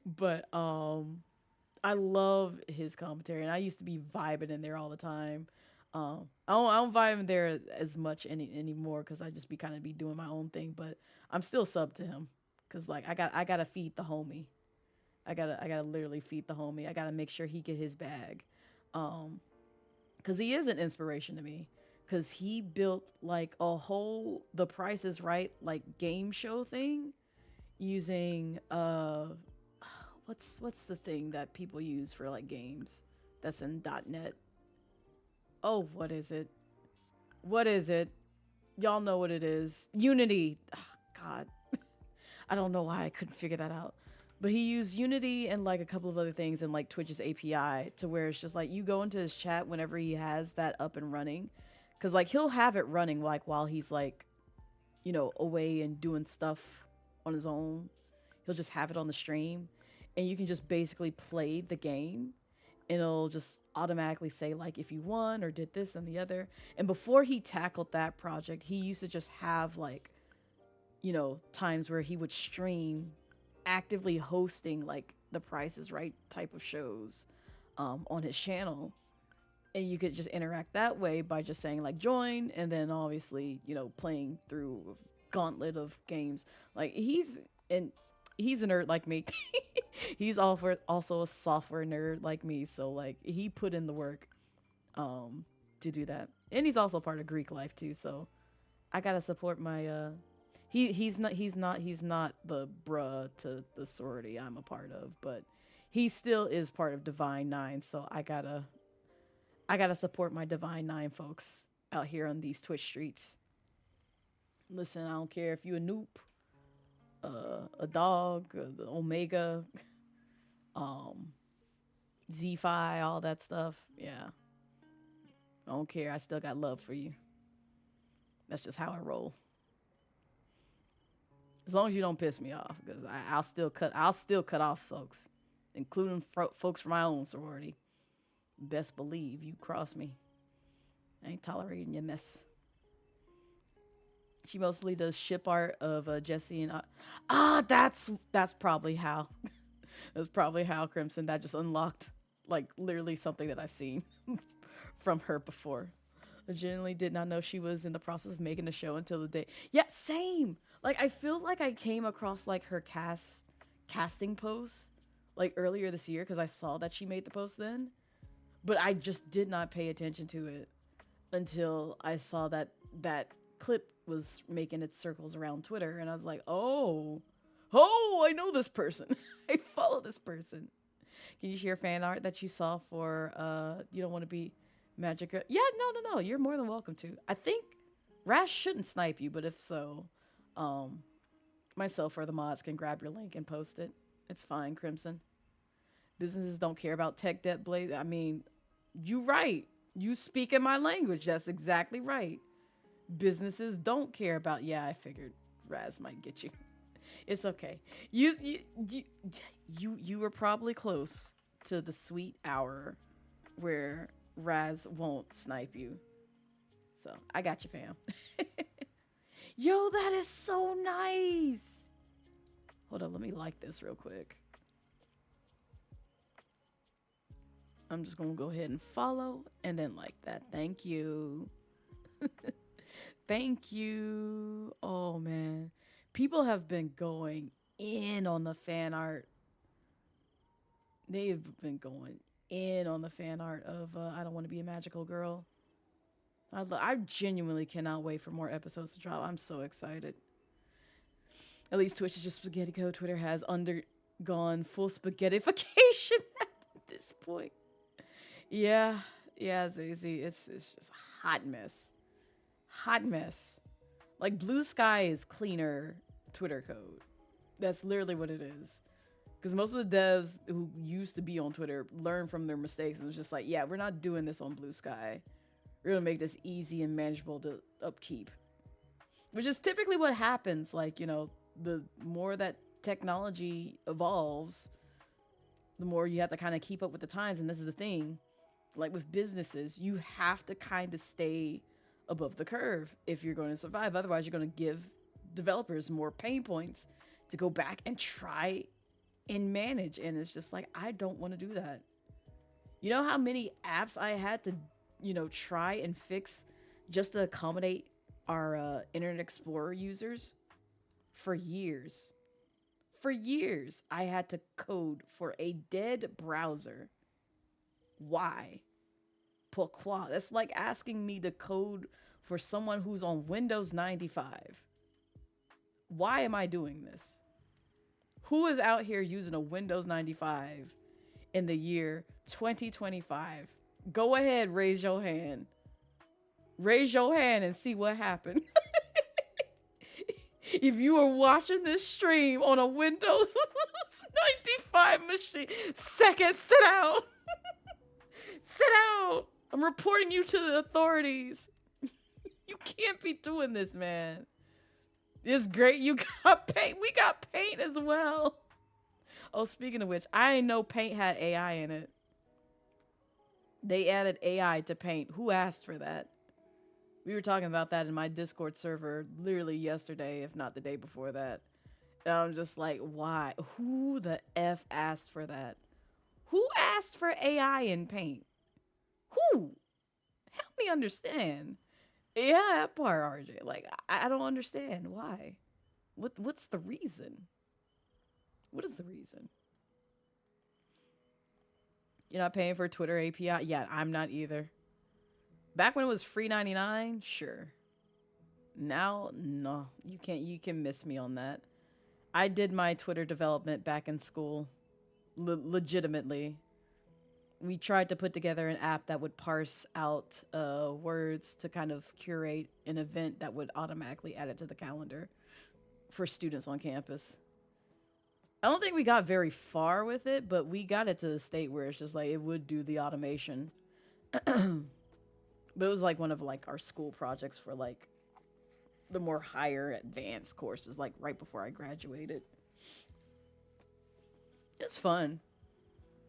But I love his commentary, and I used to be vibing in there all the time. I don't vibe in there as much anymore because I just be doing my own thing. But I'm still sub to him because like I gotta feed the homie. I gotta literally feed the homie. I gotta make sure he get his bag, because he is an inspiration to me. Because he built like a whole The Price is Right like game show thing using what's the thing that people use for like games that's in .net? Oh, what is it? What is it? Y'all know what it is. Unity. Oh, God. I don't know why I couldn't figure that out. But he used Unity and like a couple of other things in like Twitch's API to where it's just like you go into his chat whenever he has that up and running. Cause like he'll have it running like while he's like, you know, away and doing stuff on his own. He'll just have it on the stream and you can just basically play the game and it'll just automatically say like if you won or did this and the other. And before he tackled that project, he used to just have like, you know, times where he would stream actively hosting like the Price is Right type of shows on his channel. And you could just interact that way by just saying like join and then obviously, you know, playing through a gauntlet of games. Like he's a nerd like me. He's also a software nerd like me, so like he put in the work to do that. And he's also part of Greek life too, so I gotta support my he's not the bruh to the sorority I'm a part of, but he still is part of Divine Nine, so I gotta support my Divine Nine folks out here on these Twitch streets. Listen, I don't care if you a noob, a dog, the Omega, Z-Fi, all that stuff. Yeah. I don't care. I still got love for you. That's just how I roll. As long as you don't piss me off, because I'll still cut off folks, including folks from my own sorority. Best believe you cross me. I ain't tolerating your mess. She mostly does ship art of Jesse and that's probably how. That's probably how, Crimson. That just unlocked like literally something that I've seen from her before. I genuinely did not know she was in the process of making a show until the day. Yeah, same. Like I feel like I came across like her casting posts like earlier this year because I saw that she made the post then, but I just did not pay attention to it until I saw that clip was making its circles around Twitter, and I was like, oh, I know this person. I follow this person. Can you share fan art that you saw for You Don't Want to Be Magic Girl? Yeah, no. You're more than welcome to. I think Rash shouldn't snipe you, but if so, myself or the mods can grab your link and post it. It's fine, Crimson. Businesses don't care about tech debt, Blaze. I mean, you right. You speak in my language. That's exactly right. Businesses don't care about. Yeah, I figured Raz might get you. It's okay. You were probably close to the sweet hour where Raz won't snipe you. So I got you, fam. Yo, that is so nice. Hold on, let me like this real quick. I'm just gonna go ahead and follow and then like that. Thank you. Thank you. Oh man. People have been going in on the fan art. They've been going in on the fan art of I Don't Want to Be a Magical Girl. I genuinely cannot wait for more episodes to drop. I'm so excited. At least Twitch is just spaghetti code. Twitter has undergone full spaghettification at this point. Yeah, Zazie. It's just a hot mess. Hot mess. Like Blue Sky is cleaner Twitter code. That's literally what it is. Because most of the devs who used to be on Twitter learned from their mistakes and was just like, yeah, we're not doing this on Blue Sky. We're going to make this easy and manageable to upkeep. Which is typically what happens. Like, you know, the more that technology evolves, the more you have to kind of keep up with the times. And this is the thing. Like with businesses, you have to kind of stay above the curve if you're going to survive. Otherwise, you're going to give developers more pain points to go back and try and manage. And it's just like, I don't want to do that. You know how many apps I had to, you know, try and fix just to accommodate our Internet Explorer users? For years. For years, I had to code for a dead browser. Why? Pourquoi? That's like asking me to code for someone who's on Windows 95. Why am I doing this? Who is out here using a Windows 95 in the year 2025? Go ahead, raise your hand. Raise your hand and see what happened. If you are watching this stream on a Windows 95 machine, second, sit down. Sit down. I'm reporting you to the authorities. You can't be doing this, man. It's great you got paint. We got paint as well. Oh, speaking of which, I didn't know paint had AI in it. They added AI to paint. Who asked for that? We were talking about that in my Discord server literally yesterday, if not the day before that. And I'm just like, why? Who the F asked for that? Who asked for AI in paint? Who? Help me understand. Yeah, that part, RJ. Like, I don't understand why. What's the reason? What is the reason? You're not paying for Twitter API? Yeah, I'm not either. Back when it was free 99, sure. Now, no. You can miss me on that. I did my Twitter development back in school. Legitimately. We tried to put together an app that would parse out words to kind of curate an event that would automatically add it to the calendar for students on campus. I don't think we got very far with it, but we got it to the state where it's just like it would do the automation. But it was like one of like our school projects for like the more higher advanced courses, like right before I graduated. It's fun.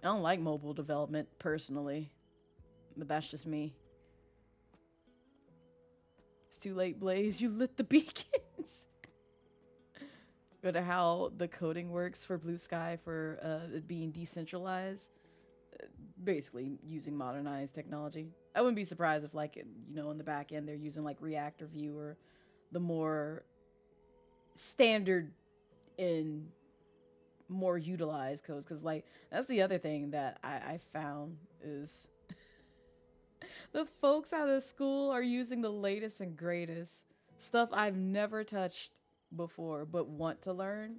I don't like mobile development personally, but that's just me. It's too late, Blaze. You lit the beacons. Go to how the coding works for Blue Sky for it being decentralized. Basically using modernized technology. I wouldn't be surprised if, like, you know, in the back end they're using like React or Vue or the more standard and more utilized codes. Because, like, that's the other thing that I found is the folks out of school are using the latest and greatest stuff I've never touched before but want to learn.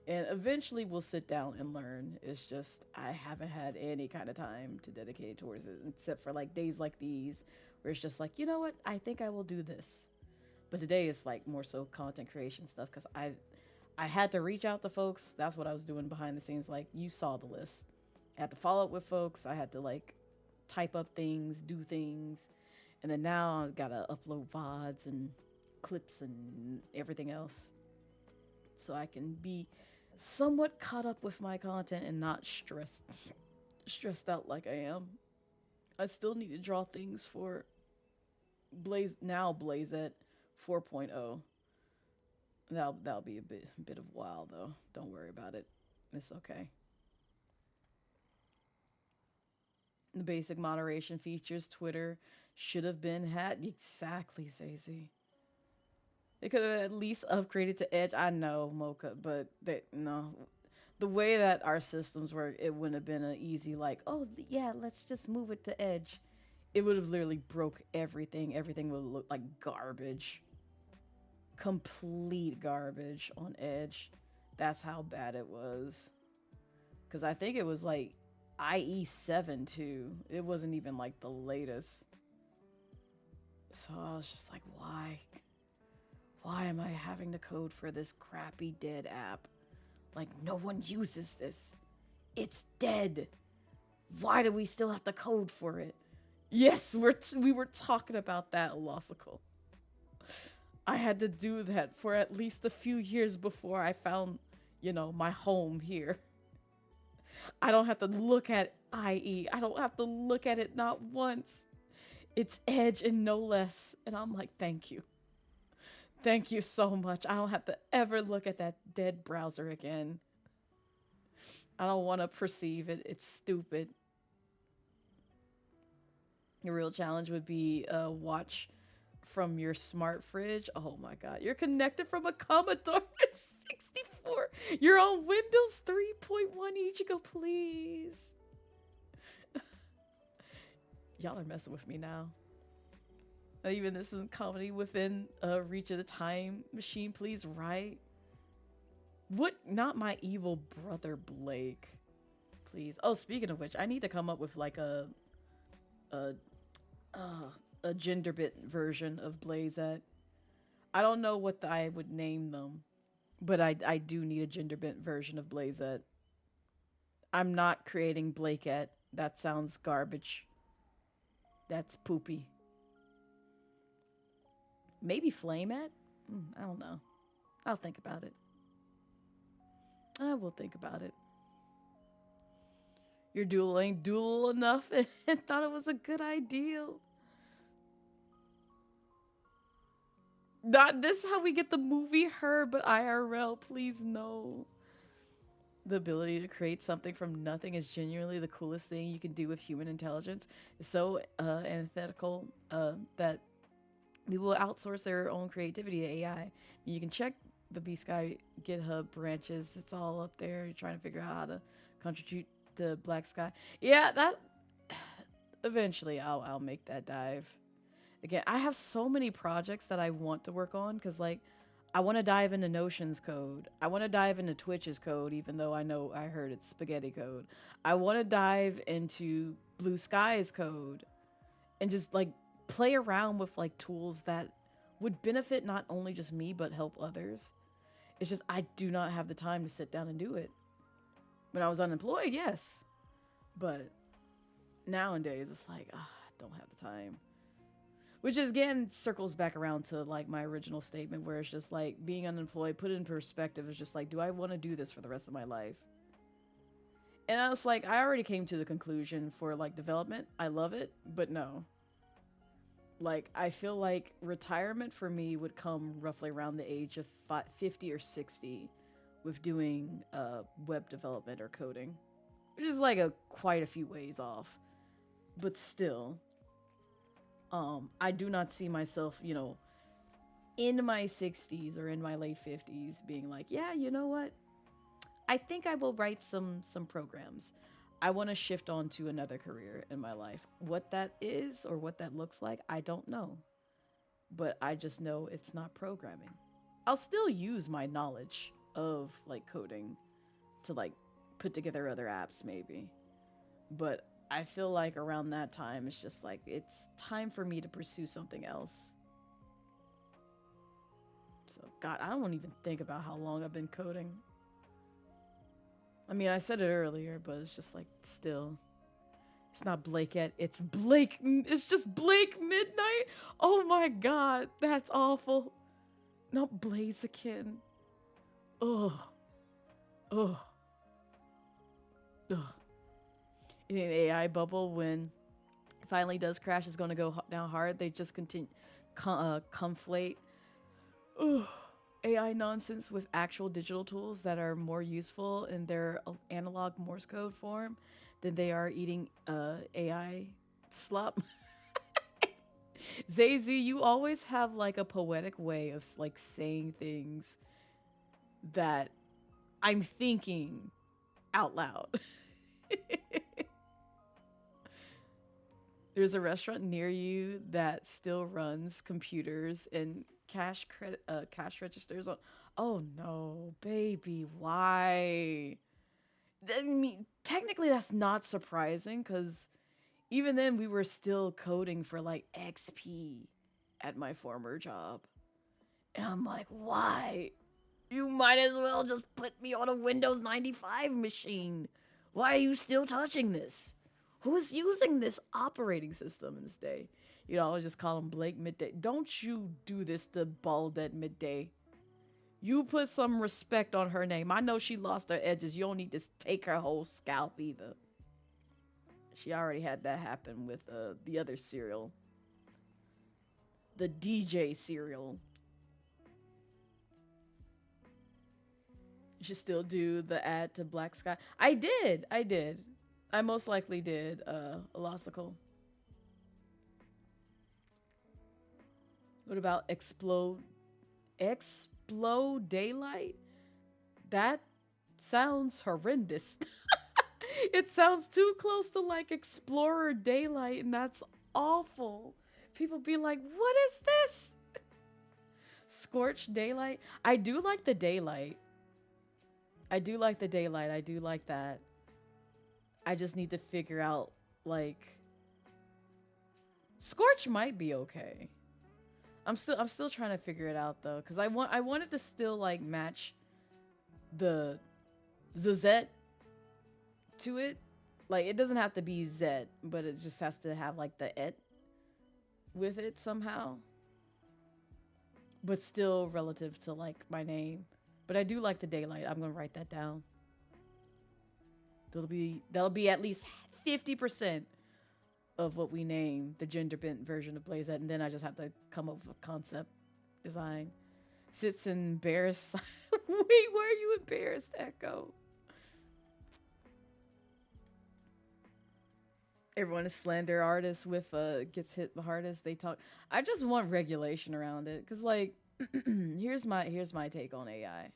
And eventually we'll sit down and learn. It's just I haven't had any kind of time to dedicate towards it, except for like days like these where it's just like, you know what, I think I will do this. But today is like more so content creation stuff because I had to reach out to folks. That's what I was doing behind the scenes. Like, you saw the list. I had to follow up with folks. I had to like type up things, do things. And then now I've got to upload VODs and clips and everything else so I can be somewhat caught up with my content and not stressed out like I am. I still need to draw things for Blazette 4.0. That'll be a bit of a while though. Don't worry about it. It's okay. The basic moderation features Twitter should have been had. Exactly, Zazie. They could have at least upgraded to Edge. I know, Mocha, but no. The way that our systems work, it wouldn't have been an easy, like, oh, yeah, let's just move it to Edge. It would have literally broke everything. Everything would look like garbage. Complete garbage on Edge. That's how bad it was. Because I think it was, like, IE7, too. It wasn't even, like, the latest. So I was just like, why? Why am I having to code for this crappy dead app? Like, no one uses this. It's dead. Why do we still have to code for it? Yes, we were talking about that, Lossical. I had to do that for at least a few years before I found, you know, my home here. I don't have to look at IE. I don't have to look at it not once. It's Edge and no less. And I'm like, thank you. Thank you so much. I don't have to ever look at that dead browser again. I don't want to perceive it. It's stupid. The real challenge would be watch from your smart fridge. Oh my god. You're connected from a Commodore 64. You're on Windows 3.1 Ichigo, please. Y'all are messing with me now. Even this is comedy within reach of the time machine, please, right? What? Not my evil brother Blake. Please. Oh, speaking of which, I need to come up with like a gender bit version of Blazette. I don't know what I would name them, but I do need a gender bit version of Blazette. I'm not creating Blakette. That sounds garbage. That's poopy. Maybe Flamette? I don't know. I'll think about it. I will think about it. Your duel ain't dual enough and thought it was a good idea. Not this how we get the movie Her, but IRL, please no. The ability to create something from nothing is genuinely the coolest thing you can do with human intelligence. It's so antithetical that people will outsource their own creativity to AI. You can check the B-Sky GitHub branches. It's all up there. You're trying to figure out how to contribute to Black Sky. Yeah, that... Eventually, I'll make that dive. Again, I have so many projects that I want to work on because, like, I want to dive into Notion's code. I want to dive into Twitch's code, even though I heard it's spaghetti code. I want to dive into Blue Sky's code and just, like, play around with, like, tools that would benefit not only just me, but help others. It's just I do not have the time to sit down and do it. When I was unemployed, yes. But nowadays, it's like, I don't have the time. Which is, again, circles back around to, like, my original statement where it's just, like, being unemployed, put it in perspective, is just, like, do I want to do this for the rest of my life? And I was like, I already came to the conclusion for, like, development. I love it, but no. Like, I feel like retirement for me would come roughly around the age of 50 or 60 with doing web development or coding. Which is, like, quite a few ways off. But still... I do not see myself, you know, in my 60s or in my late 50s being like, yeah, you know what? I think I will write some programs. I want to shift on to another career in my life. What that is or what that looks like, I don't know. But I just know it's not programming. I'll still use my knowledge of, like, coding to, like, put together other apps maybe. But I feel like around that time, it's just like, it's time for me to pursue something else. So, God, I don't even think about how long I've been coding. I mean, I said it earlier, but it's just like, still. It's not Blakette, it's Blake. It's just Blake Midnight. Oh my God, that's awful. Not Blaziken. Ugh. Ugh. Ugh. In an AI bubble, when it finally does crash, is going to go down hard. They just conflate AI nonsense with actual digital tools that are more useful in their analog Morse code form than they are eating AI slop. Zazu, you always have, like, a poetic way of, like, saying things that I'm thinking out loud. There's a restaurant near you that still runs computers and cash registers on. Oh no, baby, why? I mean, technically that's not surprising because even then we were still coding for, like, XP at my former job. And I'm like, why? You might as well just put me on a Windows 95 machine. Why are you still touching this? Who's using this operating system in this day? You know, I'll just call him Blake Midday. Don't you do this to Baldette Midday. You put some respect on her name. I know she lost her edges. You don't need to take her whole scalp either. She already had that happen with the other serial. The DJ serial. You should still do the ad to Black Sky. I did. I most likely did, Elossical. What about Explode Daylight? That sounds horrendous. It sounds too close to, like, Explorer Daylight, and that's awful. People be like, what is this? Scorched Daylight? I do like the Daylight. I do like the daylight. I do like that. I just need to figure out like Scorch might be okay. I'm still trying to figure it out though, cuz I wanted to still like match the Zet to it. Like it doesn't have to be Zet, but it just has to have like the et with it somehow. But still relative to like my name. But I do like the daylight. I'm going to write that down. That'll be at least 50% of what we name the gender bent version of Blazette, and then I just have to come up with a concept design. Sits embarrassed. Wait, why are you embarrassed, Echo? Everyone is slander artists with gets hit the hardest. They talk. I just want regulation around it, cause like, here's my take on AI.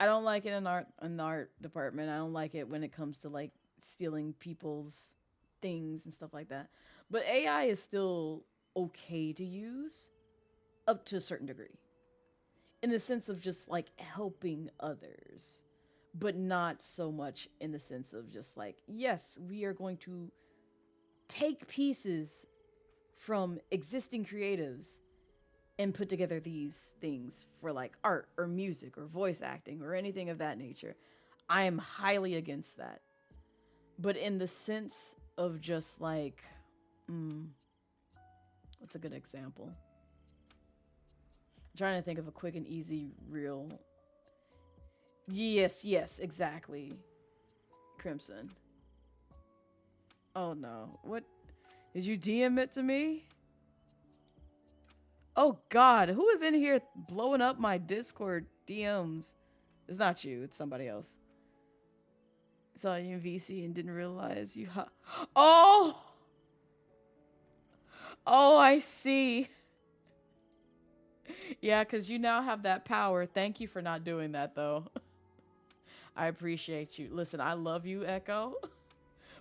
I don't like it in the art department. I don't like it when it comes to like stealing people's things and stuff like that. But AI is still okay to use up to a certain degree. In the sense of just like helping others, but not so much in the sense of just like, yes, we are going to take pieces from existing creatives and put together these things for like art or music or voice acting or anything of that nature. I am highly against that. But in the sense of just like, what's a good example? I'm trying to think of a quick and easy, real. Yes, exactly. Crimson. Oh no. What? Did you DM it to me? Oh god, who is in here blowing up my Discord DMs? It's not you, it's somebody else. Saw you in VC and didn't realize you Oh! Oh, I see. Yeah, because you now have that power. Thank you for not doing that, though. I appreciate you. Listen, I love you, Echo.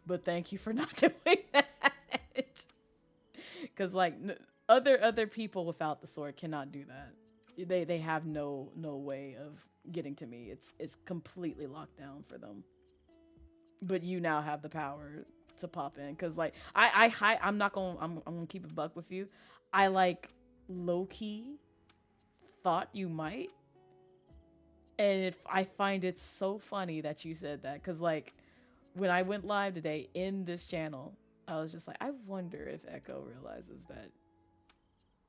But thank you for not doing that. Because, like, other people without the sword cannot do that. They have no way of getting to me. It's completely locked down for them. But you now have the power to pop in. Because, like, I'm gonna keep a buck with you. I, like, low-key thought you might. And I find it so funny that you said that. Because, like, when I went live today in this channel, I was just like, I wonder if Echo realizes that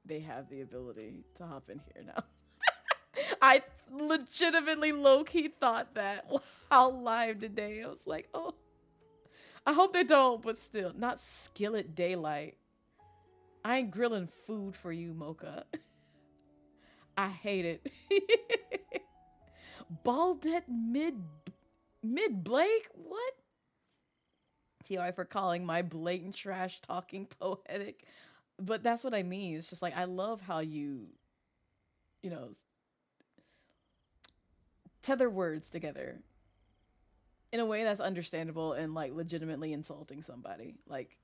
they have the ability to hop in here now. I legitimately low-key thought that while live today. I was like, oh, I hope they don't, but still. Not Skillet Daylight. I ain't grilling food for you, Mocha. I hate it. Baldette mid Blake? What? TI for calling my blatant trash talking poetic. But that's what I mean. It's just like, I love how you know, tether words together in a way that's understandable and like legitimately insulting somebody. Like,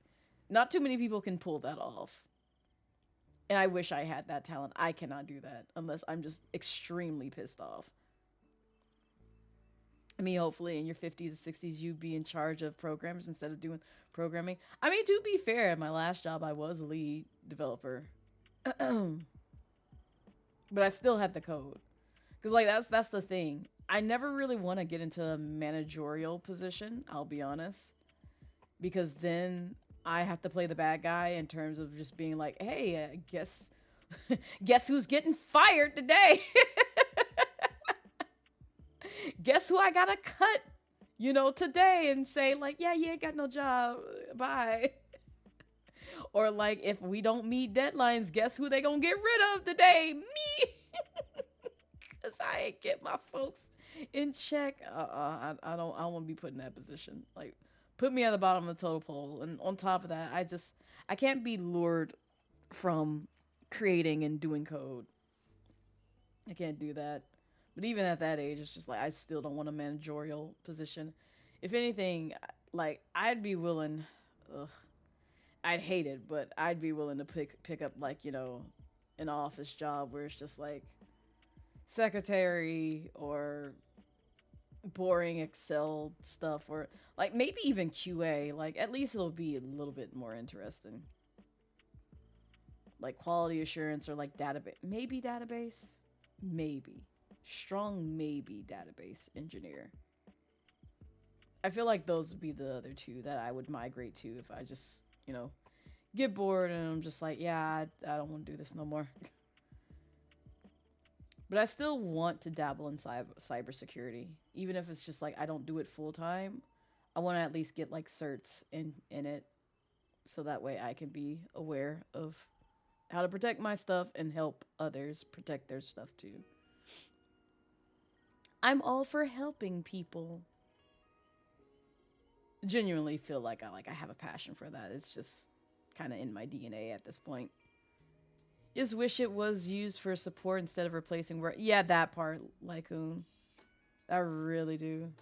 not too many people can pull that off. And I wish I had that talent. I cannot do that unless I'm just extremely pissed off. I mean, hopefully in your 50s or 60s, you'd be in charge of programs instead of doing programming. I mean, to be fair, at my last job, I was a lead developer. But I still had the code. Because, like, that's the thing. I never really want to get into a managerial position, I'll be honest. Because then I have to play the bad guy in terms of just being like, hey, guess who's getting fired today? Guess who I gotta cut, today and say, like, yeah, you ain't got no job. Bye. Or, like, if we don't meet deadlines, guess who they gonna get rid of today? Me. Because I ain't get my folks in check. I don't want to be put in that position. Like, put me at the bottom of the total pole. And on top of that, I can't be lured from creating and doing code. I can't do that. But even at that age, it's just like, I still don't want a managerial position. If anything, like, I'd be willing, I'd hate it, but I'd be willing to pick up, like, an office job where it's just like secretary or boring Excel stuff, or like maybe even QA. Like at least it'll be a little bit more interesting. Like quality assurance or like database, maybe strong maybe database engineer. I feel like those would be the other two that I would migrate to if I just, get bored and I'm just like, yeah, I don't want to do this no more. But I still want to dabble in cybersecurity, even if it's just like I don't do it full time. I want to at least get like certs in it, so that way I can be aware of how to protect my stuff and help others protect their stuff too. I'm all for helping people. Genuinely feel like I have a passion for that. It's just kind of in my DNA at this point. Just wish it was used for support instead of replacing work. Yeah, that part, Lycoon. I really do.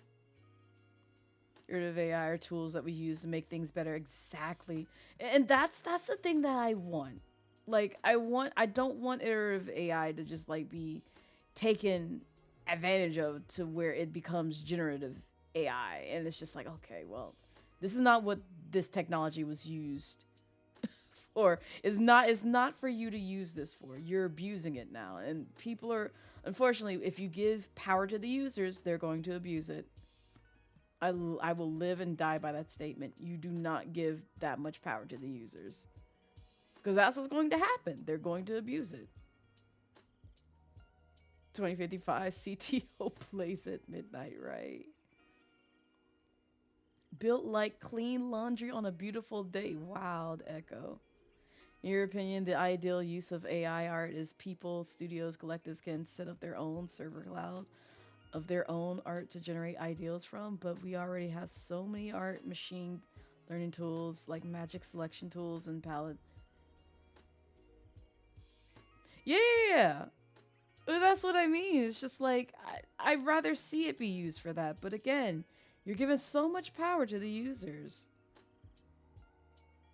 Get rid of AI or tools that we use to make things better. Exactly. And that's the thing that I want. Like, I don't want iterative AI to just, like, be taken advantage of to where it becomes generative AI. And it's just like, okay, well, this is not what this technology was used for. It's not for you to use this for. You're abusing it now. And people are, unfortunately, if you give power to the users, they're going to abuse it. I will live and die by that statement. You do not give that much power to the users. Because that's what's going to happen. They're going to abuse it. 2055 CTO plays at midnight, right? Built like clean laundry on a beautiful day. Wild Echo. In your opinion, the ideal use of AI art is people, studios, collectives can set up their own server cloud of their own art to generate ideals from, but we already have so many art machine learning tools like magic selection tools and palette. Yeah. That's what I mean. It's just like, I'd rather see it be used for that. But again, you're giving so much power to the users.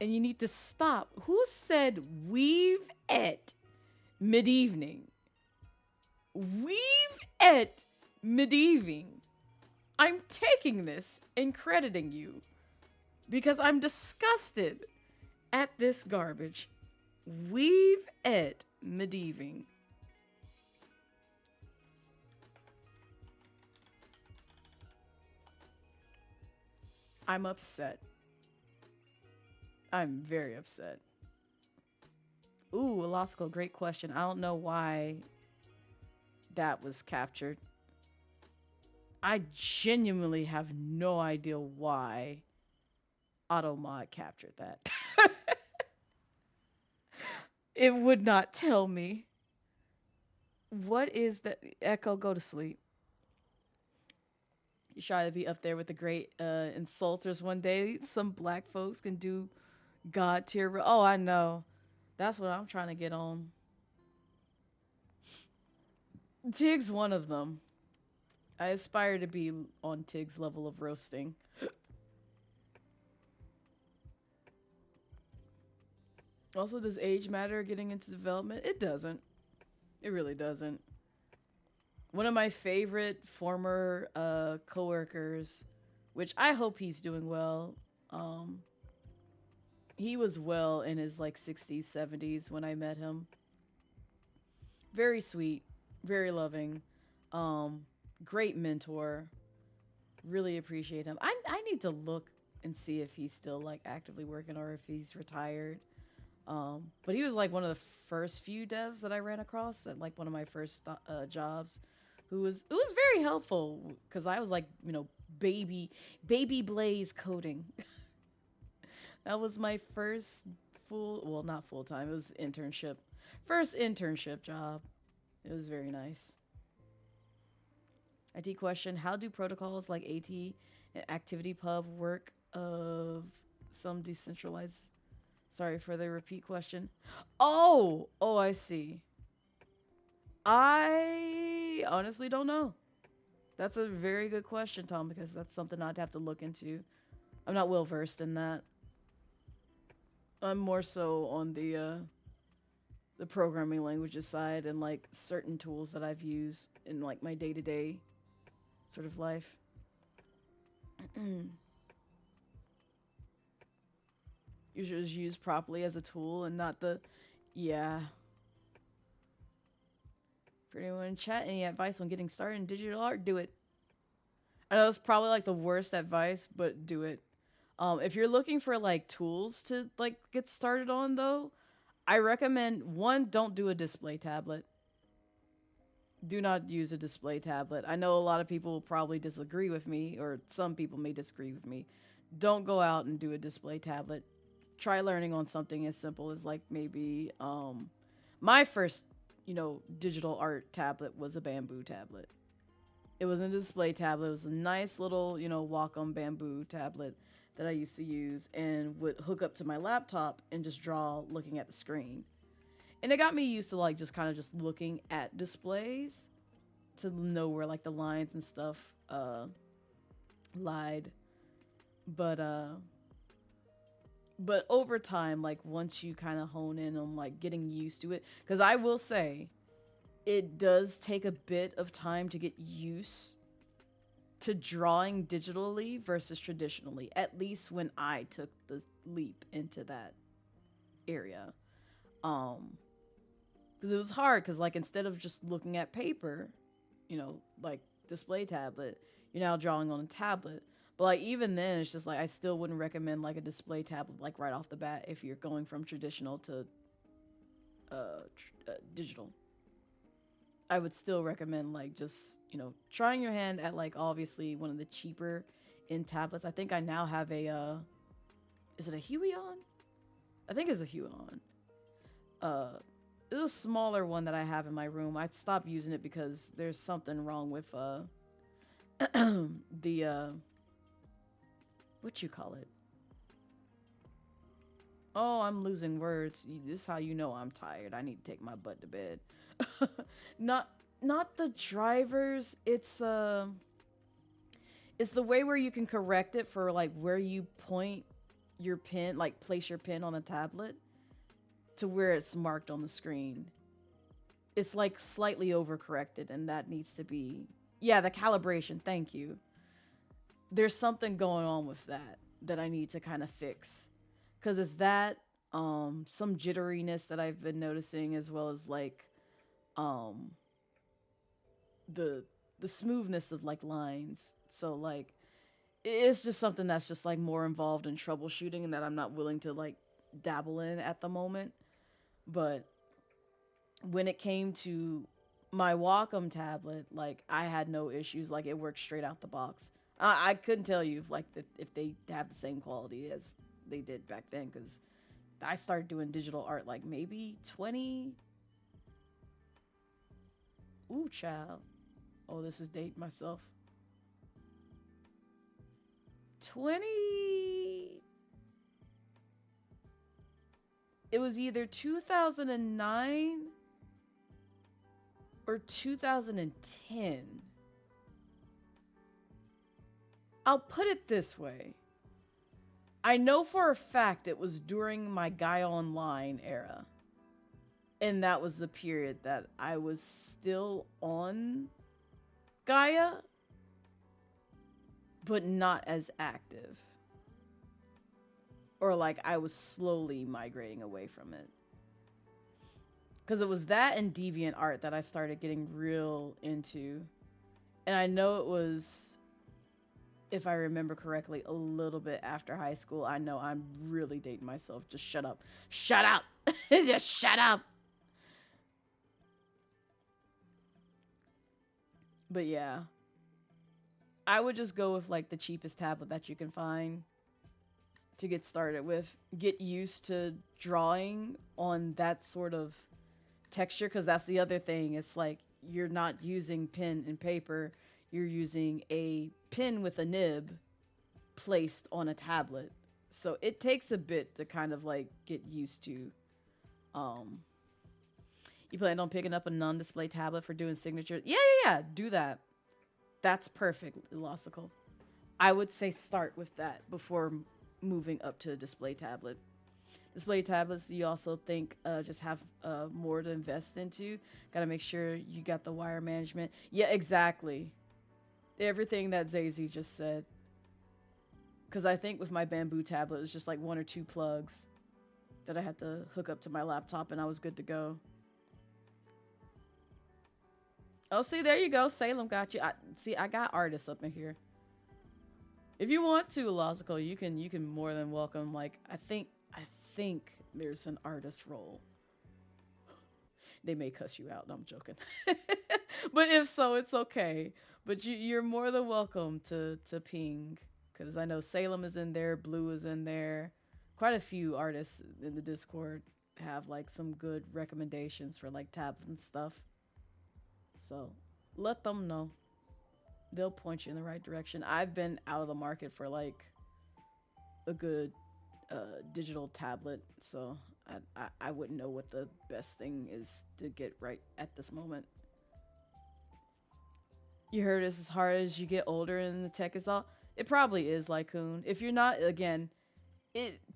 And you need to stop. Who said weave et mid-evening? Weave et mid-evening. I'm taking this and crediting you because I'm disgusted at this garbage. Weave et mid-evening. I'm upset. I'm very upset. Ooh, Elasco, great question. I don't know why that was captured. I genuinely have no idea why Automod captured that. It would not tell me. What is that? Echo, go to sleep. You try to be up there with the great insulters one day. Some black folks can do God tier. Oh, I know. That's what I'm trying to get on. Tig's one of them. I aspire to be on Tig's level of roasting. Also, does age matter getting into development? It doesn't. It really doesn't. One of my favorite former coworkers, which I hope he's doing well. He was well in his like 60s, 70s when I met him. Very sweet, very loving, great mentor. Really appreciate him. I need to look and see if he's still like actively working or if he's retired. But he was like one of the first few devs that I ran across at like one of my first jobs. It was very helpful because I was like, baby Blaze coding. That was my first not full time. It was first internship job. It was very nice. IT question: how do protocols like AT and ActivityPub work of some decentralized? Sorry for the repeat question. Oh, I see. I honestly don't know. That's a very good question, Tom, because that's something I'd have to look into. I'm not well versed in that. I'm more so on the programming languages side and like certain tools that I've used in like my day-to-day. sort of life. You should just use properly as a tool and not the, yeah. For anyone in chat, any advice on getting started in digital art? Do it. I know it's probably like the worst advice, but do it. If you're looking for like tools to like get started on though, I recommend one, don't do a display tablet. Do not use a display tablet. I know a lot of people will probably disagree with me, or some people may disagree with me. Don't go out and do a display tablet. Try learning on something as simple as like maybe my first, digital art tablet was a bamboo tablet. It wasn't a display tablet. It was a nice little, Wacom bamboo tablet that I used to use and would hook up to my laptop and just draw looking at the screen. And it got me used to like just kind of just looking at displays to know where like the lines and stuff lied. But over time, like once you kind of hone in on like getting used to it, because I will say it does take a bit of time to get used to drawing digitally versus traditionally, at least when I took the leap into that area. Because it was hard, because like instead of just looking at paper, like display tablet, you're now drawing on a tablet. But like even then, it's just like I still wouldn't recommend like a display tablet like right off the bat if you're going from traditional to digital. I would still recommend like just trying your hand at like obviously one of the cheaper in tablets. I think I now have a is it a Huion? I think it's a Huion. It's a smaller one that I have in my room. I stopped using it because there's something wrong with the what you call it? Oh, I'm losing words. This is how you know I'm tired. I need to take my butt to bed. Not the drivers. It's the way where you can correct it for like where you point your pen, like place your pen on the tablet to where it's marked on the screen. It's like slightly overcorrected, and that needs to be, yeah, the calibration. Thank you. There's something going on with that I need to kind of fix, because it's that some jitteriness that I've been noticing, as well as like the smoothness of like lines. So like it's just something that's just like more involved in troubleshooting and that I'm not willing to like dabble in at the moment. But when it came to my Wacom tablet, like I had no issues. Like it worked straight out the box. I couldn't tell you if like if they have the same quality as they did back then, because I started doing digital art like maybe 20. Ooh, child. Oh, this is dating myself. 20. It was either 2009 or 2010. I'll put it this way. I know for a fact it was during my Gaia Online era. And that was the period that I was still on Gaia, but not as active. Or like I was slowly migrating away from it. Because it was that and DeviantArt that I started getting real into. And I know it was, if I remember correctly, a little bit after high school. I know I'm really dating myself. Just shut up. Shut up! Just shut up! But yeah. I would just go with like the cheapest tablet that you can find to get started with. Get used to drawing on that sort of texture, because that's the other thing. It's like you're not using pen and paper. You're using a pen with a nib placed on a tablet. So it takes a bit to kind of like get used to. You plan on picking up a non-display tablet for doing signatures? Yeah. Do that. That's perfect, illogical. I would say start with that before moving up to a display tablet. Display tablets, you also think just have more to invest into. Got to make sure you got the wire management. Yeah, exactly. everything that Zazie just said. Because I think with my bamboo tablet, it was just like 1 or 2 plugs that I had to hook up to my laptop and I was good to go. Oh, see, there you go. Salem got you. I got artists up in here. If you want to, Logical, you can more than welcome. Like, I think there's an artist role. They may cuss you out. No, I'm joking. But if so, it's okay. But you're more than welcome to ping. Because I know Salem is in there. Blue is in there. Quite a few artists in the Discord have like some good recommendations for like tabs and stuff. So let them know. They'll point you in the right direction. I've been out of the market for like a good digital tablet. So I wouldn't know what the best thing is to get right at this moment. You heard it's as hard as you get older and the tech is all. It probably is, Lycoon. If you're not, again,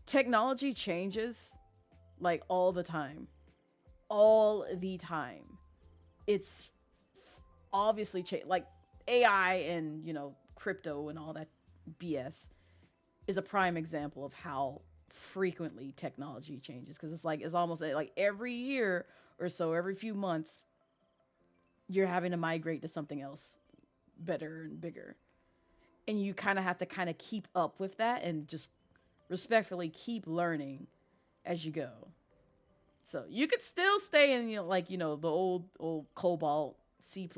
technology changes like all the time. All the time. It's obviously like AI and, you know, crypto and all that BS is a prime example of how frequently technology changes. Because it's almost like every year or so, every few months, you're having to migrate to something else better and bigger. And you kind of have to kind of keep up with that and just respectfully keep learning as you go. So you could still stay in, the old COBOL, C++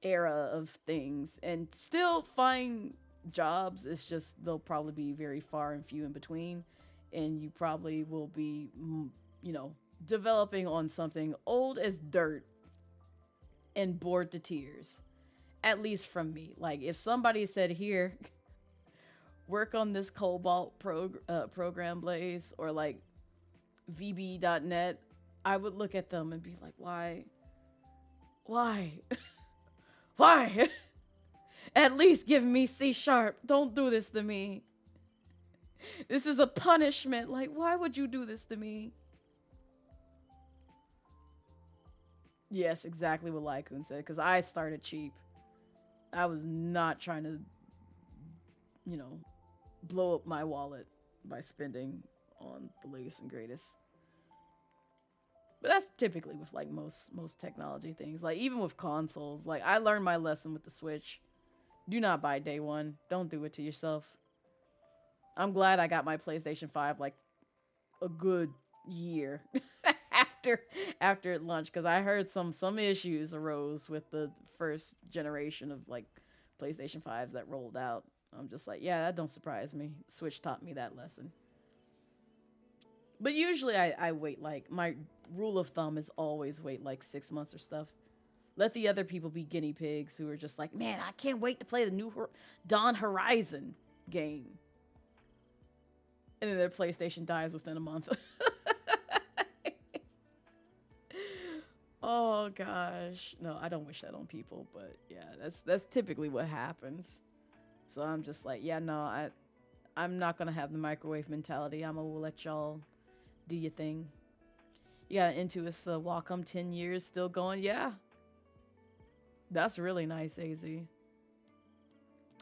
era of things and still find jobs. It's just they'll probably be very far and few in between. And you probably will be, developing on something old as dirt and bored to tears. At least from me. Like, if somebody said, here, work on this Cobalt program, Blaze, or like VB.net, I would look at them and be like, why? Why? Why? At least give me C#. Don't do this to me. This is a punishment. Like, why would you do this to me? Yes, exactly what Lycoon said, because I started cheap. I was not trying to, blow up my wallet by spending on the latest and greatest. But that's typically with like most technology things. Like even with consoles, like I learned my lesson with the Switch. Do not buy day one. Don't do it to yourself. I'm glad I got my PlayStation 5 like a good year after it launched, because I heard some issues arose with the first generation of like PlayStation 5s that rolled out. I'm just like, yeah, that don't surprise me. Switch taught me that lesson. But usually I wait, like my rule of thumb is always wait like 6 months or stuff. Let the other people be guinea pigs who are just like, man, I can't wait to play the new Dawn Horizon game. And then their PlayStation dies within a month. Oh gosh. No, I don't wish that on people, but yeah, that's typically what happens. So I'm just like, yeah, no, I'm not gonna have the microwave mentality. I'm gonna let y'all do your thing. You got into us Wacom 10 years still going, yeah. That's really nice, AZ.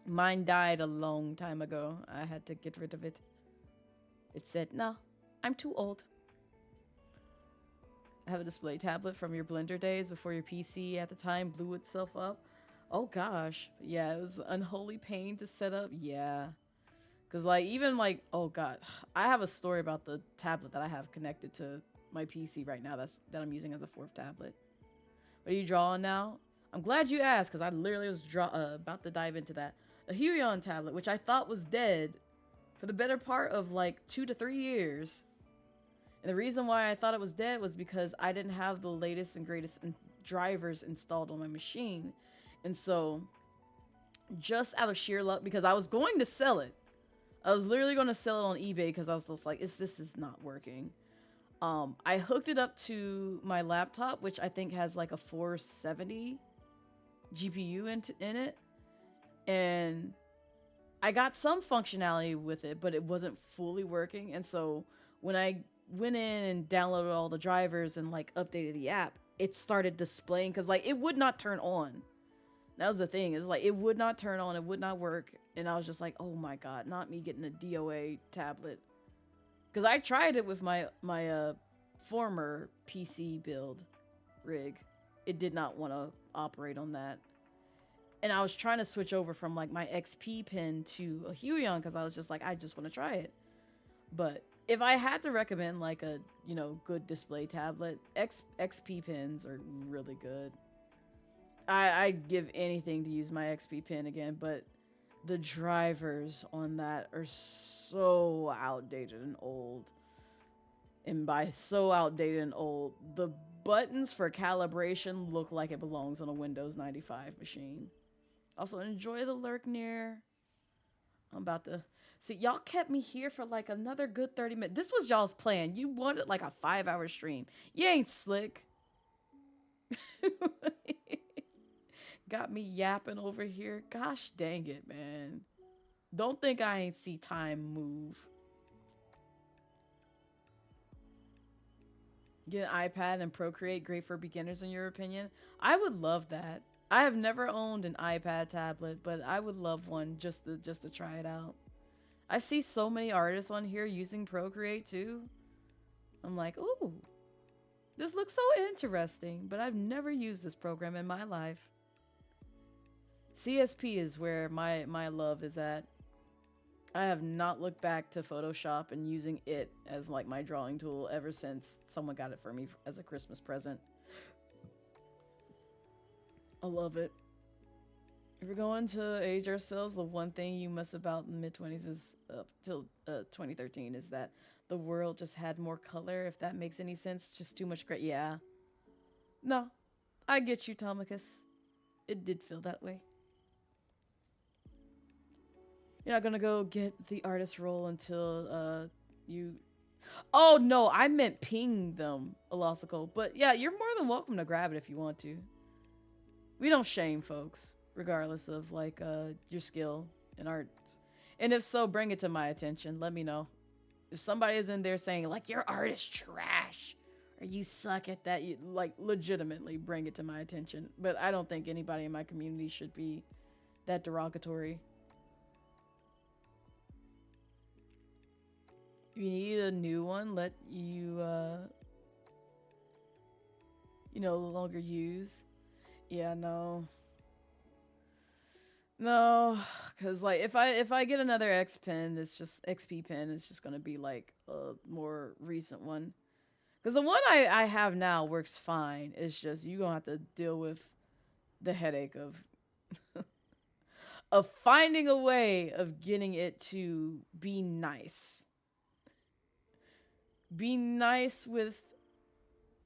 Mine died a long time ago. I had to get rid of it. It said, no, I'm too old. I have a display tablet from your Blender days before your PC at the time blew itself up. Oh gosh. Yeah, it was unholy pain to set up. Yeah. Because like, even like, oh god. I have a story about the tablet that I have connected to my PC right now that I'm using as a 4th tablet. What are you drawing now? I'm glad you asked, because I literally was about to dive into that. A Huion tablet, which I thought was dead for the better part of like 2 to 3 years. And the reason why I thought it was dead was because I didn't have the latest and greatest drivers installed on my machine. And so, just out of sheer luck, because I was going to sell it. I was literally going to sell it on eBay because I was just like, this is not working. I hooked it up to my laptop, which I think has like a 470 GPU in it. And I got some functionality with it, but it wasn't fully working. And so, when I went in and downloaded all the drivers and like updated the app, it started displaying, because like it would not turn on. That was the thing. Is like it would not turn on, it would not work, and I was just like, oh my god, not me getting a DOA tablet. Because I tried it with my former PC build rig. It did not want to operate on that. And I was trying to switch over from like my XP pin to a Huion because I was just like, I just want to try it. But if I had to recommend like a, you know, good display tablet, XP pins are really good. I'd give anything to use my XP pin again, but the drivers on that are so outdated and old. And by so outdated and old, the buttons for calibration look like it belongs on a Windows 95 machine. Also, enjoy the lurk near. I'm about to... See, y'all kept me here for like another good 30 minutes. This was y'all's plan. You wanted like a 5-hour stream. You ain't slick. Got me yapping over here. Gosh dang it, man. Don't think I ain't see time move. Get an iPad and Procreate great for beginners in your opinion? I would love that. I have never owned an iPad tablet, but I would love one just to try it out. I see so many artists on here using Procreate too. I'm like, ooh, this looks so interesting, but I've never used this program in my life. CSP is where my love is at. I have not looked back to Photoshop and using it as like my drawing tool ever since someone got it for me as a Christmas present. I love it. If we're going to age ourselves, the one thing you miss about the mid-20s is up till 2013 is that the world just had more color, if that makes any sense. Just too much yeah. No, I get you, Tomicus. It did feel that way. You're not gonna go get the artist role until you... Oh, no, I meant ping them, Elosical. But yeah, you're more than welcome to grab it if you want to. We don't shame folks, regardless of like your skill in art. And if so, bring it to my attention. Let me know. If somebody is in there saying like your art is trash or you suck at that, you like legitimately bring it to my attention. But I don't think anybody in my community should be that derogatory. If you need a new one, let you no longer use. Yeah, no, because like if I get another XP pin, it's just gonna be like a more recent one. Because the one I have now works fine. It's just you gonna have to deal with the headache of of finding a way of getting it to be nice. Be nice with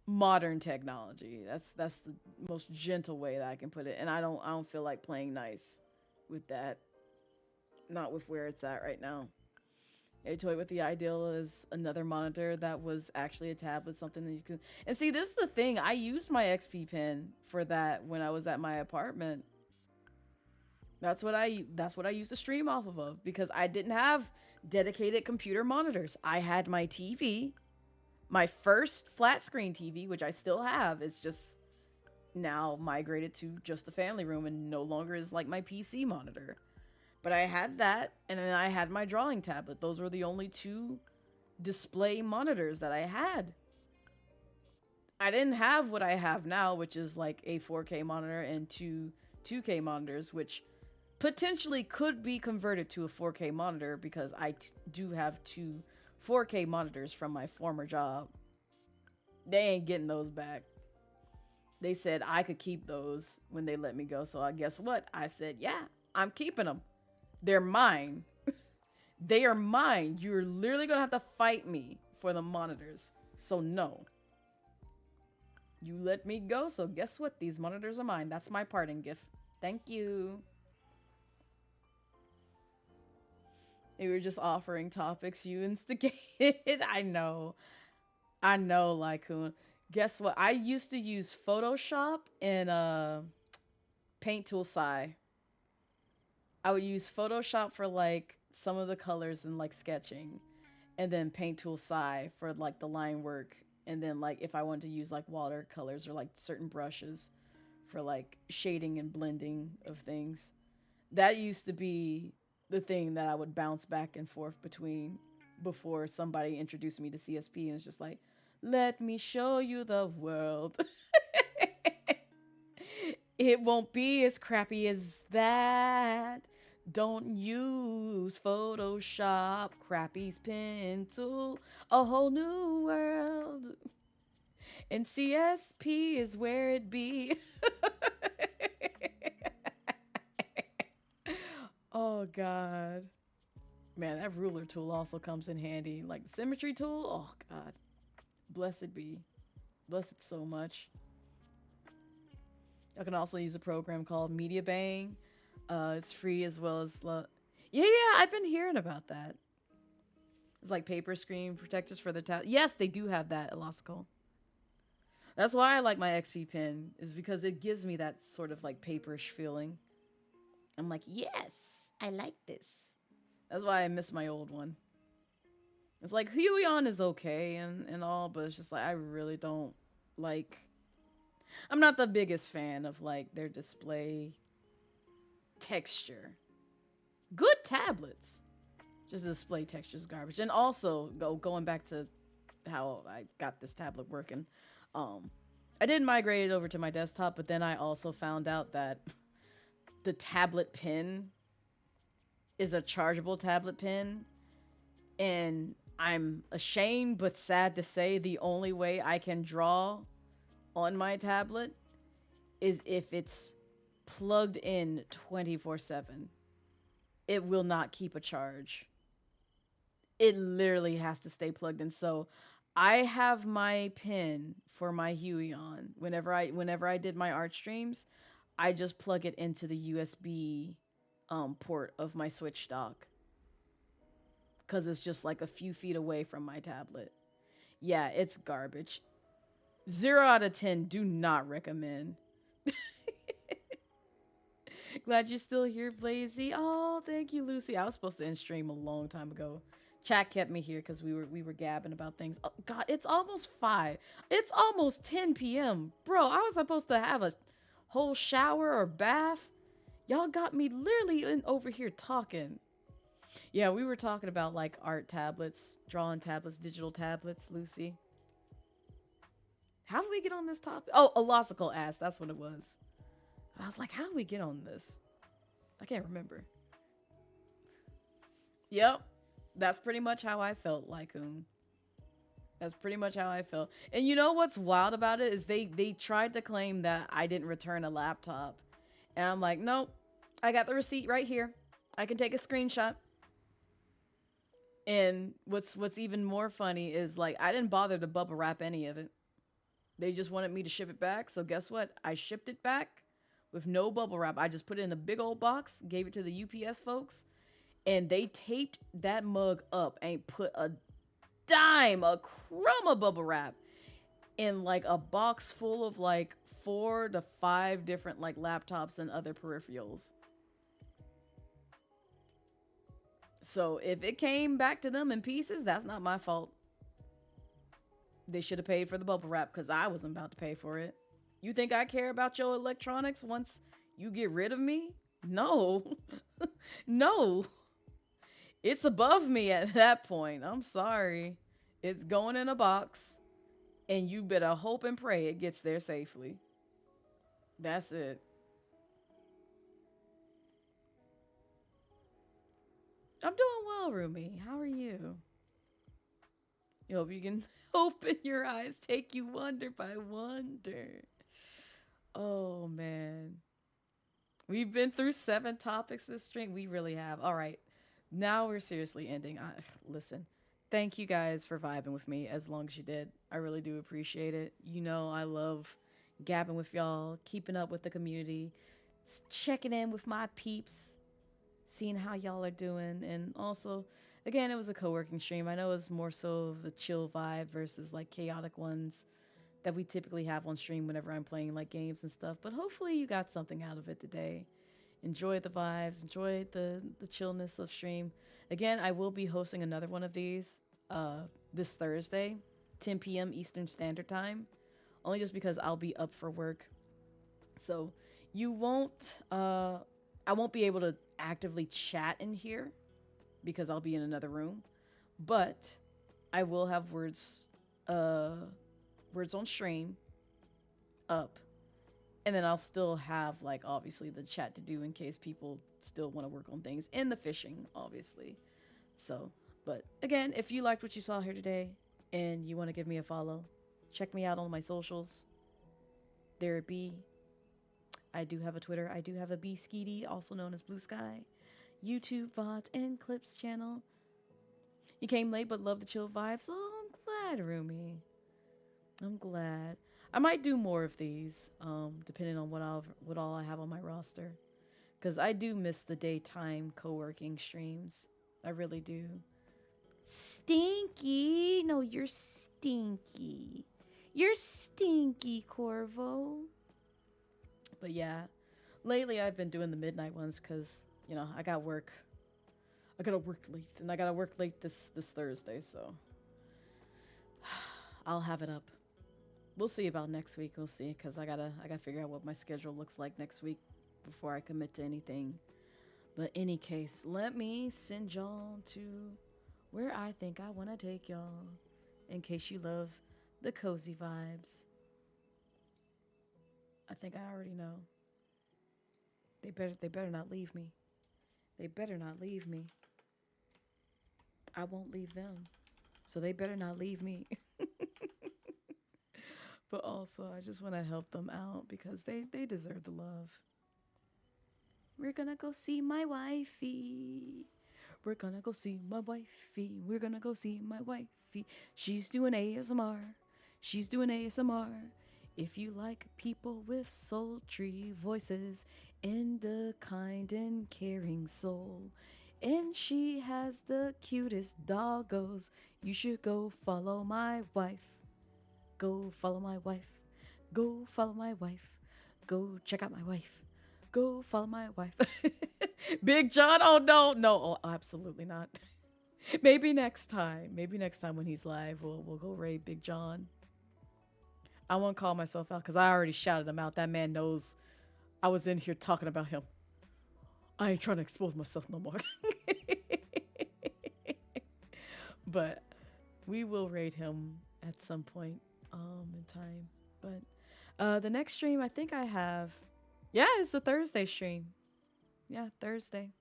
modern technology. That's the most gentle way that I can put it. And I don't feel like playing nice with that. Not with where it's at right now. A toy with the ideal is another monitor that was actually a tablet, something that you can... And see, this is the thing. I used my XP pen for that when I was at my apartment. That's what I used to stream off of because I didn't have dedicated computer monitors. I had my TV, my first flat screen TV, which I still have. It's just now migrated to just the family room and no longer is like my PC monitor. But I had that, and then I had my drawing tablet. Those were the only two display monitors that I had. I didn't have what I have now, which is like a 4K monitor and two 2K monitors, which potentially could be converted to a 4K monitor because I do have two 4K monitors from my former job. They ain't getting those back. They said I could keep those when they let me go. So I guess what? I said, yeah, I'm keeping them. They're mine. They are mine. You're literally going to have to fight me for the monitors. So no. You let me go. So guess what? These monitors are mine. That's my parting gift. Thank you. We were just offering topics you instigated. I know, Lycoon. Guess what? I used to use Photoshop and Paint Tool Sci. I would use Photoshop for like some of the colors and like sketching, and then Paint Tool Sci for like the line work, and then like if I wanted to use like watercolors or like certain brushes for like shading and blending of things. That used to be the thing that I would bounce back and forth between before somebody introduced me to CSP and was just like, let me show you the world. It won't be as crappy as that. Don't use Photoshop, crappy's pen tool, a whole new world. And CSP is where it be. Oh god. Man, that ruler tool also comes in handy. Like the symmetry tool, oh god. Blessed be. Blessed so much. I can also use a program called Media Bang. It's free as well as yeah, I've been hearing about that. It's like paper screen protectors for the tab. Yes, they do have that at Losical. That's why I like my XP pen, is because it gives me that sort of like paperish feeling. I'm like, yes, I like this. That's why I miss my old one. It's like Huion is okay and all, but it's just like I really don't like. I'm not the biggest fan of like their display texture. Good tablets, just the display texture's garbage. And also going back to how I got this tablet working, I did migrate it over to my desktop, but then I also found out that the tablet pen is a chargeable tablet pen, and I'm ashamed but sad to say the only way I can draw on my tablet is if it's plugged in 24/7. It will not keep a charge. It literally has to stay plugged in. So I have my pen for my Huey on. Whenever I did my art streams, I just plug it into the USB port of my Switch dock, because it's just like a few feet away from my tablet. Yeah, it's garbage. 0 out of 10, do not recommend. Glad you're still here, Blazy. Oh, thank you, Lucy. I was supposed to end stream a long time ago. Chat kept me here because we were gabbing about things. Oh, God, it's almost 5. It's almost 10 p.m. Bro, I was supposed to have a whole shower or bath. Y'all got me literally over here talking. Yeah, we were talking about like art tablets, drawing tablets, digital tablets, Lucy. How do we get on this topic? Oh, Elosical asked. That's what it was. I was like, how do we get on this? I can't remember. Yep. That's pretty much how I felt, Lycoon. That's pretty much how I felt. And you know what's wild about it is they tried to claim that I didn't return a laptop. And I'm like, nope. I got the receipt right here. I can take a screenshot. And what's even more funny is like I didn't bother to bubble wrap any of it. They just wanted me to ship it back. So guess what? I shipped it back with no bubble wrap. I just put it in a big old box, gave it to the UPS folks, and they taped that mug up and put a dime, a crumb of bubble wrap in like a box full of like 4 to 5 different like laptops and other peripherals. So if it came back to them in pieces, that's not my fault. They should have paid for the bubble wrap because I wasn't about to pay for it. You think I care about your electronics once you get rid of me? No. No. It's above me at that point. I'm sorry. It's going in a box, and you better hope and pray it gets there safely. That's it. I'm doing well, Rumi. How are you? You hope you can open your eyes, take you wonder by wonder. Oh, man. We've been through 7 topics this stream. We really have. All right. Now we're seriously ending. Listen, thank you guys for vibing with me as long as you did. I really do appreciate it. You know, I love gabbing with y'all, keeping up with the community, checking in with my peeps, seeing how y'all are doing. And also, again, it was a co-working stream. I know it's more so of a chill vibe versus like chaotic ones that we typically have on stream whenever I'm playing like games and stuff. But hopefully you got something out of it today. Enjoy the vibes, enjoy the chillness of stream. Again, I will be hosting another one of these this Thursday, 10 p.m. Eastern Standard Time. Only just because I'll be up for work So you won't, I won't be able to actively chat in here because I'll be in another room, but I will have words on stream up, and then I'll still have like obviously the chat to do in case people still want to work on things in the fishing, obviously. So, but again, if you liked what you saw here today and you want to give me a follow, check me out on my socials. There it be. I do have a Twitter. I do have a B Skeety, also known as Blue Sky. YouTube, VODs, and Clips channel. You came late but love the chill vibes. Oh, I'm glad, Rumi. I'm glad. I might do more of these, depending on what all I have on my roster. Because I do miss the daytime co-working streams. I really do. Stinky! No, you're stinky. You're stinky, Corvo. But yeah, lately I've been doing the midnight ones because, you know, I gotta work late, and I gotta work late this Thursday, so I'll have it up. We'll see about next week. We'll see, because I gotta figure out what my schedule looks like next week before I commit to anything. But any case, let me send y'all to where I think I want to take y'all, in case you love the cozy vibes. I think I already know. They better not leave me. They better not leave me. I won't leave them. So they better not leave me. But also, I just want to help them out because they deserve the love. We're gonna go see my wifey. We're gonna go see my wifey. We're gonna go see my wifey. She's doing ASMR. She's doing ASMR. If you like people with sultry voices and a kind and caring soul, and she has the cutest doggos, you should go follow my wife. Go follow my wife. Go follow my wife. Go check out my wife. Go follow my wife. Big John? Oh, no. No, oh, absolutely not. Maybe next time. Maybe next time when he's live, we'll go raid Big John. I won't call myself out because I already shouted him out. That man knows I was in here talking about him. I ain't trying to expose myself no more. But we will raid him at some point in time. But the next stream I think I have, yeah, it's a Thursday stream. Yeah, Thursday.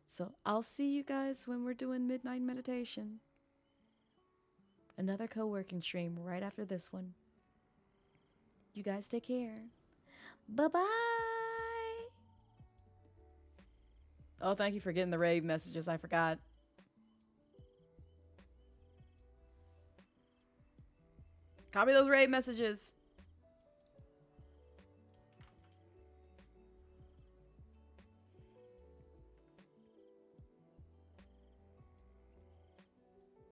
So I'll see you guys when we're doing midnight meditation. Another co-working stream right after this one. You guys take care. Bye-bye. Oh, thank you for getting the rave messages. I forgot. Copy those rave messages.